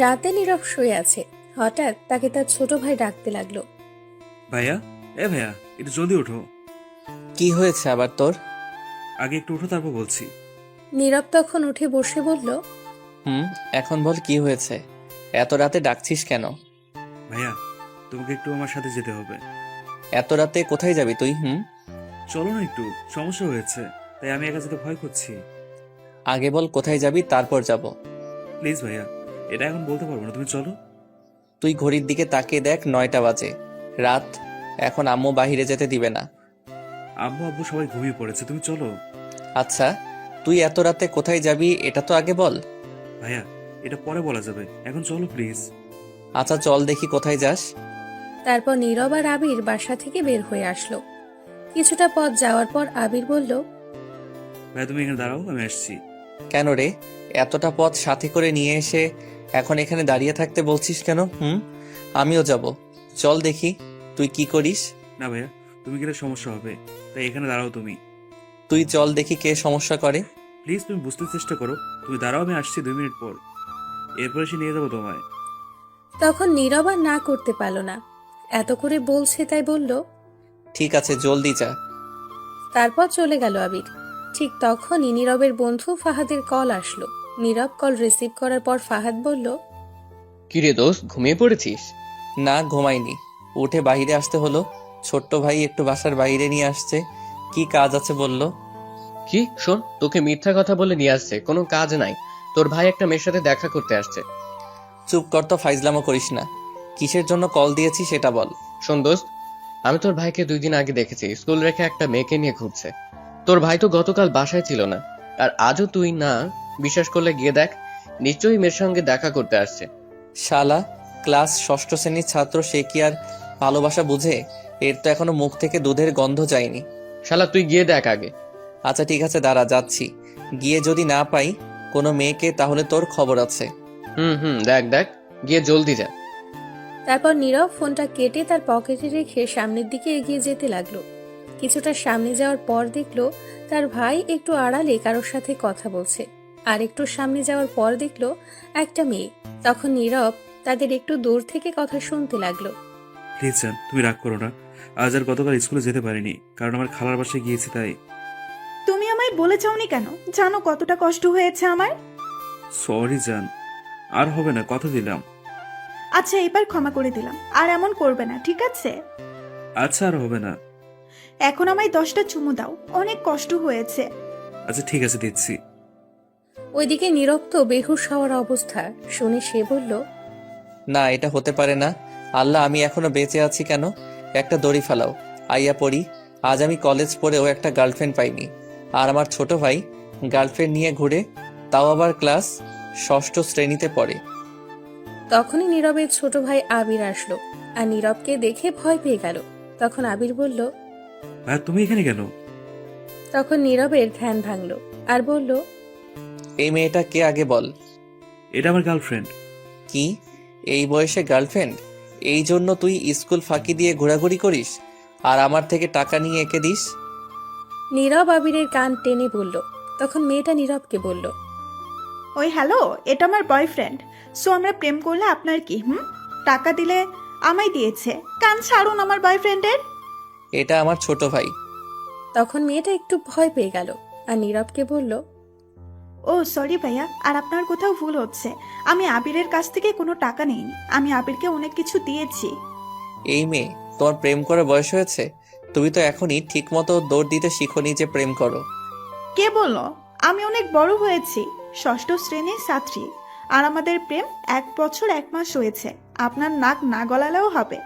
রাতে নীরব শুয়ে আছে। হঠাৎ তাকে তার ছোট ভাই ডাকতে লাগলো। ভাইয়া, ভাইয়া, একটু জলদি ওঠো। কি হয়েছে আবার তোর? আগে একটু ওঠো, তারপর বলছি। নীরব তখন উঠে বসে বলল, হুম, এখন বল কি হয়েছে? এত রাতে ডাকছিস কেন? ভাইয়া, তোমাকে একটু আমার সাথে যেতে হবে। এত রাতে কোথায় যাবি তুই? চলো না, একটু সমস্যা হয়েছে, তাই আমি একা যেতে ভয় করছি। আগে বল কোথায় যাবি, তারপর যাব। প্লিজ ভাইয়া, এটা এখন বলতে পারবো না, তুমি চলো। তুই ঘড়ির দিকে তাকিয়ে দেখ, 9টা বাজে, রাত। এখন আম্মু বাহিরে যেতে দিবে না। আব্বু আব্বু সবাই ঘুমিয়ে পড়েছে, তুমি চলো। আচ্ছা, তুই এত রাতে কোথায় যাবি এটা তো আগে বল। ভাইয়া, এটা পরে বলা যাবে, এখন চলো প্লিজ। আচ্ছা চল দেখি কোথায় যাস। তারপর নীরব আর আবির বাসা থেকে বের হয়ে আসলো। কিছুটা পথ যাওয়ার পর আবির বলল, ভাইয়া তুমি এখানে দাঁড়াও, আমি আসছি। কেন রে? এতটা পথ সাথে করে নিয়ে এসে এখন এখানে দাঁড়িয়ে থাকতে বলছিস কেন? আমিও যাব, চল দেখি তুই কি করিস। না ভাইয়া, তুমি গেলে সমস্যা হবে, তাই এখানে দাঁড়াও তুমি। তুই চল দেখি কে সমস্যা করে। প্লিজ তুমি বুঝতে চেষ্টা করো, তুমি দাঁড়াও, আমি আসছি 2 মিনিট পর, এরপর এসে নিয়ে যাবো তোমায়। তখন নীরব আর না করতে পারল না। এত করে বলছে তাই বলল। ঠিক আছে, জলদি যা। তারপর চলে গেল আবির। ঠিক তখনই নীরবের বন্ধু ফাহাদের কল আসলো। নীরব কল রিসিভ করার পর ফাহাদ বলল, কিরে দোস্ত, ঘুমিয়ে পড়েছিস? না, ঘুমাইনি, উঠে বাইরে আসতে হলো। ছোট্ট ভাই একটু বাসার বাইরে নিয়ে আসছে, কি কাজ আছে বলল। কি শোন, তোকে মিথ্যা কথা বলে নিয়ে আসছে, কোনো কাজ নাই। তোর ভাই একটা মেয়ের সাথে দেখা করতে আসছে। চুপ কর তো, ফাইজলামো করিস না। কিসের জন্য কল দিয়েছি সেটা বল। শোন দোস্ত, আমি তোর ভাইকে 2 দিন আগে দেখেছি স্কুল রেখে একটা মেয়েকে নিয়ে ঘুরছে। তোর ভাই তো গতকাল বাসায় ছিল না, আর আজও তুই না বিশ্বাস করলে গিয়ে দেখ, নিশ্চয়ই মেয়ের সঙ্গে দেখা করতে আসছে। শালা, ক্লাস ষষ্ঠ শ্রেণীর ছাত্র, সে কি আর ভালোবাসা বুঝে? এর তো এখনো মুখ থেকে দুধের গন্ধ যায়নি। শালা তুই গিয়ে দেখ আগে। আচ্ছা ঠিক আছে, দাঁড়া, যাচ্ছি। গিয়ে যদি না পাই কোনো মেয়েকে, তাহলে তোর খবর আছে। দেখ দেখ, গিয়ে জলদি যা। তারপর নীরব ফোনটা কেটে তার পকেটে রেখে সামনের দিকে এগিয়ে যেতে লাগলো। কিছুটা সামনে যাওয়ার পর দেখলো তার ভাই একটু আড়ালে কারোর সাথে কথা বলছে। আর একটু সামনে যাওয়ার পর দেখলো একটা মেয়ে। তখন নীরব তাদের একটু দূর থেকে কথা শুনতে লাগলো। প্লিজ জান, তুমি রাগ করো না। আজ আর গতকাল স্কুলে যেতে পারিনি, কারণ আমার খালার বাসায় গিয়েছি, তাই। তুমি আমায় বলে যাওনি কেন? জানো কতটা কষ্ট হয়েছে আমার। সরি জান, আর হবে না, কথা দিলাম। আচ্ছা এবার ক্ষমা করে দিলাম, আর এমন করবে না, ঠিক আছে? আচ্ছা, আর হবে না। এখন আমায় 10টা চুমু দাও, অনেক কষ্ট হয়েছে। আচ্ছা ঠিক আছে, দিচ্ছি। ওইদিকে নীরব তো বেহুশ হওয়ার অবস্থা। শুনে সে বলল, না, এটা হতে পারে না। আল্লাহ, আমি এখনো বেঁচে আছি কেন? একটা দড়ি ফালাও, আইয়া পড়ি। আজ আমি কলেজ পড়েও একটা গার্লফ্রেন্ড পাইনি, আর আমার ছোট ভাই গার্লফ্রেন্ড নিয়ে ঘুরে, তাও আবার ক্লাস ষষ্ঠ শ্রেণীতে পড়ে। তখনই নীরবের ছোট ভাই আবির আসলো আর নীরবকে দেখে ভয় পেয়ে গেল। তখন আবির বলল। ভাই তুমি এখানে কেন? তখন নীরবের ধ্যান ভাঙলো আর বলল, এই মেয়েটা কে আগে বল। এটা আমার গার্লফ্রেন্ড। কি? এই বয়সে গার্লফ্রেন্ড? এই জন্য তুই স্কুল ফাঁকি দিয়ে ঘোরাঘুরি করিস আর আমার থেকে টাকা নিয়ে এঁকে দিস? নীরব আবিরের কান টেনে বলল। তখন মেয়েটা নীরবকে বলল, ওই হ্যালো, এটা আমার বয়ফ্রেন্ড। সো আমরা প্রেম করলে আপনার কি? টাকা দিলে আমায় দিয়েছে। কান ছাড়ুন আমার বয়ফ্রেন্ডের। এটা আমার ছোট ভাই। তখন মেয়েটা একটু ভয় পেয়ে গেল আর নীরবকে বলল, ও সরি ভাইয়া, আর আপনার কোথাও ভুল হচ্ছে। আমি আবিরের কাছ থেকে কোনো টাকা নেইনি, আমি আবিরকে অনেক কিছু দিয়েছি। এই মেয়ে, তোমার প্রেম করার বয়স হয়েছে? তুমি তো এখনই ঠিক মতো দৌড় দিতে শিখোনি যে প্রেম করো। কে বললো? আমি অনেক বড় হয়েছি, ষষ্ঠ শ্রেণীর ছাত্রী, আর আমাদের প্রেম 1 বছর 1 মাস হয়েছে। আপনার নাক না গলালেও হবে,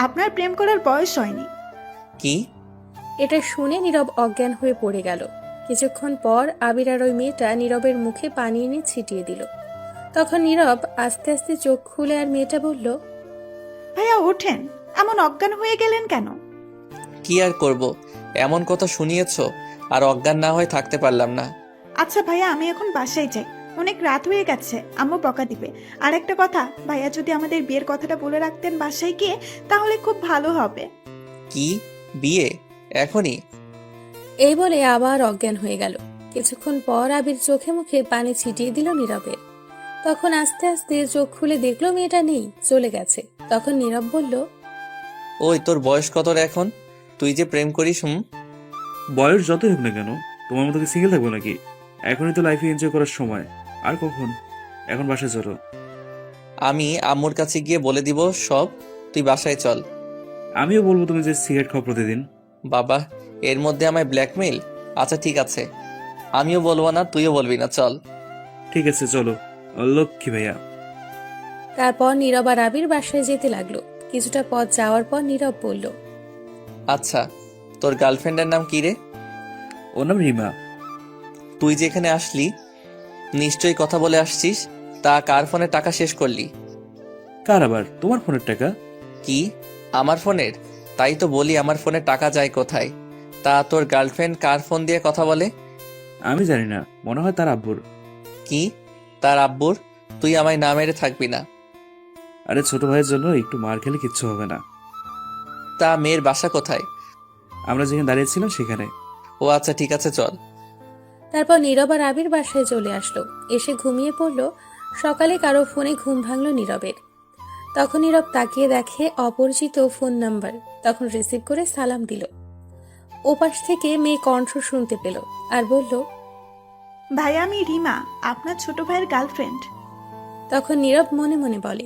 আপনার প্রেম করার বয়স হয়নি। কি? এটা শুনে নীরব অজ্ঞান হয়ে পড়ে গেল। কিছুক্ষণ পর আবির আর ওই মেয়েটা নীরবের মুখে পানি এনে ছিটিয়ে দিল। তখন নীরব আস্তে আস্তে চোখ খুলে আর মেয়েটা বলল, ভাইয়া ওঠেন, এমন অজ্ঞান হয়ে গেলেন কেন? কি আর করব, এমন কথা শুনিয়েছ, আর অজ্ঞান না হয়ে থাকতে পারলাম না। আচ্ছা ভাইয়া, আমি এখন বাসায় যাই, অনেক রাত হয়ে গেছে, আম্মু বকা দিবে। আর একটা কথা, ভাইয়া যদি আমাদের বিয়ের কথাটা বলে রাখতেন বাসায় গিয়ে, তাহলে খুব ভালো হবে। কি? বিয়ে? এখনই? এই বলে আবার অজ্ঞান হয়ে গেল। কিছুক্ষণ পর আবির চোখে মুখে পানি ছিটিয়ে দিল নীরবের। তখন আস্তে আস্তে চোখ খুলে দেখলো মেয়েটা নেই, চলে গেছে। তখন নীরব বলল, ওই তোর বয়স কত রে এখন? তুই যে প্রেম করিস? বয়স যতই হোক না কেন, তোমার মতো কি সিঙ্গেল থাকবো নাকি? এখনই তো লাইফে এনজয় করার সময়। আর কখন? এখন বাসায় চলো। আমি আম্মুর কাছে গিয়ে বলে দিব সব, তুই বাসায় চল। আমিও বলবো তুমি যে সিগারেট খাও প্রতিদিন। বাবা, এর মধ্যে আমায় ব্ল্যাকমেইল? আচ্ছা ঠিক আছে, আমিও বলবো না, তুইও বলবি না, চল। ঠিক আছে চলো। লক্ষ্মী ভাইয়া। তারপর নীরব আর আবির বাসায় যেতে লাগলো। কিছুটা পথ যাওয়ার পর নীরব বলল, আচ্ছা, তোর গার্লফ্রেন্ডের নাম কি রে? ওর নাম রিমা। তুই যেখানে আসলি নিশ্চয়ই কথা বলে আসছিস, তা কার ফোনে টাকা শেষ করলি? কার আবার? তোমার ফোনের টাকা। কি, আমার ফোনের? তাই তো বলি আমার ফোনে টাকা যায় কোথায়। তা তোর গার্লফ্রেন্ড কার ফোন দিয়ে কথা বলে? আমি জানি না, মনে হয় তার আব্বুর। কি, তার আব্বুর? তুই আমায় না মেরে থাকবি না। আরে ছোট ভাইয়ের জন্য একটু মার খেলে কিচ্ছু হবে না। তা মেয়ের বাসা কোথায়? আমরা যেখানে দাঁড়িয়েছিলাম সেখানে। ও আচ্ছা ঠিক আছে, চল। তারপর নীরব আর আবির বাসায় চলে আসলো। এসে ঘুমিয়ে পড়লো। সকালে কারো ফোনে ঘুম ভাঙলো নীরবের। তখন নীরব তাকিয়ে দেখে অপরিচিত ফোন নাম্বার। তখন রিসিভ করে সালাম দিল। ওপাশ থেকে মেয়ে কণ্ঠ শুনতে পেল আর বলল, ভাই আমি রিমা, আপনার ছোট ভাইয়ের গার্লফ্রেন্ড। তখন নীরব মনে মনে বলে,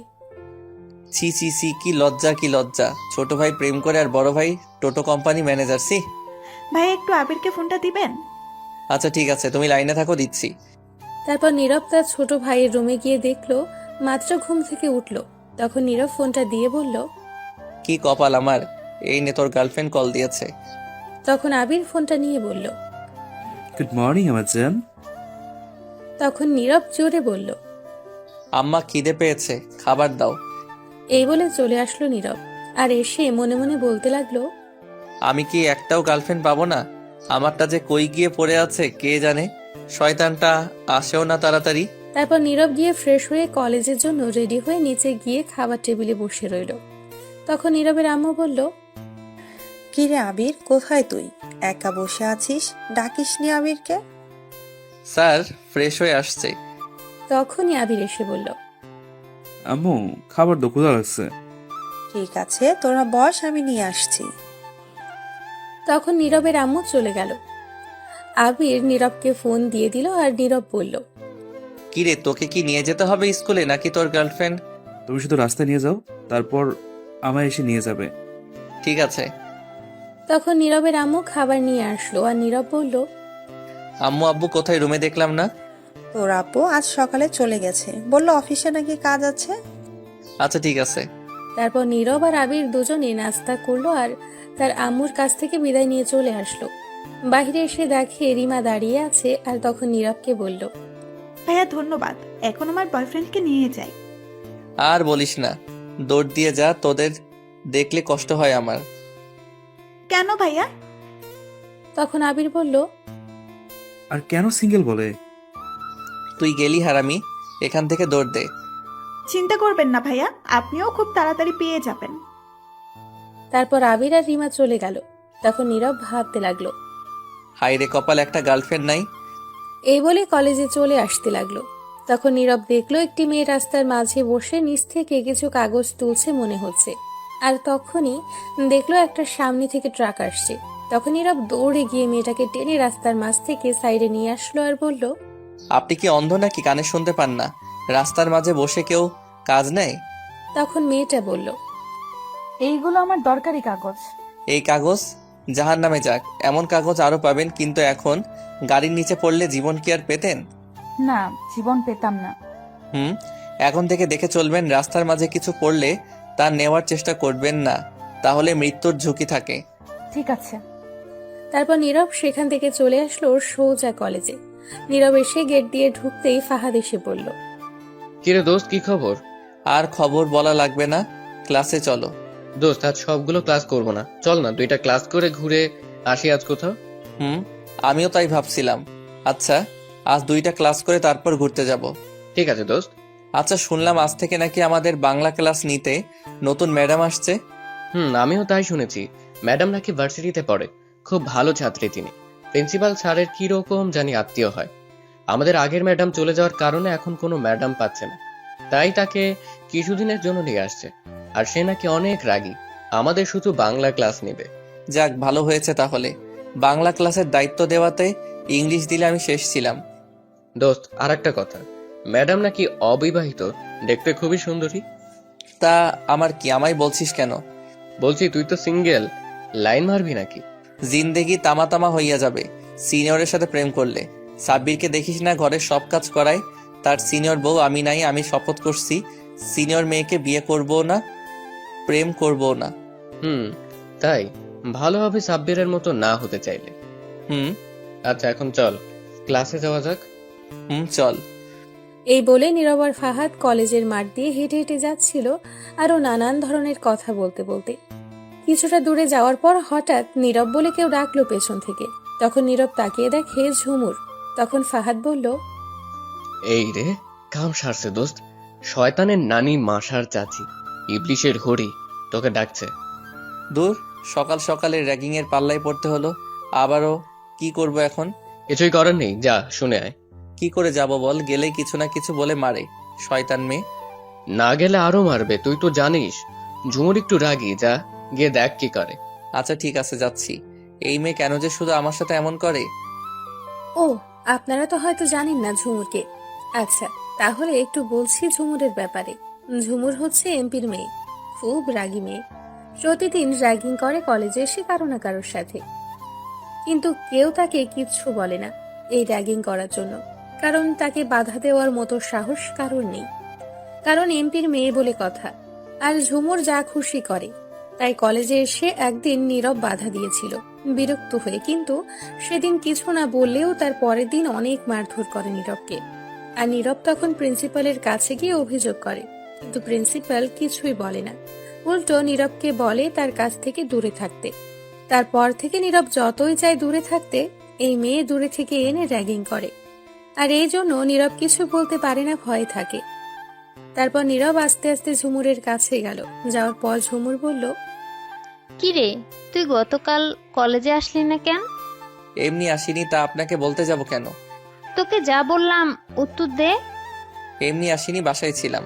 ছি ছি ছি, কি লজ্জা কি লজ্জা! ছোট ভাই প্রেম করে আর বড় ভাই টোটো কোম্পানি ম্যানেজার, সি। ভাই একটু আবিরকে ফোনটা দিবেন? আচ্ছা ঠিক আছে, তুমি লাইনে থাকো, দিচ্ছি। তারপর নীরব তার ছোট ভাইয়ের রুমে গিয়ে দেখলো মাত্র ঘুম থেকে উঠল। তখন নীরব ফোনটা দিয়ে বলল, কি কপাল আমার, এই নে তোর গার্লফ্রেন্ড কল দিয়েছে। তখন আবির ফোনটা নিয়ে বলল। গুড মর্নিং আমার জান। তখন নীরব জোরে বলল, আম্মা খিদে পেয়েছে, খাবার দাও। এই বলে চলে আসলো নীরব। আর এসে মনে মনে বলতে লাগলো, আমি কি একটাও গার্লফ্রেন্ড পাবো না? আমারটা যে কই গিয়ে পড়ে আছে কে জানে, শয়তানটা আসেও না তাড়াতাড়ি। তারপর নীরব গিয়ে ফ্রেশ হয়ে কলেজের জন্য রেডি হয়ে নিচে গিয়ে খাবার টেবিলে বসে রইল। তখন নীরবের আম্মু বলল, কিরে আবির, কোথায় তুই? একা বসে আছিস, ডাকিসনি আবিরকে? স্যার ফ্রেশ হয়ে আসছে। তখনই আবির এসে বলল, আম্মু খাবার তো ক্ষুধা লাগছে। ঠিক আছে, তোরা বস, আমি নিয়ে আসছি। তখন নীরবের আম্মু চলে গেল। আবির নীরবকে ফোন দিয়ে দিল আর নীরব বলল, কিরে, তোকে কি নিয়ে যেতে হবে স্কুলে নাকি তোর গার্লফ্রেন্ড? তুমি শুধু রাস্তায় নিয়ে যাও, তারপর আমায় এসে নিয়ে যাবে। ঠিক আছে। তখন নীরবের আম্মু খাবার নিয়ে আসলো আর নীরব বলল, আম্মু আব্বু কোথায়? রুমে দেখলাম না। তোর আপু আজ সকালে চলে গেছে, বললো অফিসে নাকি কাজ আছে। আচ্ছা ঠিক আছে। তারপর নীরব আর আবির দুজনে নাস্তা করলো আর তার আম্মুর কাছ থেকে বিদায় নিয়ে চলে আসলো। বাইরে এসে দেখে রিমা দাঁড়িয়ে আছে আর তখন নীরবকে বলল, ভাইয়া ধন্যবাদ, এখন আমার বয়ফ্রেন্ডকে নিয়ে যাই। আর বলিস না, দৌড় দিয়ে যা, তোদের দেখলে কষ্ট হয় আমার। কেন ভাইয়া? তখন আবির বলল, আর কেন সিঙ্গেল বলে? তুই গেলি হারামি, এখান থেকে দৌড় দে। চিন্তা করবেন না ভাইয়া, আপনিও খুব তাড়াতাড়ি পেয়ে যাবেন। তারপর আবির আর রিমা চলে গেল। তখন নীরব ভাবতে লাগলো, হাই রে কপাল, একটা গার্লফ্রেন্ড নাই। এই বলে কলেজে চলে আসতে লাগলো। তখন নীরব দেখলো একটি মেয়ে রাস্তার মাঝে বসে নিচ থেকে কিছু কাগজ তুলছে মনে হচ্ছে। আর তখনই দেখলো একটা সামনে থেকে ট্রাক আসছে। তখন নীরব দৌড়ে গিয়ে মেয়েটাকে টেনে রাস্তার মাঝ থেকে সাইডে নিয়ে আসলো আর বলল, আপনি কি অন্ধ নাকি, কানে শুনতে পান না? রাস্তার মাঝে বসে কেউ কাজ নেয়? তখন মেয়েটা বলল, এইগুলো আমার দরকারি কাগজ। এই কাগজ জাহান নামে যাক, এমন কাগজ আরো পাবেন, কিন্তু এখন গাড়ির নিচে পড়লে জীবন কি আর পেতেন? না, জীবন পেতাম না। এখন থেকে দেখে চলবেন, রাস্তার মাঝে কিছু পড়লে তা নেওয়ার চেষ্টা করবেন না, তাহলে মৃত্যুর ঝুঁকি থাকে। ঠিক আছে। তারপর নীরব সেখান থেকে চলে আসলো সোজা কলেজে। নীরব এসে গেট দিয়ে ঢুকতেই ফাহাদ এসে বলল, কিরে দোস্ত, কি খবর? আর খবর বলা লাগবে না, ক্লাসে চলো। দোস্ত আজ সবগুলো ক্লাস করব না, চল না দুইটা ক্লাস করে ঘুরে আসি আজ কোথাও। আমিও তাই ভাবছিলাম। আচ্ছা, আজ 2টা ক্লাস করে তারপর ঘুরতে যাব। ঠিক আছে দোস্ত। আচ্ছা, শুনলাম আজ থেকে নাকি আমাদের বাংলা ক্লাস নিতে নতুন ম্যাডাম আসছে। আমিও তাই শুনেছি। ম্যাডাম নাকি ভার্সিটিতে পড়ে, খুব ভালো ছাত্রী তিনি। প্রিন্সিপাল স্যারের কি রকম জানি আত্মীয় হয়। আমাদের আগের ম্যাডাম চলে যাওয়ার কারণে এখন কোনো ম্যাডাম পাচ্ছে না, তাই তাকে কিছুদিনের জন্য নিয়ে আসছে। আর সে নাকি অনেক রাগী, আমাদের শুধু বাংলা ক্লাস নেবে। যাক, ভালো হয়েছে তাহলে। বাংলা ক্লাসের দায়িত্ব দেওয়াতে ইংলিশ দিলে আমি শেষ ছিলাম। দোস্ত, আর একটা কথা, ম্যাডাম নাকি অবিবাহিত, দেখতে খুবই সুন্দরী। তা আমার কি, আমায় বলছিস কেন? বলছি তুই তো সিঙ্গেল, লাইন মারবি নাকি? জিন্দেগি তামা তামা হইয়া যাবে সিনিয়রের সাথে প্রেম করলে। সাব্বিরকে দেখিস না, ঘরের সব কাজ করায়। তার সিনিয়র বউ আমি নাই। আমি শপথ করছি সিনিয়র মেয়েকে বিয়ে করবো না, প্রেম করবো না। তাই ভালো হবে সাব্বিরের মতো না হতে চাইলে। হুম আচ্ছা এখন চল ক্লাসে যাওয়া যাক। চল। এই বলে নীরব আর ফাহাদ কলেজের মাঠ দিয়ে হেঁটে হেঁটে যাচ্ছিল, আরো নানান ধরনের কথা বলতে বলতে। কিছুটা দূরে যাওয়ার পর হঠাৎ নীরব বলে কেউ ডাকলো পেছন থেকে। তখন নীরব তাকিয়ে দেখে ঝুমুর। তখন ফাহাদ বলল, এই রে, কাম সারছে দোস্ত, শয়তানের নানি মাসার চাচি ইবলিশের হরি তোকে ডাকছে। দূর, সকাল সকালে র্যাগিং এর পাল্লায় পড়তে হলো। আবারও কি করব এখন? কিছুই করার নেই, যা শুনে আয়। কি করে যাব বল? গেলেই কিছু না কিছু বলে মারে, শয়তান মেয়ে। না গেলে আরো মারবে, তুই তো জানিস। ঝুমুর একটু রাগি, যা গিয়ে দেখ কি করে। আচ্ছা ঠিক আছে, যাচ্ছি। এই মেয়ে কেন যে শুধু আমার সাথে এমন করে? ও, আপনারা তো হয়তো জানেন না ঝুমুরকে। আচ্ছা, তাহলে একটু বলছি ঝুমুরের ব্যাপারে। ঝুমুর হচ্ছে এমপির মেয়ে, খুব রাগী মেয়ে। প্রতিদিন র্যাগিং করে কলেজে এসে কারো না কারোর সাথে, কিন্তু কেউ তাকে কিচ্ছু বলে না এই র্যাগিং করার জন্য, কারণ তাকে বাধা দেওয়ার মতো সাহস কারোর নেই, কারণ এমপির মেয়ে বলে কথা। আর ঝুমুর যা খুশি করে। তাই কলেজে এসে একদিন নীরব বাধা দিয়েছিল বিরক্ত হয়ে, কিন্তু সেদিন কিছু না বললেও তার পরের দিন অনেক মারধর করে নীরবকে। আর নীরব তখন প্রিন্সিপালের কাছে গিয়ে অভিযোগ করে, কিন্তু প্রিন্সিপাল কিছুই বলে না, উল্টো নীরবকে বলে তার কাছ থেকে দূরে থাকতে। তারপর থেকে নীরব যতই চায় দূরে থাকতে, এই মেয়ে দূরে থেকে এনে র্যাগিং করে। আর এই জন্য নীরব কিছু বলতে পারে না, ভয়ে থাকে। তারপর নীরব আস্তে আস্তে ঝুমুরের কাছে গেল। যাওয়ার পর ঝুমুর বলল, কি রে, তুই গতকাল কলেজে আসলি না কেন? এমনি আসিনি, তা আপনাকে বলতে যাব কেন? তোকে যা বললাম উত্তর দে। এমনি আসিনি, বাসায় ছিলাম।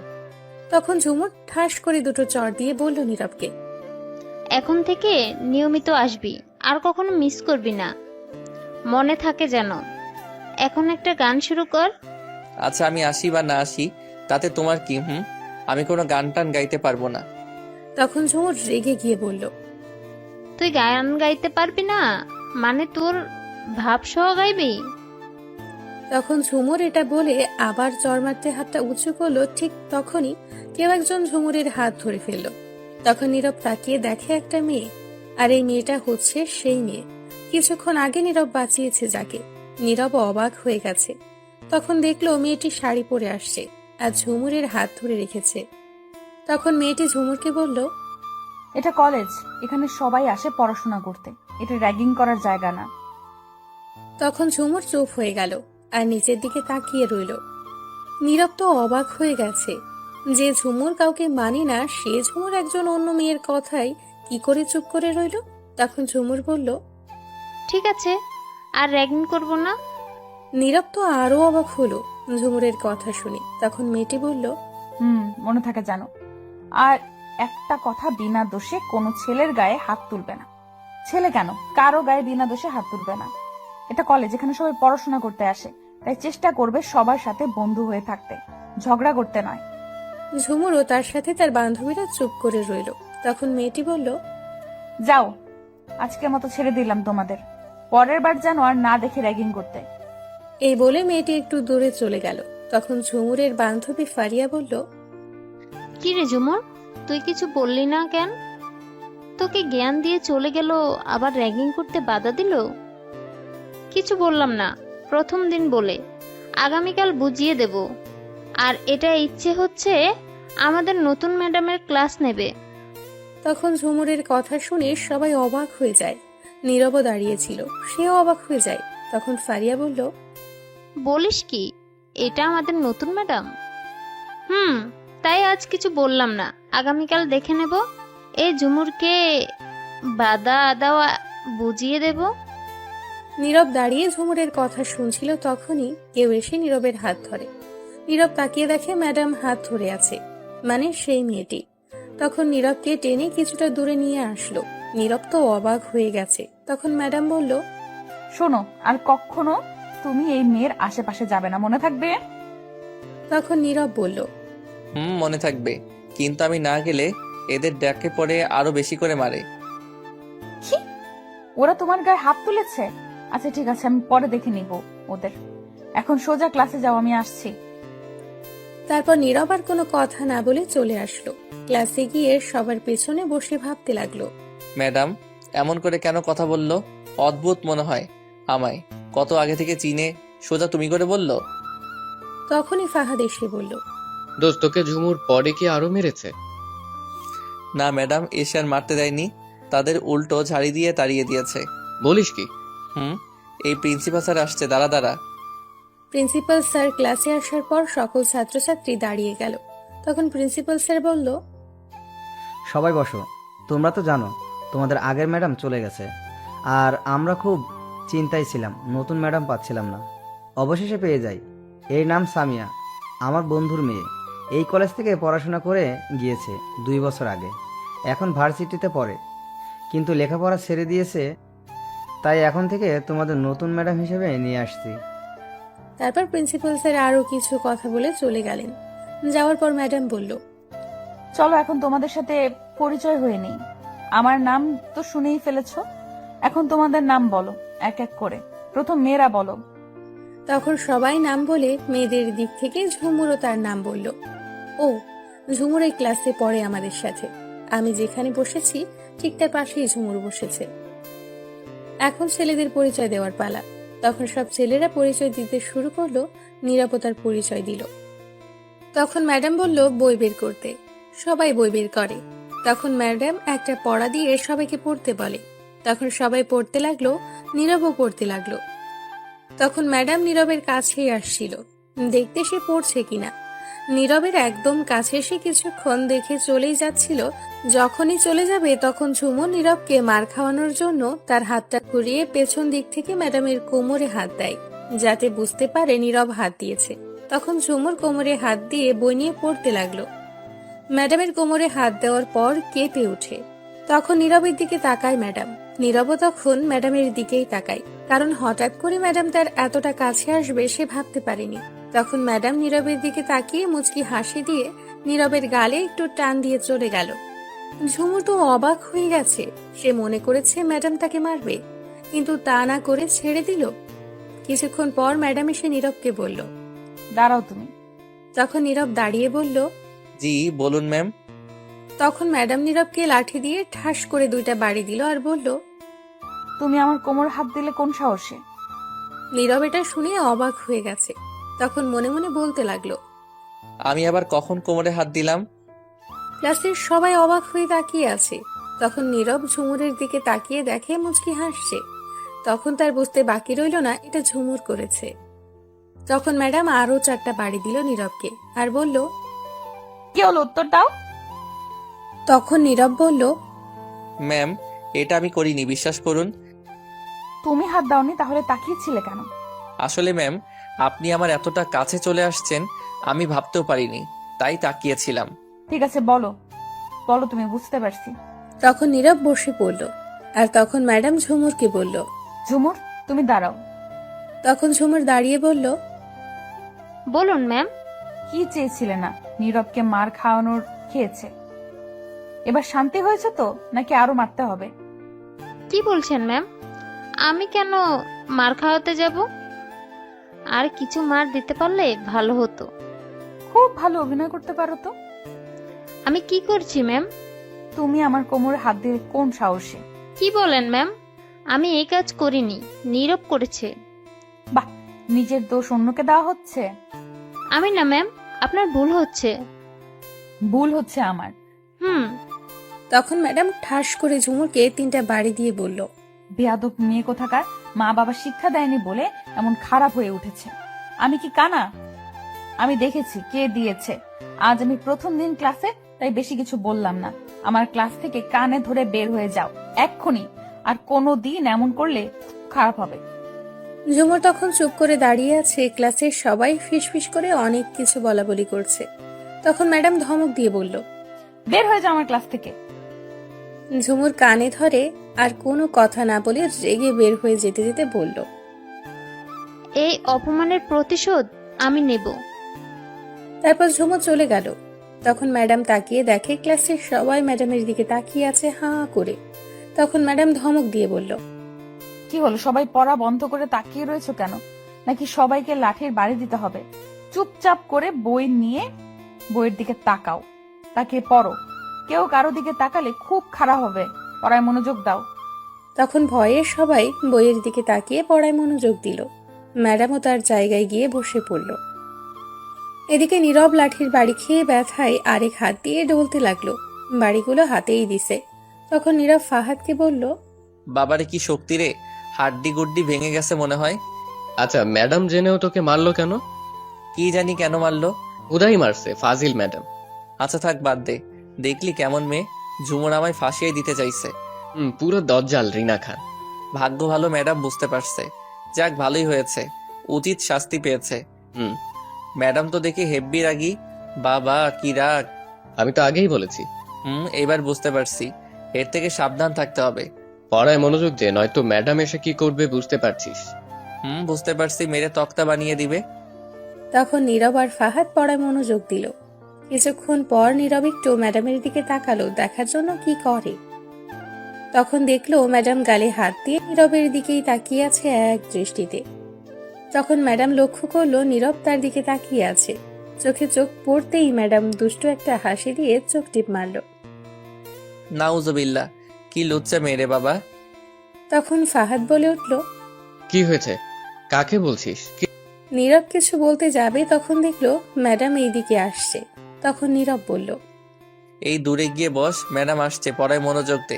তখন ঝুমুর ঠাস করে দুটো চড় দিয়ে বলল নীরবকে, এখন থেকে নিয়মিত আসবি, আর কখনো মিস করবি না, মনে থাকে যেন। এখন একটা গান শুরু কর। আচ্ছা, আমি আসি বা না আসি তাতে তোমার কি? আমি কোনো গান টান গাইতে পারবো না। তখন ঝুমুর রেগে গিয়ে বলল, তুই গান গাইতে পারবি না মানে তোর ভাব সহ গাইবি? তখন ঝুমুর এটা বলে আবার চড় মারতে হাতটা উঁচু করলো। ঠিক তখনই কেউ একজন ঝুমুরের হাত ধরে ফেললো। তখন নীরব তাকিয়ে দেখে একটা মেয়ে, আর এই মেয়েটা হচ্ছে সেই মেয়ে কিছুক্ষণ আগে নীরব বাঁচিয়েছে যাকে। নীরব অবাক হয়ে গেছে। তখন দেখলো মেয়েটি শাড়ি পরে আসছে আর ঝুমুরের হাত ধরে রেখেছে। তখন মেয়েটি ঝুমুরকে বলল, এটা কলেজ, এখানে সবাই আসে পড়াশোনা করতে, এটা র্যাগিং করার জায়গা না। তখন ঝুমুর চুপ হয়ে গেল আর নিচের দিকে তাকিয়ে রইল। নীরব তো অবাক হয়ে গেছে, যে ঝুমুর কাউকে মানে না সে ঝুমুর একজন অন্য মেয়ের কথাই কি করে চুপ করে রইল। তখন ঝুমুর বলল, ঠিক আছে, আর র্যাগিং করব না। নীরব তো আরো অবাক হলো ঝুমুরের কথা শুনে। তখন মেয়েটি বলল, মনে থাকে জানো, আর একটা কথা, বিনা দোষে কোনো ছেলের গায়ে হাত তুলবে না। ছেলে কেন, কারো গায়ে বিনা দোষে হাত তুলবে না। এটা কলেজ, এখানে সবাই পড়াশোনা করতে আসে, তাই চেষ্টা করবে সবার সাথে বন্ধু হয়ে থাকতে, ঝগড়া করতে নয়। ঝুমুরও তার সাথে তার বান্ধবীরা চুপ করে রইল। তখন মেয়েটি বলল, যাও, আজকের মতো ছেড়ে দিলাম তোমাদের, পরের বার যেন আর না দেখে র্যাগিং করতে। এই বলে মেয়েটি একটু দূরে চলে গেল। তখন ঝুমুরের বান্ধবী ফারিয়া বলল, কি রে ঝুমুর, তুই কিছু বললি না কেন? তোকে জ্ঞান দিয়ে চলে গেল, আবার র্যাগিং করতে বাধা দিল? কিছু বললাম না, প্রথম দিন বলে, আগামীকাল বুঝিয়ে দেব। আর এটা ইচ্ছে হচ্ছে আমাদের নতুন ম্যাডামের ক্লাস নেবে। তখন ঝুমুরের কথা শুনে সবাই অবাক হয়ে যায়। নীরব দাঁড়িয়েছিল, সেও অবাক হয়ে যায়। তখন ফারিয়া বলল, বলিস কি, এটা আমাদের নতুন ম্যাডাম? তাই আজ কিছু বললাম না, আগামীকাল দেখে নেব। এই ঝুমুরকে বাধা দেওয়া বুঝিয়ে দেব। নীরব দাঁড়িয়ে ঝুমুরের কথা শুনছিল, তখনই কেউ এসে নীরবের হাত ধরে। নীরব তাকিয়ে দেখে ম্যাডাম হাত ধরে আছে, মানে সেই মেয়েটি। তখন নীরবকে টেনে কিছুটা দূরে নিয়ে আসলো। নীরব তো অবাক হয়ে গেছে। তখন ম্যাডাম বলল, শোনো, আর কখনো তুমি এই মেয়ের আশেপাশে যাবে না, মনে থাকবে? তখন নীরব বলল, মনে থাকবে, কিন্তু আমি না গেলে এদের ডাকে পড়ে আরো বেশি করে মারে। কি? ওরা তোমার গায়ে হাত তুলেছে? আচ্ছা ঠিক আছে, আমি পরে দেখে নিব ওদের। এখন সোজা ক্লাসে যাও, আমি আসছি। তারপর নীরব আর কোনো কথা না বলে চলে আসলো। ক্লাসে গিয়ে সবার পেছনে বসে ভাবতে লাগলো। ম্যাডাম এমন করে কেন কথা বললো? অদ্ভুত মনে হয় আমায়। কত আগে থেকে চিনে সোজা তুমি করে বলল। তখনই ফাহাদ এসে বলল, দোস্ত, তোকে ঝুমুর পরে কি আরো মেরেছে? না ম্যাডাম, এসে আর মারতে দেয়নি, তাদের উল্টো ঝাড়ি দিয়ে তাড়িয়ে দিয়েছে। বলিস কি? এই প্রিন্সিপাল স্যার আসছে, দাঁড়া দাঁড়া। প্রিন্সিপাল স্যার ক্লাসে আসার পর সকল ছাত্রছাত্রী দাঁড়িয়ে গেল। তখন প্রিন্সিপাল স্যার বলল, সবাই বসো। তোমরা তো জানো তোমাদের আগের ম্যাডাম চলে গেছে, আর আমরা খুব চিন্তায় ছিলাম, নতুন ম্যাডাম পাচ্ছিলাম না। অবশেষে পেয়ে যাই। এর নাম সামিয়া, আমার বন্ধুর মেয়ে। এই কলেজ থেকে পড়াশোনা করে গিয়েছে 2 বছর আগে। এখন ভার্সিটিতে পড়ে, কিন্তু লেখাপড়া ছেড়ে দিয়েছে। তাই এখন থেকে তোমাদের নতুন ম্যাডাম হিসেবে নিয়ে আসছি। তারপর প্রিন্সিপাল স্যার আরো কিছু কথা বলে চলে গেলেন। যাওয়ার পর ম্যাডাম বলল, চলো এখন তোমাদের সাথে পরিচয় হয়ে নেই। আমার নাম তো শুনেই ফেলেছো, এখন তোমাদের নাম বলো এক এক করে। প্রথম মেয়েরা বলো। তখন সবাই নাম বলে মেয়েদের দিক থেকে ঝুমুরও তার নাম বলল। ও, ঝুমুর এই ক্লাসে পড়ে আমাদের সাথে। আমি যেখানে বসেছি ঠিক তার পাশেই ঝুমুর বসেছে। এখন ছেলেদের পরিচয় দেওয়ার পালা। তখন সব ছেলেরা পরিচয় দিতে শুরু করলো। নিরাপত্তার পরিচয় দিল। তখন ম্যাডাম বলল বই বের করতে। সবাই বই বের করে। তখন ম্যাডাম একটা পড়া দিয়ে সবাইকে পড়তে বলে। তখন সবাই পড়তে লাগলো, নীরবও পড়তে লাগলো। তখন ম্যাডাম নীরবের কাছেই আসছিল, দেখতে সে পড়ছে কিনা। নীরবের একদম কাছে এসে কিছুক্ষণ দেখে চলেই যাচ্ছিল। যখনই চলে যাবে তখন ঝুমুর নীরবকে মার খাওয়ানোর জন্য তার হাতটা ঘুরিয়ে পেছন দিক থেকে ম্যাডামের কোমরে হাত দেয়, যাতে বুঝতে পারে নীরব হাত দিয়েছে। তখন ঝুমুর কোমরে হাত দিয়ে বই নিয়ে পড়তে লাগলো। ম্যাডামের কোমরে হাত দেওয়ার পর কেঁপে ওঠে। তখন নীরবের দিকে তাকায় ম্যাডাম। নীরবও তখন ম্যাডামের দিকেই তাকায়, কারণ হঠাৎ করে ম্যাডাম তার এতটা কাছে আসবে সে ভাবতে পারেনি। তখন ম্যাডাম নীরবের দিকে তাকিয়ে মুচকি হাসি দিয়ে নীরবের গালে একটু টান দিয়ে চলে গেল। ঝুমুর তো অবাক হয়ে গেছে। সে মনে করেছে ম্যাডাম তাকে মারবে, কিন্তু তা না করে ছেড়ে দিল। কিছুক্ষণ পর ম্যাডাম এসে নীরবকে বলল, দাঁড়াও তুমি। তখন নীরব দাঁড়িয়ে বলল, জি বলুন ম্যাম। তখন ম্যাডাম নীরবকে লাঠি দিয়ে ঠাস করে 2টা বাড়ি দিল আর বলল, তুমি আমার কোমর হাত দিলে কোন সাহসে? নীরব এটা শুনে অবাক হয়ে গেছে। তখন মনে মনে বলতে লাগলো, আমি আবার কখন কোমরে হাত দিলাম? ক্লাসের সবাই অবাক হয়ে তাকিয়ে আছে। তখন নীরব ঝুমুরের দিকে তাকিয়ে দেখে মুচকি হাসছে। তখন তার বুঝতে বাকি রইল না এটা ঝুমুর করেছে। তখন ম্যাডাম আরো 4টা বাড়ি দিল নীরবকে আর বলল, কি হলো, উত্তর দাও। তখন নীরব বলল, ম্যাম এটা আমি করিনি, বিশ্বাস করুন। তুমি হাত দাওনি, তাহলে তাকিয়েছিলে কেন? আসলে ম্যাম আপনি আমার এতটা কাছে চলে আসছেন আমি ভাবতেও পারিনি, তাই তাকিয়েছিলাম। ঠিক আছে বলো, বলো তুমি, বুঝতে পারছি। তখন নীরব বসে পড়ল। আর তখন ম্যাডাম ঝুমুরকে বলল, ঝুমুর তুমি দাঁড়াও। তখন ঝুমুর দাঁড়িয়ে বলল, বলুন ম্যাম। কি চেয়েছিলে না নীরবকে মার খাওয়ানোর? খেয়েছে, এবার শান্তি হয়েছে তো, নাকি আরো মারতে হবে? কি বলছেন ম্যাম? আমি কেন মার খাওয়াতে যাব? আর কিছু মার দিতে পারলে ভালো হতো। খুব ভালো অভিনয় করতে পারো তো। আমি কি করছি ম্যাম? তুমি আমার কোমরে হাত দিলে কোন সাহসে? কি বলেন ম্যাম? আমি এই কাজ করিনি, নীরব করেছে। বাহ, নিজের দোষ অন্যকে দেওয়া হচ্ছে। আমি না ম্যাম, আপনার ভুল হচ্ছে। ভুল হচ্ছে আমার। তখন ম্যাডাম ঠাস করে ঝুমুরকে 3টা বাড়ি দিয়ে বলল, বেয়াদব মেয়ে কোথাকার, মা বাবা শিক্ষা দেয়নি বলে এমন খারাপ হয়ে উঠেছে। আমি কি কানা? আমি দেখেছি কে দিয়েছে। আজ আমি প্রথম দিন ক্লাসে, তাই বেশি কিছু বললাম না। আমার ক্লাস থেকে কানে ধরে বের হয়ে যাও এক্ষুনি। আর কোনো দিন এমন করলে খারাপ হবে। ঝুমুর তখন চুপ করে দাঁড়িয়ে আছে, ক্লাসের সবাই ফিসফিস করে অনেক কিছু বলাবলি করছে। তখন ম্যাডাম ধমক দিয়ে বলল, বের হয়ে যাও আমার ক্লাস থেকে। ঝুমুর কানে ধরে আর কোনো কথা না বলে রেগে বের হয়ে যেতে যেতে বলল, এই অপমানের প্রতিশোধ আমি নেব। তারপর ঝুমুর চলে গেল। তখন ম্যাডাম তাকিয়ে দেখে ক্লাসের সবাই ম্যাডামের দিকে তাকিয়ে আছে হাঁ করে। তখন ম্যাডাম ধমক দিয়ে বলল, কি হলো, সবাই পড়া বন্ধ করে তাকিয়ে রয়েছো কেন? নাকি সবাইকে লাঠির বাড়ি দিতে হবে? চুপচাপ করে বই নিয়ে বইয়ের দিকে তাকাও, তাকিয়ে পড়ো। কেউ কারো দিকে তাকালে খুব খারাপ হবে। পড়ায় মনোযোগ দাও। তখন ভয়ে সবাই বইয়ের দিকে তাকিয়ে পড়ায় মনোযোগ দিল। ম্যাডামও তার জায়গায় গিয়ে বসে পড়ল। এদিকে নীরব লাঠির বাড়ি খেয়ে ব্যথায় আরেক হাত দিয়ে ডলতে লাগলো। বাড়িগুলো হাতেই দিছে। তখন নীরব ফাহাদকে বলল, বাবারে কি শক্তি রে, হাড্ডি গুড্ডি ভেঙে গেছে মনে হয়। আচ্ছা, ম্যাডাম জেনেও তোকে মারলো কেন? কি জানি কেন মারলো। উদাই মারছে, ফাজিল ম্যাডাম। আচ্ছা থাক, বাদ দে। দেখলি কেমন মেয়ে, ঝুমুর আমায় ফাঁসিয়ে দিতে চাইছে। পুরো দজ্জাল রিনা খান। ভাগ্য ভালো ম্যাডাম বুঝতে পারছে। যাক, ভালোই হয়েছে, উচিত শাস্তি পেয়েছে। হুম, ম্যাডাম তো দেখি হেব্বি রাগী। বাবা কি রাগ। আমি তো আগেই বলেছি। এবার বুঝতে পারছি, এর থেকে সাবধান থাকতে হবে। পড়ায় মনোযোগ দে, নয়তো ম্যাডাম এসে কি করবে বুঝতে পারছিস। বুঝতে পারছি, মেরে তক্তা বানিয়ে দিবে। তখন নীরব আর ফাহাদ পড়ায় মনোযোগ দিল। কিছুক্ষণ পর নীরব একটু ম্যাডামের দিকে তাকালো দেখার জন্য কি করে। তখন দেখলো ম্যাডাম গালে হাত দিয়ে নীরবের দিকেই তাকিয়ে আছে এক দৃষ্টিতে। তখন ম্যাডাম লক্ষ্য করলো নীরব তার দিকে তাকিয়ে আছে। চোখে চোখ পড়তেই ম্যাডাম দুষ্টু একটা হাসি দিয়ে চোখ টিপ মারল। নাউজুবিল্লাহ, কি লুচ্চা মেরে বাবা। তখন ফাহাদ বলে উঠল, কি হয়েছে, কাকে বলছিস? নীরব কিছু বলতে যাবে, তখন দেখলো ম্যাডাম এই দিকে আসছে। তখন নীরব বলল, এই দূরে গিয়ে বস, ম্যাডাম আসছে, পড়ায় মনোযোগ দে।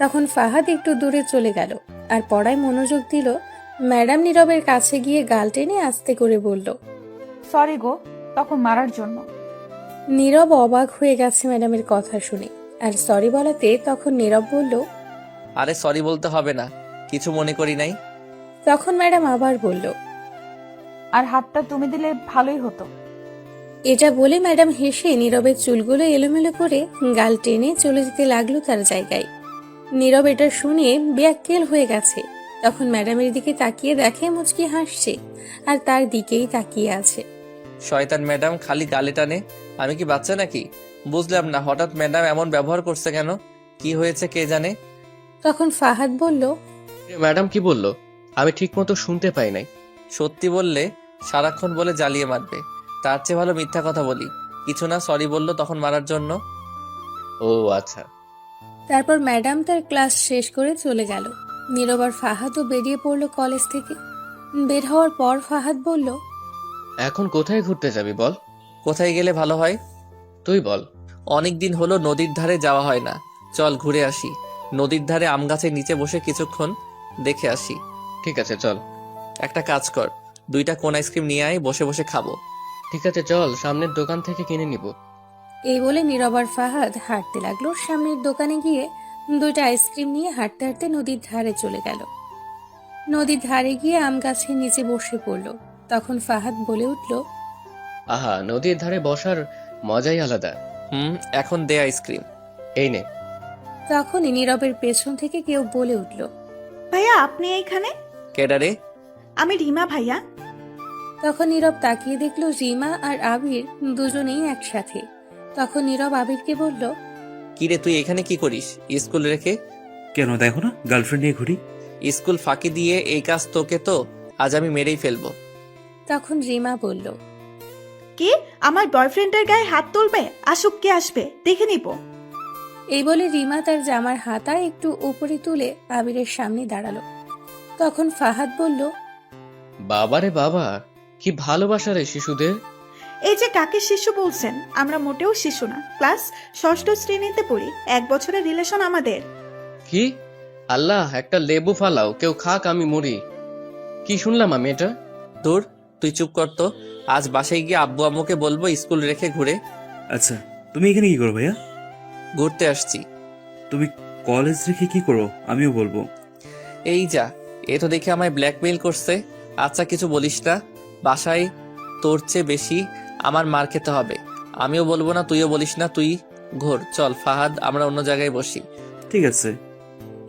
তখন ফাহাদ একটু দূরে চলে গেল আর পড়ায় মনোযোগ দিল। ম্যাডাম নীরবের কাছে গিয়ে গাল টেনে আস্তে করে বলল, সরি গো, তখন মারার জন্য। নীরব অবাক হয়ে গেছে ম্যাডামের কথা শুনে, আর সরি বলাতে তখন নীরব বলল, আরে সরি বলতে হবে না, কিছু মনে করি নাই। তখন ম্যাডাম আবার বলল, আর হাতটা তুমি দিলে ভালোই হতো। এটা বলে ম্যাডাম হেসে নীরবের চুলগুলো এলোমেলো করে গাল টেনে চলে যেতে লাগলো তার জায়গায়। নীরব এটা শুনে বেয়াক্কেল হয়ে গেছে। তখন ম্যাডামের দিকে তাকিয়ে দেখে মুচকি হাসছে আর তার দিকেই তাকিয়ে আছে। শয়তান ম্যাডাম খালি গালে টানে। আমি কি বাচ্চা নাকি? বুঝলাম না, হঠাৎ ম্যাডাম এমন ব্যবহার করছে কেন? কি হয়েছে কে জানে। তখন ফাহাদ বলল, ম্যাডাম কি বললো? আমি ঠিক মতো শুনতে পাই নাই। সত্যি বললে সারাক্ষণ বলে জ্বালিয়ে মারবে, তার চেয়ে ভালো মিথ্যা কথা বলি। কিছু না, সরি বললো তখন মারার জন্য। ও আচ্ছা। তারপর ম্যাডাম তার ক্লাস শেষ করে চলে গেল। নীরব আর ফাহাদও বেরিয়ে পড়লো কলেজ থেকে। বের হওয়ার পর ফাহাদ বলল, এখন কোথায় ঘুরতে যাবি বল? কোথায় গেলে ভালো হয়? তুই বল। অনেকদিন হলো নদীর ধারে যাওয়া হয় না, চল ঘুরে আসি। নদীর ধারে আম গাছের নিচে বসে কিছুক্ষণ দেখে আসি। ঠিক আছে চল। একটা কাজ কর, 2টা কোন আইসক্রিম নিয়ে আয়, বসে বসে খাবো। ঠিক আছে চল, সামনের দোকান থেকে কিনে নিব। এই বলে নীরব আর ফাহাদ হাঁটতে লাগলো। সামনের দোকানে গিয়ে 2টা আইসক্রিম নিয়ে হাঁটতে হাঁটতে নদীর ধারে চলে গেল। নদীর ধারে গিয়ে আম গাছের নিচে বসে পড়লো। তখন ফাহাদ বলে উঠল, আহা, নদীর ধারে বসার মজাই আলাদা। এখন দে আইসক্রিম। এই নে। তখনই নীরবের পেছন থেকে কেউ বলে উঠল, ভাইয়া আপনি এইখানে? কেডারে? আমি রিমা ভাইয়া। তখন নীরব তাকিয়ে দেখলো রিমা আর আবির দুজনেই একসাথে। তখন নীরব আবিরকে বলল, কিরে তুই এখানে কি করিস স্কুল রেখে? কেন, দেখো না গার্লফ্রেন্ড নিয়ে ঘুরি। স্কুল ফাঁকি দিয়ে এই কাজ তোকে তো আজ আমি মেরেই ফেলবো। তখন রিমা বলল, কি আমার বয়ফ্রেন্ডের গায়ে হাত তুলবে? আসুক, কে আসবে দেখে নিব। এই বলে রিমা তার জামার হাতা একটু উপরে তুলে আবিরের সামনে দাঁড়ালো। তখন ফাহাদ বলল, বাবারে বাবা, কি ভালোবাসা রে শিশুদের। এই যে কাকে শিশু বলছেন? আমরা মোটেও শিশু না, ক্লাস 6ষ্ঠ শ্রেণীতে পড়ি। 1 বছরের রিলেশন আমাদের। কি? আল্লাহ, একটা লেবু ফালাও, কেউ খাক আমি মরি। কি শুনলাম আমি এটা? দূর, তুই চুপ কর তো। আজ বাসায় গিয়ে আব্বু আম্মুকে বলবো স্কুল রেখে ঘুরে। আচ্ছা, তুমি এখানে কি করো ভাইয়া? ঘুরতে আসছি। তুমি কলেজ রেখে কি করো আমিও বলবো। এই যা, এ তো দেখে আমায় ব্ল্যাকমেইল করছে। আচ্ছা কিছু বলিস না, বাসায় তোর চেয়ে বেশি আমার মার খেতে হবে। আমিও বলবো না, তুইও বলিস না, তুই ঘোর। চল ফাহাদ, আমরা অন্য জায়গায় বসি। ঠিক আছে।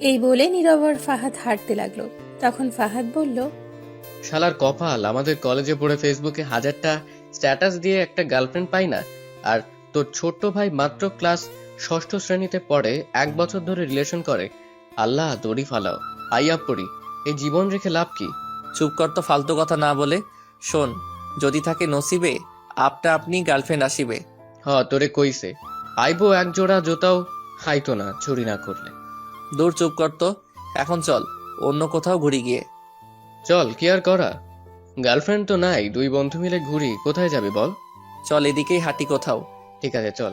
এই বলে নীরব আর ফাহাদ হাঁটতে লাগলো। তখন ফাহাদ বলল, শালার কপাল, আমাদের কলেজে পড়ে ফেসবুকে 1000টা স্ট্যাটাস দিয়ে একটা গার্লফ্রেন্ড পাই না, আর তোর ছোট্ট ভাই মাত্র ক্লাস 6ষ্ঠ শ্রেণীতে পড়ে, 1 বছর ধরে রিলেশন করে। আল্লাহ দড়ি ফালাও, আইয়া পড়ি, এই জীবন রেখে লাভ কি? চুপ কর তো, ফালতু কথা না বলে। শোন, যদি থাকে নসিবে আপনি গার্লফ্রেন্ড আসিবে। তোরে কইছে আইবো, এক জোড়া জুতাও হাইতো না চুরি না করলে। দূর, চুপ কর তো। এখন চল অন্য কোথাও ঘুরি গিয়ে। চল, কি আর করা, গার্লফ্রেন্ড তো নাই, 2 বন্ধু মিলে ঘুরি। কোথায় যাবি বল? চল এদিকেই হাঁটি কোথাও। ঠিক আছে চল।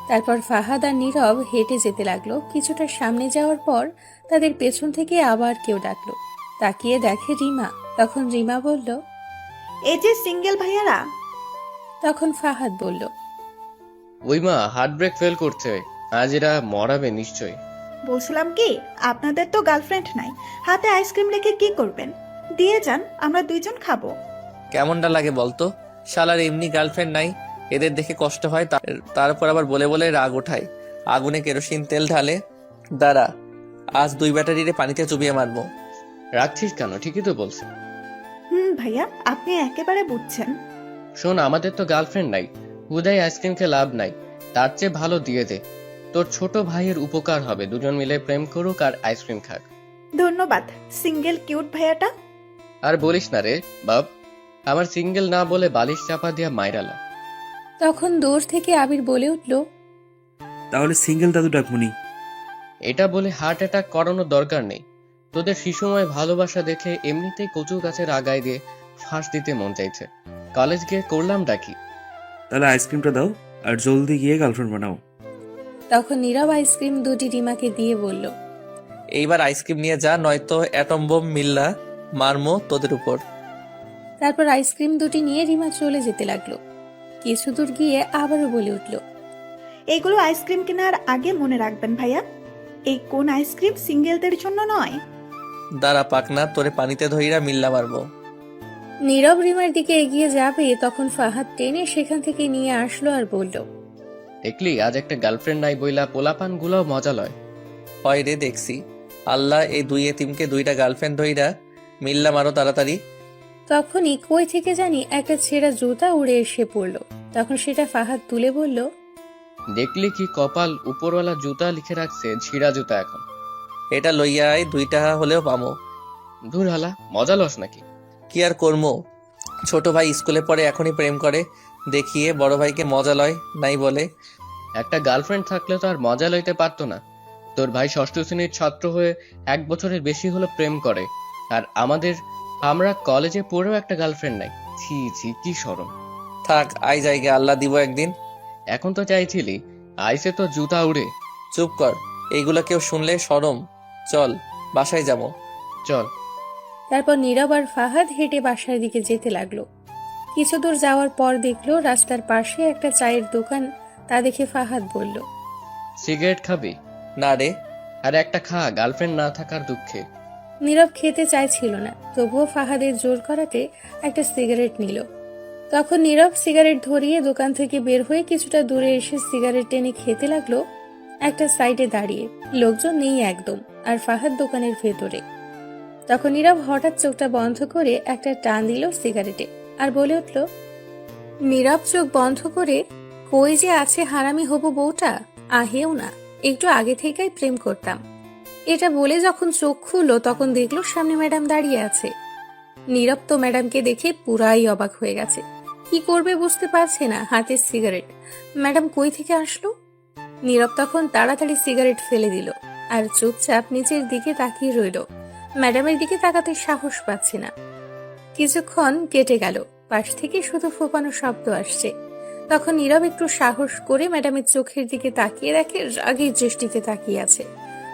তারপর ফাহাদ আর নীরব হেঁটে যেতে লাগলো। কিছুটা সামনে যাওয়ার পর তাদের পেছন থেকে আবার কেউ ডাকলো। তাকিয়ে দেখে রিমা। তখন রিমা বলল, এই যে সিঙ্গেল ভাইয়ারা। তখন ফাহাদ বলল, ওই মা হার্ট ব্রেক ফেল করছে, আজ এরা মরাবে নিশ্চয়। বলছিলাম কি, আপনাদের তো গার্লফ্রেন্ড নাই, হাতে আইসক্রিম রেখে কি করবেন? দিয়ে যান, আমরা 2 জন খাবো। কেমনটা লাগে বলতো? শালার এমনি গার্লফ্রেন্ড নাই, এদের দেখে কষ্ট হয়, তারপর আবার বলে বলে রাগ ওঠায়, আগুনে কেরোসিন তেল ঢালে। দাঁড়া, আজ 2 ব্যাটারিরে পানিতে চুবিয়ে মারবো। রাখছিস কেন? ঠিকই তো বলছে। ভাইয়া, আপনি একেবারে বুঝছেন। শোন, আমাদের তো গার্লফ্রেন্ড নাই, হুদাই আইসক্রিম খেয়ে লাভ নাই, তার চেয়ে ভালো দিয়ে দে। তোর ছোট ভাইয়ের উপকার হবে, 2 জন মিলে প্রেম করুক আর আইসক্রিম খাক। ধন্যবাদ সিঙ্গেল কিউট ভাইয়াটা। আর বলিস না রে বাপ, আমার সিঙ্গেল না বলে বালিশ চাপা দিয়া মাইরালা। তখন দূর থেকে আবির বলে উঠল, তাহলে সিঙ্গেল দাদু ডাকমুনি। এটা বলে হার্ট অ্যাটাক করানোর দরকার নেই। তোদের শিশুময় ভালোবাসা দেখে এমনিতেই কচু গাছের আগায় দিয়ে ফাঁস দিতে মন চাইছে। কলেজ গিয়ে করলাম ডাকি। তাহলে আইসক্রিমটা দাও আর জলদি গিয়ে গার্লফ্রেন্ড বানাও। তখন নীরব আইসক্রিম 2টি রিমাকে দিয়ে বলল, এইবার আইসক্রিম নিয়ে যা, নয়তো অ্যাটম বোম মিল্লা মারমো তোদের উপর। তারপর আইসক্রিম 2টি নিয়ে রিমা চলে যেতে লাগলো। কিছু দূর গিয়ে আবারও বলে উঠল, এইগুলো আইসক্রিম কেনার আগে মনে রাখবেন ভাইয়া, এই কোন আইসক্রিম সিঙ্গেলদের জন্য নয়। দাঁড়া পাকনা, তোরে পানিতে ধইরা মিল্লা মারবো। নীরব রিমার দিকে এগিয়ে যাবে, তখন ফাহাদ টেনে সেখান থেকে নিয়ে আসলো আর বলল, দেখলি, আজ একটা গার্লফ্রেন্ড নাই বইলা পোলাপান গুলাও মজা লয়। হয় রে, দেখছি। আল্লাহ এই 2 এতিমকে 2টা গার্লফ্রেন্ড ধইরা মিল্লা মারো তাড়াতাড়ি। তখনই কই থেকে জানি একটা ছেঁড়া জুতা উড়ে এসে পড়ল। তখন সেটা ফাহাদ তুলে বলল, দেখলি কি কপাল, উপরওয়ালা জুতা লিখে রাখছে ছিঁড়া জুতা। এখন এটা লইয়া আয়, 2টা হলেও পামো। দূর হালা, মজা লস নাকি? কি আর করমো, ছোট ভাই স্কুলে পড়ে এখনই প্রেম করে দেখিয়ে বড় ভাইকে মজা লয় নাই বলে। একটা গার্লফ্রেন্ড থাকলে তো আর মজা লইতে পারতো না। তোর ভাই 6ষ্ঠ শ্রেণীর ছাত্র হয়ে 1 বছরের বেশি হলো প্রেম করে, আর আমরা কলেজে পড়েও একটা গার্লফ্রেন্ড নাই। ছি ছি, কি শরম। থাক, আই জায়গা, আল্লাহ দিব একদিন। এখন তো চাইছিলি, আইসে তো জুতা উড়ে। চুপ কর, এইগুলা কেউ শুনলে শরম। চল বাসায় যাবো। চল। তারপর নীরব আর ফাহাদ হেঁটে বাসার দিকে যেতে লাগলো। কিছু দূর যাওয়ার পর দেখলো রাস্তার পাশে একটা চায়ের দোকান। তা দেখে ফাহাদ বলল, সিগারেট খাবি? না রে। আর একটা খা, গার্লফ্রেন্ড না থাকার দুঃখে। নীরব খেতে চাইছিল না, তবুও ফাহাদের জোর করাতে একটা সিগারেট নিল। তখন নীরব সিগারেট ধরিয়ে দোকান থেকে বের হয়ে কিছুটা দূরে এসে সিগারেট টেনে খেতে লাগলো। একটা সাইডে দাঁড়িয়ে, লোকজন নেই একদম, আর ফাহাদ দোকানের ভেতরে। তখন নীরব হঠাৎ চোখটা বন্ধ করে একটা টান দিল সিগারেটে আর বলে উঠল, নীরব চোখ বন্ধ করে, কই যে আছে হারামি হবু বউটা, আহেও না, একটু আগে থেকেই প্রেম করতাম। এটা বলে যখন চোখ খুললো তখন দেখলো সামনে ম্যাডাম দাঁড়িয়ে আছে। নীরব তো ম্যাডামকে দেখে পুরাই অবাক হয়ে গেছে, কি করবে বুঝতে পারছে না, হাতে সিগারেট। ম্যাডাম কই থেকে আসলো? নীরব তখন তাড়াতাড়ি সিগারেট ফেলে দিল আর চুপচাপ নিচের দিকে তাকিয়ে রইল। ম্যাডামের দিকে তাকাতে সাহস পাচ্ছে না। কিছুক্ষণ কেটে গেল, পাশ থেকে শুধু ফোপানো শব্দ আসছে। তখন নীরব একটু সাহস করে ম্যাডামের চোখের দিকে তাকিয়ে দেখে রাগের দৃষ্টিতে তাকিয়ে আছে।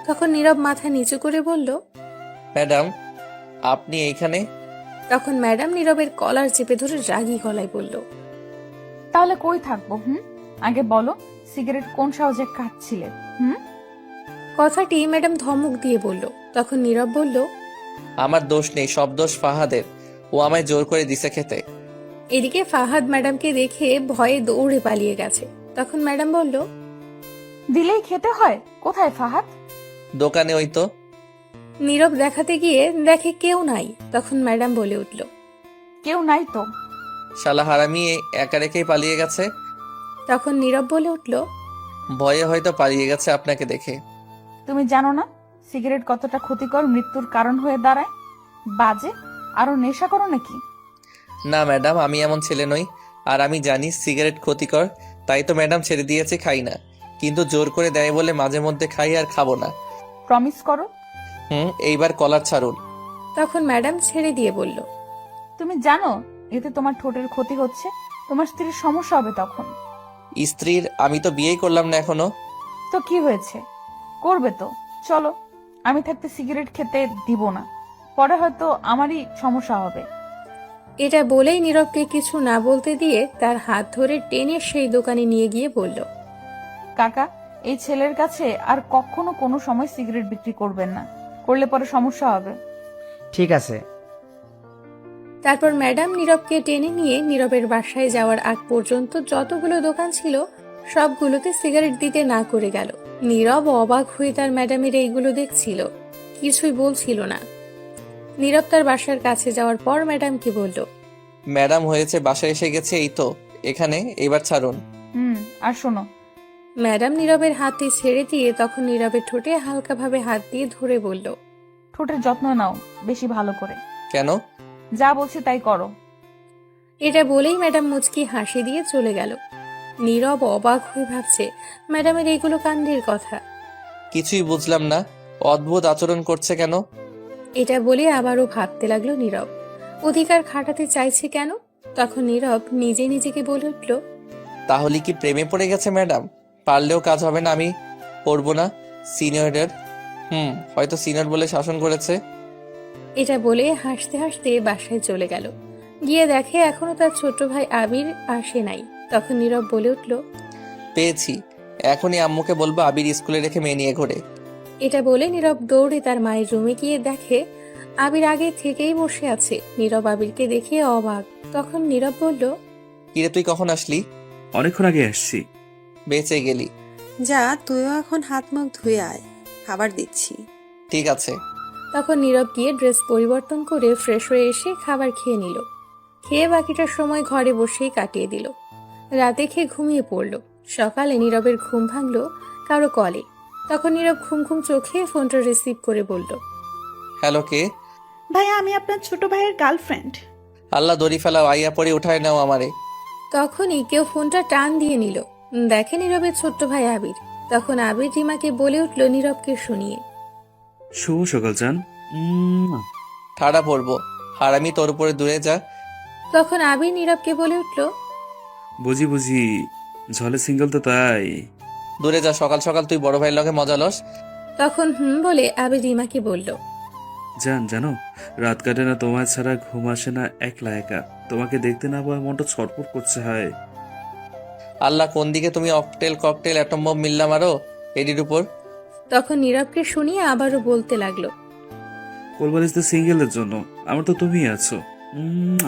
তখন নীরব মাথা নিচু করে বলল, ম্যাডাম আপনি এইখানে? তখন ম্যাডাম নীরবের কলার চেপে ধরে রাগী গলায় বলল, তাহলে কই থাকবো? আগে বলো, সিগারেট কোন সাহসে খাচ্ছিলে? কথাটি ম্যাডাম ধমক দিয়ে বলল। তখন নীরব বলল, আমার দোষ নেই, সব দোষ ফাহাদের। ও আমায় জোর করে দিছে খেতে। এদিকে ফাহাদ ম্যাডামকে দেখে ভয়ে দৌড়ে পালিয়ে গেছে। তখন ম্যাডাম বলল, দিলেই খেতে হয়? কোথায় ফাহাদ? দোকানে ওই তো। নীরব দেখাতে গিয়ে দেখে কেউ নাই। তখন ম্যাডাম বলে উঠল, কেউ নাই তো। শালা হারামি একা রেখেই পালিয়ে গেছে। তখন নীরব বলে উঠল, ভয়ে হয়তো পালিয়ে গেছে আপনাকে দেখে। তুমি জানো না সিগারেট কতটা ক্ষতিকর, মৃত্যুর কারণ হয়ে দাঁড়ায়? বাজে, আরো নেশা করো নাকি? না ম্যাডাম, আমি এমন ছেলে নই। আর আমি জানি সিগারেট ক্ষতিকর, তাই তো ম্যাডাম ছেড়ে দিয়েছি, খাই না। কিন্তু জোর করে দেয় বলে মাঝে মধ্যে খাই, আর খাবো না। প্রমিস করো। এইবার কলার ছাড়ুন। তখন ম্যাডাম ছেড়ে দিয়ে বলল, তুমি জানো এতে তোমার ঠোঁটের ক্ষতি হচ্ছে, তোমার স্ত্রীর সমস্যা হবে তখন। স্ত্রীর? আমি তো বিয়েই করলাম না এখনো। তো কি হয়েছে, করবে তো। চলো, আমি থাকতে সিগারেট খেতে দিব না, পরে হয়তো আমারই সমস্যা হবে। এটা বলেই নীরবকে কিছু না বলতে দিয়ে তার হাত ধরে টেনে সেই দোকানে নিয়ে গিয়ে বলল, কাকা, এই ছেলের কাছে আর কখনো কোনো সময় সিগারেট বিক্রি করবেন না, করলে পরে সমস্যা হবে। ঠিক আছে। তারপর ম্যাডাম নীরবকে টেনে নিয়ে নীরবের বাসায় যাওয়ার আগ পর্যন্ত যতগুলো দোকান ছিল সবগুলোতে সিগারেট দিতে না করে গেল। নীরব অবাক হয়ে তার ম্যাডামের এইগুলো দেখছিল, কিছুই বলছিল না। নীরব তার বাসার কাছে যাওয়ার পর ম্যাডামকে বলল, ম্যাডাম হয়েছে, বাসায় এসে গেছে, এই তো এখানে, এবার ছাড়ুন। আর শোনো। ম্যাডাম নীরবের হাতে ছেড়ে দিয়ে তখন নীরবের ঠোঁটে হালকাভাবে হাত দিয়ে ধরে বলল, ঠোঁটের যত্ন নাও বেশি ভালো করে। কেন? যা বলছি তাই করো। এটা বলেই ম্যাডাম মুচকি হাসি দিয়ে চলে গেল। নীরব অবাক হয়ে ভাবছে ম্যাডামের এইগুলো কাণ্ডের কথা। কিছুই বুঝলাম না, অদ্ভুত আচরণ করছে কেন? এটা বলে আবারও ভাবতে লাগলো নীরব, অধিকার খাটাতে চাইছে কেন। তখন নীরব নিজে নিজেকে বলে উঠল, তাহলে কি প্রেমে পড়ে গেছে ম্যাডাম? পারলেও কাজ হবে না, আমি পড়বো না। সিনিয়রের হয়তো সিনিয়র বলে শাসন করেছে। এটা বলে হাসতে হাসতে বাসায় চলে গেল। গিয়ে দেখে এখনো তার ছোট ভাই আবির আসে নাই। তখন নীরব বলে উঠল, পেয়েছি, এখনই আম্মুকে বলবো আবির স্কুলে রেখে মেয়ে নিয়ে ঘোরে। এটা বলে নীরব দৌড়ে তার মায়ের রুমে গিয়ে দেখে আবির আগে থেকেই বসে আছে। নীরব আবিরকে দেখে অবাক। তখন নীরব বলল, কিরে তুই কখন আসলি? অনেকক্ষণ আগে আসছি। বেঁচে গেলি। যা, তুইও এখন হাত মুখ ধুয়ে আয়, খাবার দিচ্ছি। ঠিক আছে। তখন নীরব গিয়ে ড্রেস পরিবর্তন করে ফ্রেশ হয়ে এসে খাবার খেয়ে নিল। খেয়ে বাকিটা সময় ঘরে বসেই কাটিয়ে দিল। রাতে খেয়ে ঘুমিয়ে পড়ল। সকালে নীরবের ঘুম ভাঙল কারো কলে। তখন নীরব ঘুম ঘুম চোখে ফোনটা রিসিভ করে বলল, হ্যালো, কে? ভাইয়া, আমি আপনার ছোট ভাইয়ের গার্লফ্রেন্ড। আল্লাহ দড়ি ফেলাও, আইয়া পরে উঠায় নাও আমারে। তখনই কেউ ফোনটা টান দিয়ে নিল। দেখে নীরবের ছোট্ট ভাই আবির। তখন আবির রিমাকে বলে উঠল নীরবকে শুনিয়ে, শুভ সকাল চান। ঠাড়া পড়বো, হারামি, তোর উপরে দূরে যা। তখন আবির নীরবকে বলে উঠল, বুঝি বুঝি, ঝলে সিঙ্গেল তো তাই। দূরে যা, সকাল সকাল তুই বড় ভাইয়ের লগে মজা লস। তখন বলে আবির রিমাকে বলল, জানো, রাত কাটে না তোমার ছাড়া, ঘুম আসে না একলা একা। তোমাকে দেখতে না পাওয়ার মনটা ছটফট করছে। হয় আল্লাহ, কোন দিকে তুমি অকটেল ককটেল অ্যাটম বম মিললাম আরো এডির উপর। তখন নীরবকে শুনিয়ে আবারও বলতে লাগলো, কোলবালিশ তো সিঙ্গেলদের জন্য, আমার তো তুমি আছো।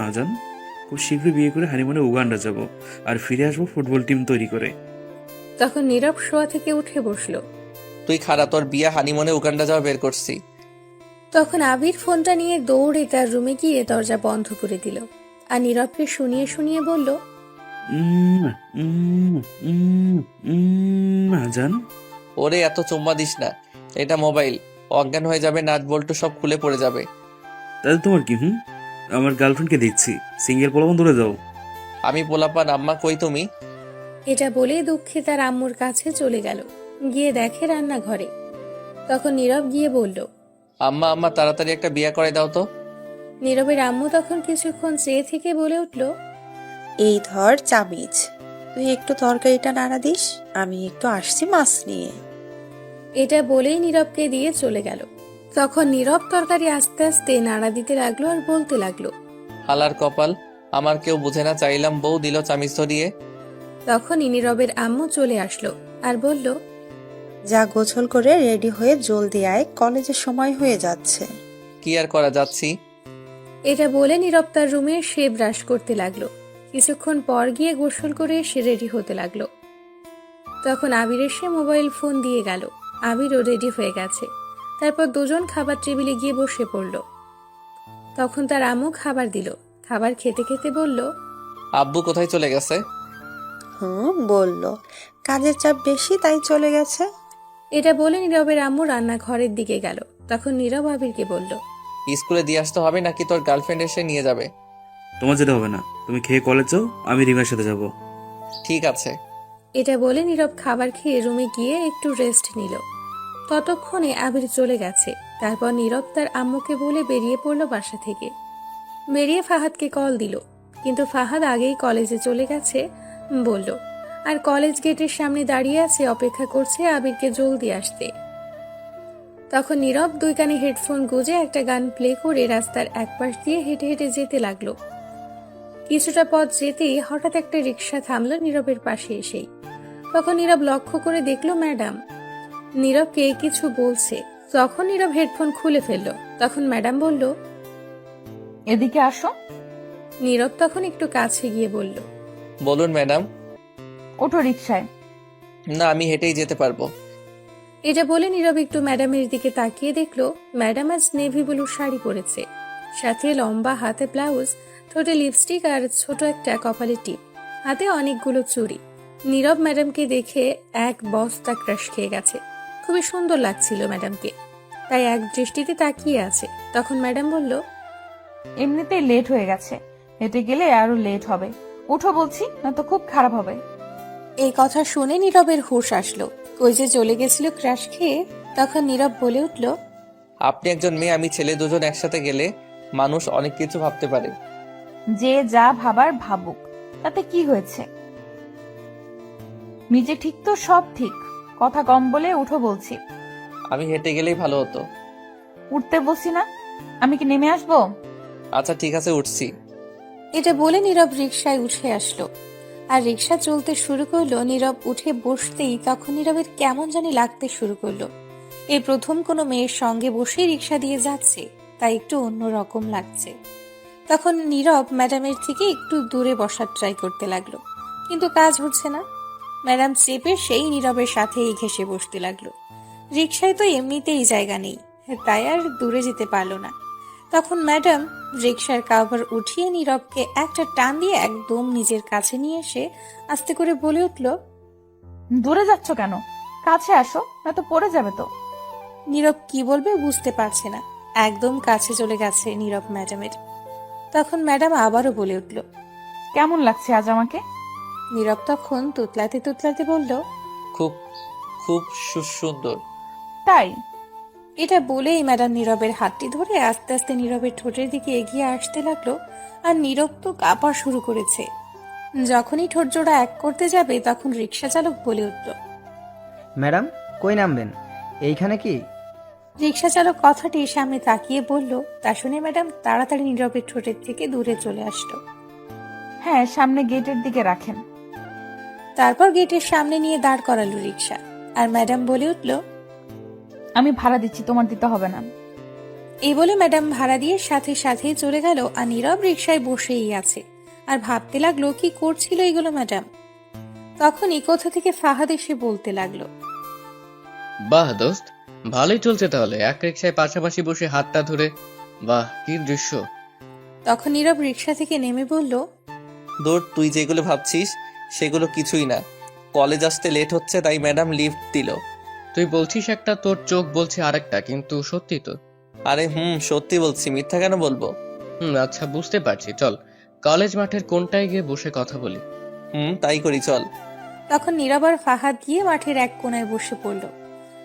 আজান, খুব শীঘ্রই বিয়ে করে হানিমুনে উগান্ডা যাব, আর ফিরে আসবো ফুটবল টিম তৈরি করে। তখন নীরব শোয়া থেকে উঠে বসলো। তুই খারা, তোর বিয়া হানিমুনে উগান্ডা যাওয়া বের করছি। তখন আবির ফোনটা নিয়ে দৌড়ে তার রুমে গিয়ে দরজা বন্ধ করে দিল। আর নীরবকে শুনিয়ে শুনিয়ে বলল, আজান। ওরে এত চুম্মা দিস না, এটা মোবাইল, অজ্ঞান হয়ে যাবে, নাট বল্টু সব খুলে পড়ে যাবে। তাহলে তোমার কি? আমার গার্লফ্রেন্ডকে দেখছি, সিঙ্গেল পোলাপন ধরে যাও। আমি পোলাপান, আম্মা কই তুমি? এটা বলে দুঃখে তার আম্মুর কাছে চলে গেল। গিয়ে দেখে রান্নাঘরে। তখন নীরব গিয়ে বলল, আম্মা আম্মা, তাড়াতাড়ি একটা বিয়া করে দাও তো। নীরবের আম্মু তখন কিছুক্ষণ চেয়ে থেকে বলে উঠল, এই ধর চামিচ, তুই একটু তরকারিটা নাড়া দিস, আমি একটু আসছি মাছ নিয়ে। এটা বলেই নীরবকে দিয়ে চলে গেল। তখন নীরব তরকারি আস্তে আস্তে নাড়া দিতে লাগলো আর বলতে লাগলো, হালার কপাল, আমার কেউ বুঝে না, চাইলাম বউ দিল চামিচ ধরিয়ে। তখনই নীরবের আম্মু চলে আসলো আর বলল, যা, গোছল করে রেডি হয়ে জলদি আয়, কলেজের সময় হয়ে যাচ্ছে। কি আর করা, যাচ্ছি। এটা বলে নীরব তার রুমে সে ব্রাশ করতে লাগলো। কিছুক্ষণ পর গিয়ে গোসল করে সে রেডি হতে লাগলো। তখন আবির এসে মোবাইল ফোন দিয়ে গেল। আবিরও রেডি হয়ে গেছে। তারপর দুজন খাবার টেবিলে গিয়ে বসে পড়ল। তখন তার আম্মু খাবার দিল। খাবার খেতে খেতে বলল, আব্বু কোথায় চলে গেছে? বললো কাজের চাপ বেশি তাই চলে গেছে। এটা বলে নীরবের আম্মু রান্নাঘরের দিকে গেল। তখন নীরব আবিরকে বলল, স্কুলে দিয়ে আসতে হবে নাকি তোর গার্লফ্রেন্ড এসে নিয়ে যাবে? তোমার যেতে হবে না, তুমি খেয়ে কলেজ যাও, আমি রিমার সাথে যাব। ঠিক আছে। এটা বলে নীরব খাবার খেয়ে রুমে গিয়ে একটু রেস্ট নিল। ততক্ষণে আবির চলে গেছে। তারপর নীরব তার আম্মুকে বলে বেরিয়ে পড়ল বাসা থেকে। বেরিয়ে ফাহাদকে কল দিল, কিন্তু ফাহাদ আগেই কলেজে চলে গেছে বলল, আর কলেজ গেটের সামনে দাঁড়িয়ে আছে, অপেক্ষা করছে আবিরকে জলদি আসতে। তখন নীরব দুই কানে হেডফোন গুঁজে একটা গান প্লে করে রাস্তার একপাশ দিয়ে হেঁটে হেঁটে যেতে লাগলো। কিছুটা পথ যেতেই হঠাৎ একটা রিক্সা থামলো নীরবের পাশে এসেই। তখন নীরব লক্ষ্য করে দেখলো ম্যাডাম। নীরবকে কিছু বলছে। তখন নীরব হেডফোন খুলে ফেললো। তখন ম্যাডাম বলল, এদিকে আসো। নীরব তখন একটু কাছে গিয়ে বলল, বলুন ম্যাডাম। ওঠো রিক্সায়। না, আমি হেঁটেই যেতে পারবো। এটা বলে নীরব একটু ম্যাডামের দিকে তাকিয়ে দেখলো ম্যাডাম আজ নেভি ব্লু শাড়ি পরেছে, সাথে লম্বা হাতে ব্লাউজ, ঠোঁটে লিপস্টিক আর ছোট একটা কপালে টিপ, হাতে অনেকগুলো চুড়ি। নীরব ম্যাডামকে দেখে এক বস্তা ক্রাশ খেয়ে গেছে। খুবই সুন্দর লাগছিল ম্যাডামকে, তাই এক দৃষ্টিতে তাকিয়ে আছে। তখন ম্যাডাম বলল, এমনিতেই লেট হয়ে গেছে, হেঁটে গেলে আরো লেট হবে। উঠো বলছি, না তো খুব খারাপ হবে। এই কথা শুনে নীরবের হুঁশ আসলো। ওই যে চলে গেছিল ক্রাশ খেয়ে। তখন নীরব বলে উঠল, আপনি একজন মেয়ে, আমি ছেলে, দুজন একসাথে গেলে মানুষ অনেক কিছু ভাবতে পারে। যে যা ভাবার ভাবুক, তাতে কি হয়েছে? নিজে ঠিক তো সব ঠিক। কথা কম বলে উঠো বলছি। আমি হেঁটে গেলেই ভালো হতো। উঠতে বলছি না? আমি কি নেমে আসবো? আচ্ছা ঠিক আছে, উঠছি। এটা বলে নীরব রিকশায় উঠে আসলো আর রিকশা চলতে শুরু করলো। নীরব উঠে বসতেই তখন নীরবের কেমন জানি লাগতে শুরু করলো। এই প্রথম কোনো মেয়ের সঙ্গে বসে রিকশা দিয়ে যাচ্ছে, তাই একটু অন্যরকম লাগছে। তখন নীরব ম্যাডামের থেকে একটু দূরে বসার ট্রাই করতে লাগলো, কিন্তু কাজ হচ্ছে না। ম্যাডাম চেপে সেই নীরবের সাথেই ঘেঁষে বসতে লাগলো। রিকশায় তো এমনিতেই জায়গা নেই, তাই আর দূরে যেতে পারলো না। তখন ম্যাডাম রিকশার কাভার উঠিয়ে নীরবকে একটা টান দিয়ে একদম নিজের কাছে নিয়ে এসে আস্তে করে বলে উঠল, দূরে যাচ্ছ কেন? কাছে আসো, না তো পড়ে যাবে তো। নীরব কি বলবে বুঝতে পারছে না। একদম কাছে চলে গেছে নীরব ম্যাডামের। তখন ম্যাডাম আবারও বলে উঠল, কেমন লাগছে আজ আমাকে? নীরব তখন তুতলাতে তুতলাতে বলল, খুব খুব সুন্দর। তাই? এটা বলেই ম্যাডাম নীরবের হাতটি ধরে আস্তে আস্তে নীরবের ঠোঁটের দিকে এগিয়ে আসতে লাগলো। আর নীরব তো কাঁপা শুরু করেছে। যখনই ঠোঁট জোড়া এক করতে যাবে তখন রিক্সা চালক বলে উঠল, ম্যাডাম কই নামবেন? এইখানে কি? রিক্সা চালক কথাটি সামনে তাকিয়ে বলল। তা শুনে ম্যাডাম তাড়াতাড়ি নীরবের ঠোঁটের থেকে দূরে চলে আসলো। হ্যাঁ, সামনে গেটের দিকে রাখেন। তারপর গেটের সামনে নিয়ে দাঁড় করালো রিক্সা। আর ম্যাডাম বলে উঠল, আমি ভাড়া দিচ্ছি, তোমার দিতে হবে না। এই বলে ম্যাডাম ভাড়া দিয়ে সাথে সাথেই চলে গেল। আর নীরব রিক্সায় বসেই আছে আর ভাবতে লাগলো কি করছিল এগুলো ম্যাডাম। তখনই কোথা থেকে ফাহাদ এসে বলতে লাগলো, বাহ দোস্ত, ভালোই চলছে তাহলে, এক রিক্সায় পাশাপাশি বসে হাতটা ধরে। বাহ, কি দৃশ্য। তখন নীরব রিক্সা থেকে নেমে বলল, দূর, তুই যেগুলো ভাবছিস সেগুলো কিছুই না। কলেজ আসতে লেট হচ্ছে তাই ম্যাডাম লিফট দিল। তুই বলছিস একটা, তোর চোখ বলছে আরেকটা, কিন্তু সত্যি তো। আরে সত্যি বলছি, মিথ্যা কেন বলবো? আচ্ছা বুঝতে পারছি, চল কলেজ মাঠের কোনটায় গিয়ে বসে কথা বলি। তাই করি, চল। তখন নীরব আর ফাহাদ গিয়ে মাঠের এক কোণায় বসে পড়ল।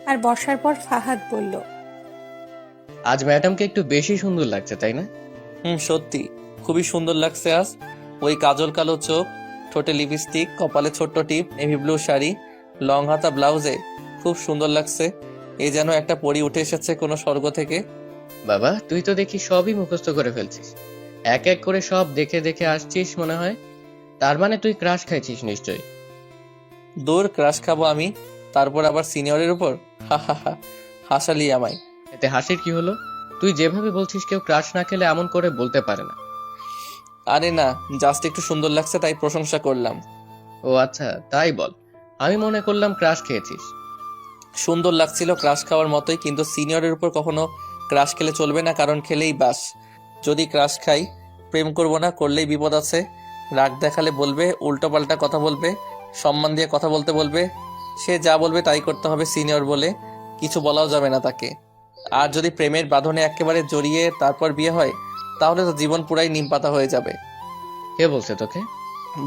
আর বসার পর ফাহাদ বলল, আজ ম্যাডামকে একটু বেশি সুন্দর লাগছে, তাই না? সত্যি খুবই সুন্দর লাগছে আজ। ওই কাজল কালো চোখ, ঠোঁটে লিপস্টিক, কপালে ছোট্ট টিপ, নেভি ব্লু শাড়ি, লং হাতা ব্লাউজে খুব সুন্দর লাগছে। এই যেন একটা পরি উঠে এসেছে কোনো স্বর্গ থেকে। বাবা, তুই তো দেখি সবই মুখস্থ করে ফেলছিস, এক এক করে সব দেখে দেখে আসছিস মনে হয়। তার মানে তুই ক্রাশ খাইছিস নিশ্চয়ই। দূর, ক্রাশ খাবো আমি, তারপর আবার সিনিয়রের উপর? হা হা হা, হাসালি আমায়। এতে হাসির কি হলো? তুই যেভাবে বলছিস কেউ ক্রাশ না খেলে এমন করে বলতে পারে না। আরে না, জাস্ট একটু সুন্দর লাগছে তাই প্রশংসা করলাম। ও আচ্ছা, তাই বল। আমি মনে করলাম ক্রাশ খেয়েছিস। সুন্দর লাগছিল ক্রাশ খাওয়ার মতোই, কিন্তু সিনিয়রের উপর কখনো ক্রাশ খেলে চলবে না, কারণ খেলেই বাস। যদি ক্রাশ খাই, প্রেম করব না, করলেই বিপদ আছে। রাগ দেখালে বলবে, উল্টোপাল্টা কথা বলবে, সম্মান দিয়ে কথা বলতে বলবে। সে যা বলবে তাই করতে হবে, সিনিয়র বলে কিছু বলাও যাবে না তাকে। আর যদি প্রেমের বাঁধনে একেবারে জড়িয়ে তারপর বিয়ে হয়, তাহলে তো জীবন পুরাই নিমপাতা হয়ে যাবে। কে বলছে তোকে?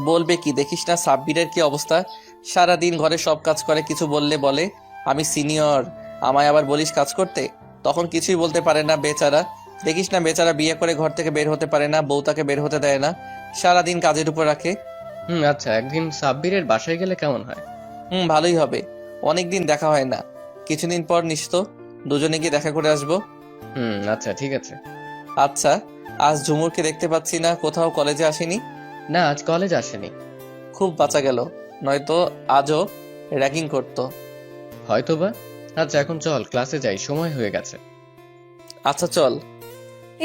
বলবে কি, দেখিস না সাব্বিরের কি অবস্থা, সারাদিন ঘরে সব কাজ করে, কিছু বললে বলে আমি সিনিয়র, আমায় আবার বলিস কাজ করতে। তখন কিছুই বলতে পারে না বেচারা। দেখিস না বেচারা বিয়ে করে ঘর থেকে বের হতে পারে না, বউ তাকে বের হতে দেয় না, সারাদিন কাজের উপর রাখে। আচ্ছা, একদিন সাব্বিরের বাসায় গেলে কেমন হয়? ভালোই হবে। অনেকদিন দেখা হয় না, কিছুদিন পর নিশ্চয় দুজনে গিয়ে দেখা করে আসবো। আচ্ছা ঠিক আছে। আচ্ছা, আজ ঝুমুরকে দেখতে পাচ্ছি না, কোথাও কলেজে আসেনি? না, আজ কলেজ আসেনি। খুব বাঁচা গেল, নয়তো আজও র্যাগিং করতো। হয়তোবা। আচ্ছা এখন চল ক্লাসে যাই, সময় হয়ে গেছে। আচ্ছা চল।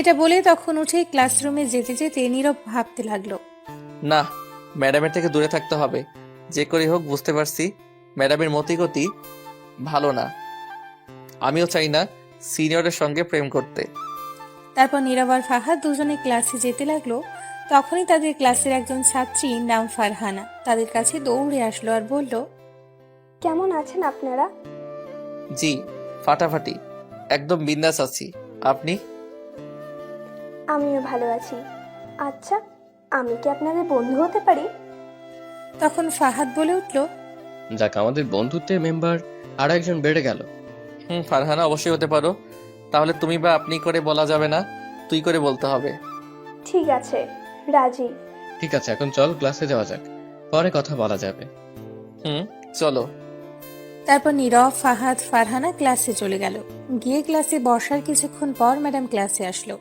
এটা বলে তখন উঠে ক্লাসরুমে যেতে যেতে নীরব ভাবতে লাগলো। না, ম্যাডামের থেকে দূরে থাকতে হবে। যে করে হোক, বুঝতে পারছি ম্যাডামের মতিগতি ভালো না। আমিও চাই না সিনিয়রের সঙ্গে প্রেম করতে। তারপর নীরব আর ফাহাদ দুজনে ক্লাসে যেতে লাগলো। তখনই তাদের ক্লাসের একজন ছাত্রী নাম ফারহানা তাদের কাছে দৌড়ে আসলো আর বলল, কেমন আছেন আপনারা? জি, ফাটাফাটি, একদম বিন্দাস আছি। আপনি? আমিও ভালো আছি। আচ্ছা, আমি কি আপনাদের বন্ধু হতে পারি? তখন ফাহাদ বলে উঠল, যাক, আমাদের বন্ধুত্বের মেম্বার আর একজন বেড়ে গেল। ফারহানা অবশ্যই হতে পারো। তাহলে তুমি বা আপনি করে বলা যাবে না, তুই করে বলতে হবে। ঠিক আছে, রাজি। ঠিক আছে, এখন চল ক্লাসে যাওয়া যাক, পরে কথা বলা যাবে। চলো। তারপর নীরব, ফাহাদ, ফারহানা ক্লাসে চলে গেল। গিয়ে ক্লাসে বসার কিছুক্ষণ পর ম্যাডাম ক্লাসে আসলো।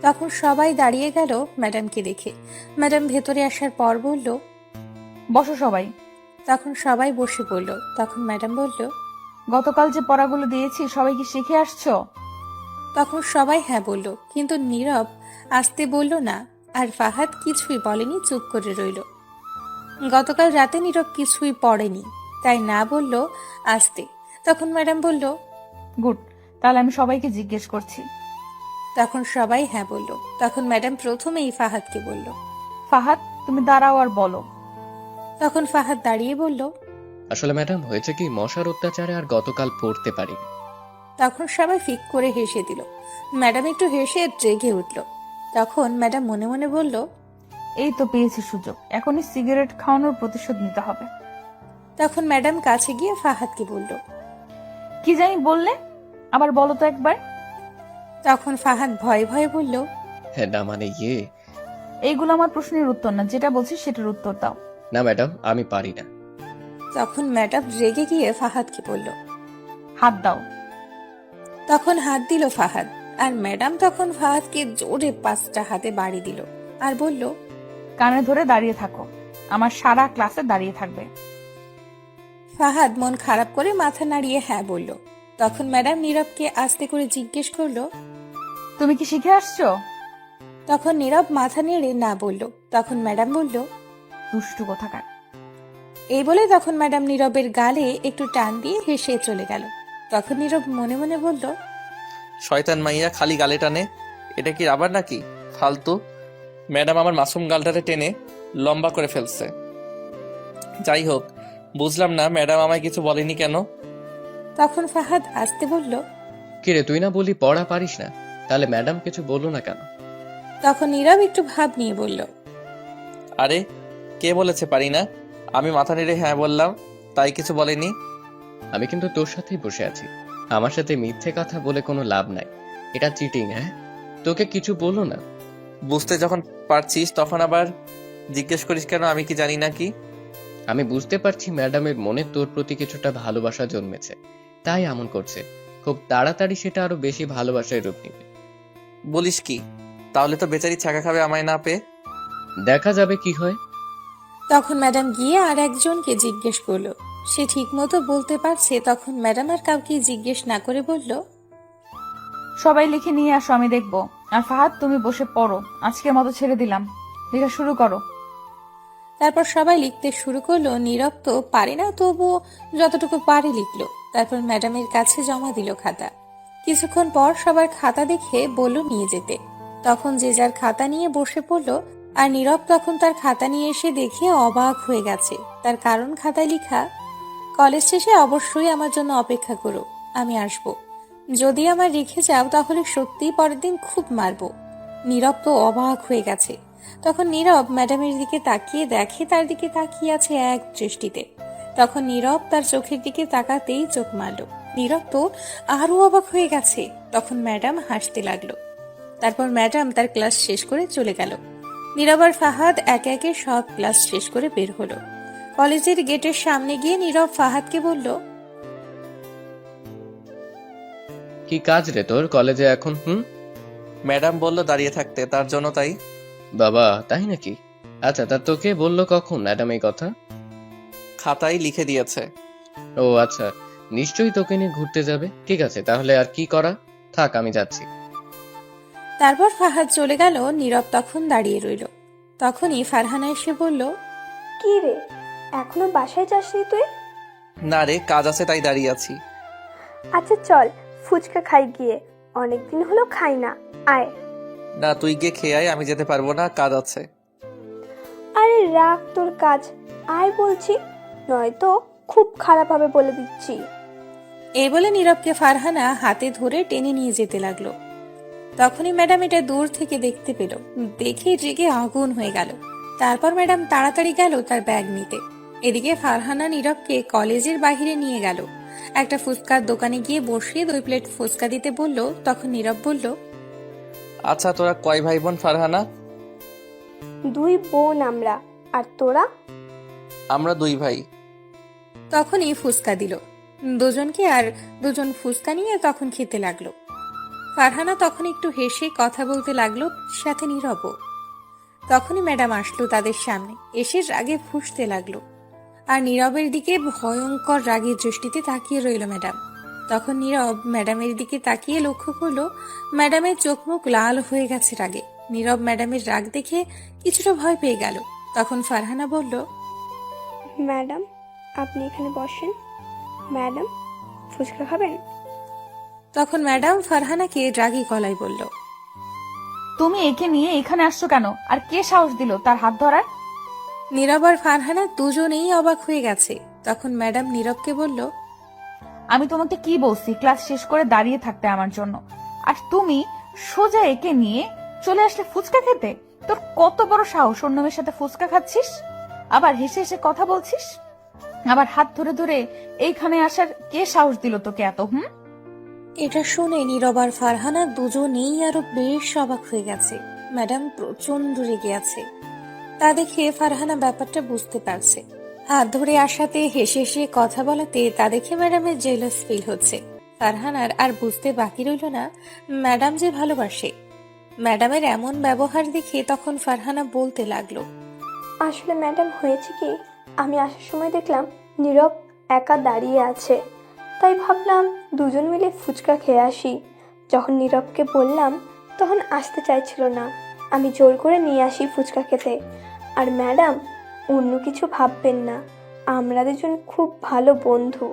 তখন সবাই দাঁড়িয়ে গেল ম্যাডামকে দেখে। ম্যাডাম ভেতরে আসার পর বলল, বসো সবাই। তখন সবাই বসে পড়ল। তখন ম্যাডাম বলল, গতকাল যে পড়াগুলো দিয়েছি সবাই কি শিখে আসছো? তখন সবাই হ্যাঁ বলল, কিন্তু নীরব আসতে বলল না, আর ফাহাদ কিছুই বলেনি, চুপ করে রইল। গতকাল রাতে নীরব কিছুই পড়েনি, তাই না বলল আসতে। তখন ম্যাডাম বলল, গুড, তাহলে আমি সবাইকে জিজ্ঞেস করছি। তখন সবাই হ্যাঁ বলল। তখন ম্যাডাম প্রথমেই ফাহাদকে বলল, ফাহাদ, তুমি দাঁড়াও আর বলো। তখন ফাহাদ দাঁড়িয়ে বলল, আসলে ম্যাডাম, হয়েছে কি, মশার অত্যাচারে আর গতকাল পড়তে পারিনি। তখন সবাই ফিক করে হেসে দিল। ম্যাডাম একটু হেসে রেগে উঠল। তখন ম্যাডাম মনে মনে বলল, এই তো পেয়েছি সুযোগ, এখনই সিগারেট খাওয়ানোর প্রতিশোধ নিতে হবে। তখন ম্যাডাম কাছে গিয়ে ফাহাদকে বলল, কি জানি বললে, আবার বলো তো একবার। তখন ফাহাদ ভয়ে ভয়ে বলল, হ্যাঁ, না মানে এইগুলো আমার প্রশ্নের উত্তর না, যেটা বলছি সেটার উত্তর দাও। না ম্যাডাম, আমি পারি না। তখন ম্যাডাম রেগে গিয়ে ফাহাদকে বলল, হাত দাও। তখন হাত দিল ফাহাদ, আর ম্যাডাম তখন ফাহাদকে জোরে 5টা হাতে বাড়ি দিল আর বলল, কানে ধরে দাঁড়িয়ে থাকো, আমার সারা ক্লাসে দাঁড়িয়ে থাকবে। ফাহাদ মন খারাপ করে মাথা নাড়িয়ে হ্যাঁ বলল। তখন ম্যাডাম নীরবকে আস্তে করে জিজ্ঞেস করলো, তুমি কি শিখে আসছো? তখন নীরব মাথা নেড়ে না বলল। তখন ম্যাডাম বলল, দুষ্টু কোথাকার। এই বলে তখন ম্যাডাম নীরবের গালে একটু টান দিয়ে হেসে চলে গেল। তখন নীরব মনে মনে বলল, শয়তান মাইয়া, খালি গালে টানে, এটা কি রাবার নাকি, ফালতু। ম্যাডাম আমার মাসুম গালটারে টেনে লম্বা করে ফেলছে। যাই হোক, বুঝলাম না ম্যাডাম আমায় কিছু বলেনি কেন। তখন ফাহাদ আসতে বলল, কিরে, তুই না বলি পড়া পারিস না, তাহলে ম্যাডাম কিছু বললো না কেন? তখন নীরব একটু ভাব নিয়ে বলল, আরে কে বলেছে পারি না, আমি মাথা নেড়ে হ্যাঁ বললাম, তাই কিছু বলেনি। আমি কিন্তু তোর সাথেই বসে আছি, আমার সাথে মিথ্যে কথা বলে কোনো লাভ নাই, এটা চিটিং। হ্যাঁ, তোকে কিছু বললো না? বুঝতে যখন পারছিস তখন আবার জিজ্ঞেস করিস কেন, আমি কি জানি না কি? আমি বুঝতে পারছি ম্যাডামের মনে তোর প্রতি কিছুটা ভালোবাসা জন্মেছে, তাই এমন করছে। খুব তাড়াতাড়ি সেটা আরো বেশি ভালোবাসায় রূপ নিবে। বলিস কি? তাহলে তো বেচারি ছাকা খাবে আমায় না পেয়ে। দেখা যাবে কি হয়। তখন ম্যাডাম গিয়ে আর একজনকে জিজ্ঞেস করলো। সে ঠিক মতো বলতে পারছে। তখন ম্যাডাম আর কাউকে জিজ্ঞেস না করে বলল, সবাই লিখে নিয়ে আসো, আমি দেখবো। আর ফাহাদ, তুমি বসে পড়ো, আজকের মতো ছেড়ে দিলাম, লেখা শুরু করো। তারপর সবাই লিখতে শুরু করলো। নীরব তো পারে না, তবুও যতটুকু পারে লিখলো। তারপর ম্যাডামের কাছে জমা দিল খাতা। কিছুক্ষণ পর সবার খাতা দেখে বলল নিয়ে যেতে। তখন যে যার খাতা নিয়ে বসে পড়লো। আর নীরব তখন তার খাতা নিয়ে এসে দেখে অবাক হয়ে গেছে। তার কারণ খাতায় লেখা, কলেজ শেষে অবশ্যই আমার জন্য অপেক্ষা করো, আমি আসবো। যদি আমার রেখে যাও তাহলে সত্যিই পরের দিন খুব মারবো। নীরব তো অবাক হয়ে গেছে। তখন নীরব ম্যাডামের দিকে তাকিয়ে দেখে তার দিকে তাকিয়ে আছে এক দৃষ্টিতে। তখন নীরব তার চোখের দিকে তাকাতেই চোখ মারল। নীরব তো আরো অবাক হয়ে গেছে। তখন ম্যাডাম হাসতে লাগলো। তারপর ম্যাডাম তার ক্লাস শেষ করে চলে গেল। নীরব আর ফাহাদ একে একে সব ক্লাস শেষ করে বের হলো। কলেজের গেটের সামনে গিয়ে নীরব ফাহাদকে বলল, কি কাজ রে তোর কলেজে এখন? ম্যাডাম বলল দাঁড়িয়ে থাকতে, তার জন্য তাই। বাবা, তাই নাকি? আচ্ছা, তা তোকে বললো কখন ম্যাডাম এই কথা? খাতায় লিখে দিয়েছে। ও আচ্ছা, নিশ্চয়ই তোকে নিয়ে ঘুরতে যাবে। ঠিক আছে, তাহলে আর কি করা, থাক আমি যাচ্ছি। তারপর ফাহাদ চলে গেল। নীরব তখন দাঁড়িয়ে রইল। তখনই ফারহানা এসে বলল, কি রে, এখনো বাসায় যাসনি তুই? না রে, কাজ আছে তাই দাঁড়িয়ে আছি। আচ্ছা চল, ফুচকা খাই গিয়ে, অনেকদিন হলো খাই না, আয়। না, তুই গিয়ে খেয়ে আয়, আমি যেতে পারবো না, কাজ আছে। আরে রাখ তোর কাজ, আয় বলছি, নয়তো খুব খারাপ হবে বলে দিচ্ছি। এই বলে নীরবকে ফারহানা হাতে ধরে টেনে নিয়ে যেতে লাগলো। তখনই ম্যাডাম এটা দূর থেকে দেখতে পেল। দেখে রেগে আগুন হয়ে গেল। তারপর ম্যাডাম তাড়াতাড়ি গেল তার ব্যাগ নিতে। এদিকে ফারহানা নীরবকে কলেজের বাইরে নিয়ে গেল। একটা ফুচকার দোকানে গিয়ে বসে 2 প্লেট ফুচকা দিতে বলল। তখন নীরব বলল, আচ্ছা, তোরা কয় ভাই বোন ফারহানা? 2 বোন আমরা, আর তোরা? আমরা 2 ভাই। তখনই ফুচকা দিল দুজনকে, আর দুজন ফুচকা নিয়ে তখন খেতে লাগলো। ফারহানা তখন একটু হেসে কথা বলতে লাগলো, সাথে নীরবও। তখনই ম্যাডাম আসলো তাদের সামনে, এসে রাগে ফুঁসতে লাগলো। আর নীরবের দিকে ভয়ঙ্কর রাগের দৃষ্টিতে তাকিয়ে রইল ম্যাডাম। তখন নীরব ম্যাডামের দিকে তাকিয়ে লক্ষ্য করলো ম্যাডামের চোখ মুখ লাল হয়ে গেছে রাগে। নীরব ম্যাডামের রাগ দেখে কিছুটা ভয় পেয়ে গেল। তখন ফারহানা বলল, ম্যাডাম, আপনি এখানে বসেন। ম্যাডাম, ফুচকা খাবেন? তখন ম্যাডাম ফারহানাকে রাগী গলায় বলল, তুমি একে নিয়ে এখানে আসছো কেন? আর কে সাহস দিল তার হাত ধরার? নীরব আর ফারহানা দুজনেই অবাক হয়ে গেছে। তখন ম্যাডাম নীরবকে বলল, আমি তোমাকে কি বলছি ক্লাস শেষ করে দাঁড়িয়ে থাকতে আমার জন্য, আর তুমি সোজা একে নিয়ে চলে আসলে ফুচকা খেতে? তোর কত বড় সাহস, অন্য মেয়ের সাথে ফুচকা খাচ্ছিস, আবার হেসে হেসে কথা বলছিস, আবার হাত ধরে ধরে এইখানে আসার কে সাহস দিল তোকে এত? এটা শুনে নীরব আর ফারহানা দুজনেই আরো বেশ অবাক হয়ে গেছে। ম্যাডাম প্রচন্ড রেগে আছে। তা দেখে ফারহানা ব্যাপারটা বুঝতে পারছে। হাত ধরে আসাতে হেসে হেসে কথা বলাতে তা দেখে ম্যাডামের জেলাস ফিল হচ্ছে। ফারহানার আর বুঝতে বাকি রইল না ম্যাডাম যে ভালোবাসে। ম্যাডামের এমন ব্যবহার দেখে তখন ফারহানা বলতে লাগলো, আসলে ম্যাডাম, হয়েছে কি, আমি আসার সময় দেখলাম নীরব একা দাঁড়িয়ে আছে, তাই ভাবলাম দুজন মিলে ফুচকা খেয়ে আসি। যখন নীরবকে বললাম তখন আসতে চাইছিল না, আমি জোর করে নিয়ে আসি ফুচকা খেতে। আর ম্যাডাম, অন্য কিছু ভাববেন না, আমরা দুজন খুব ভালো বন্ধু,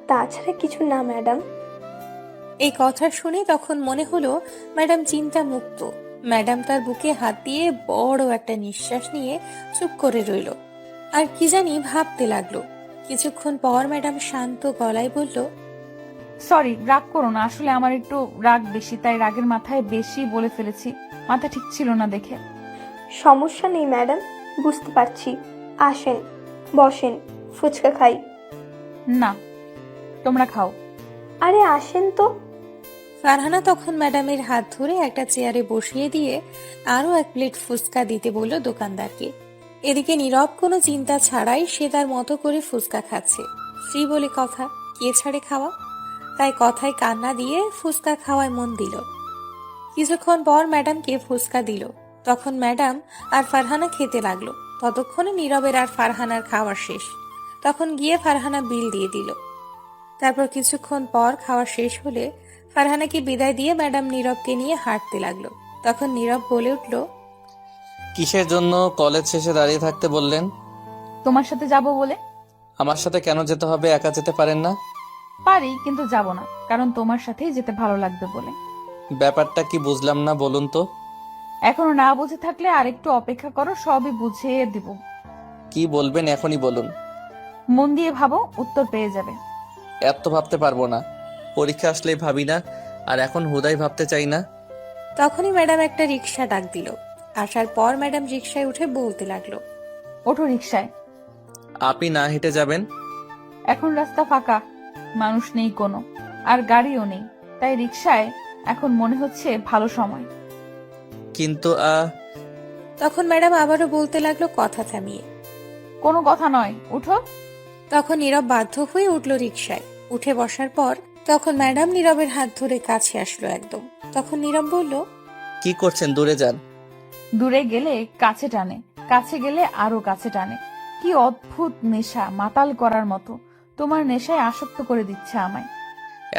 তাছাড়া কিছু না ম্যাডাম। এই কথা শুনে তখন মনে হলো ম্যাডাম চিন্তা মুক্ত। ম্যাডাম তার বুকে হাত দিয়ে বড় একটা নিঃশ্বাস নিয়ে চুপ করে রইল, আর কি জানি ভাবতে লাগলো। কিছুক্ষণ পর ম্যাডাম শান্ত গলায় বলল, সরি, রাগ করো না, আসলে আমার একটু রাগ বেশি, তাই রাগের মাথায় বেশি বলে ফেলেছি, মাথা ঠিক ছিল না দেখে। সমস্যা নেই ম্যাডাম, বুঝতে পারছি, আসেন বসেন, ফুচকা খাই। না, তোমরা খাও। আরে আসেন তো। ফারহানা তখন ম্যাডামের হাত ধরে একটা চেয়ারে বসিয়ে দিয়ে আরো 1 প্লেট ফুচকা দিতে বলল দোকানদারকে। এদিকে নীরব কোনো চিন্তা ছাড়াই সে তার মতো করে ফুচকা খাচ্ছে। ফ্রি বলে কথা, কে ছাড়ে খাওয়া, তাই কথায় কান্না দিয়ে ফুচকা খাওয়ায় মন দিল। কিছুক্ষণ পর ম্যাডামকে ফুচকা দিল। তখন ম্যাডাম আর ফারহানা খেতে লাগলো। ততক্ষণে নীরবের আর ফারহানার খাওয়া শেষ। তখন গিয়ে ফারহানা বিল দিয়ে দিল। তারপর কিছুক্ষণ পর খাওয়া শেষ হলে ফারহানাকে বিদায় দিয়ে ম্যাডাম নীরবকে নিয়ে হাঁটতে লাগলো। তখন নীরব বলে উঠল, কিসের জন্য কলেজ শেষে দাঁড়িয়ে থাকতে বললেন? তোমার সাথে যাব বলে। আমার সাথে কেন যেতে হবে? একা যেতে পারেন না? পারি, কিন্তু যাব না, কারণ তোমার সাথেই যেতে ভালো লাগবে বলে। ব্যাপারটা কি বুঝলাম না, বলুন তো। এখনো না বুঝে থাকলে আরেকটু অপেক্ষা করো, সবই বুঝিয়ে দিব। কি বলবেন এখনই বলুন। মন দিয়ে ভাবো, উত্তর পেয়ে যাবে। এত ভাবতে পারবো না, পরীক্ষা আসলেই ভাবি না, আর এখন হুদাই ভাবতে চাই না। তখনই ম্যাডাম একটা রিক্সা ডাক দিল। আসার পর ম্যাডাম রিক্সায় উঠে বলতে লাগলো, ওঠো রিক্সায়। আপনি না হেঁটে যাবেন? এখন রাস্তা ফাঁকা, মানুষ নেই কোনো, আর গাড়িও নেই, তাই রিক্সায় এখন মনে হচ্ছে ভালো সময়। কিন্তু তখন ম্যাডাম আবারও বলতে লাগলো কথা থামিয়ে, কোনো কথা নয়, উঠো। তখন নীরব বাধ্য হয়ে উঠল রিক্সায়। উঠে বসার পর তখন ম্যাডাম নীরবের হাত ধরে কাছে আসলো একদম। তখন নীরব বলল, কি করছেন? দূরে যান। দূরে গেলে কাছে টানে, কাছে গেলে আরো কাছে টানে। কি অদ্ভুত নেশা, মাতাল করার মতো। তোমার নেশায় আসক্ত করে দিচ্ছে আমায়।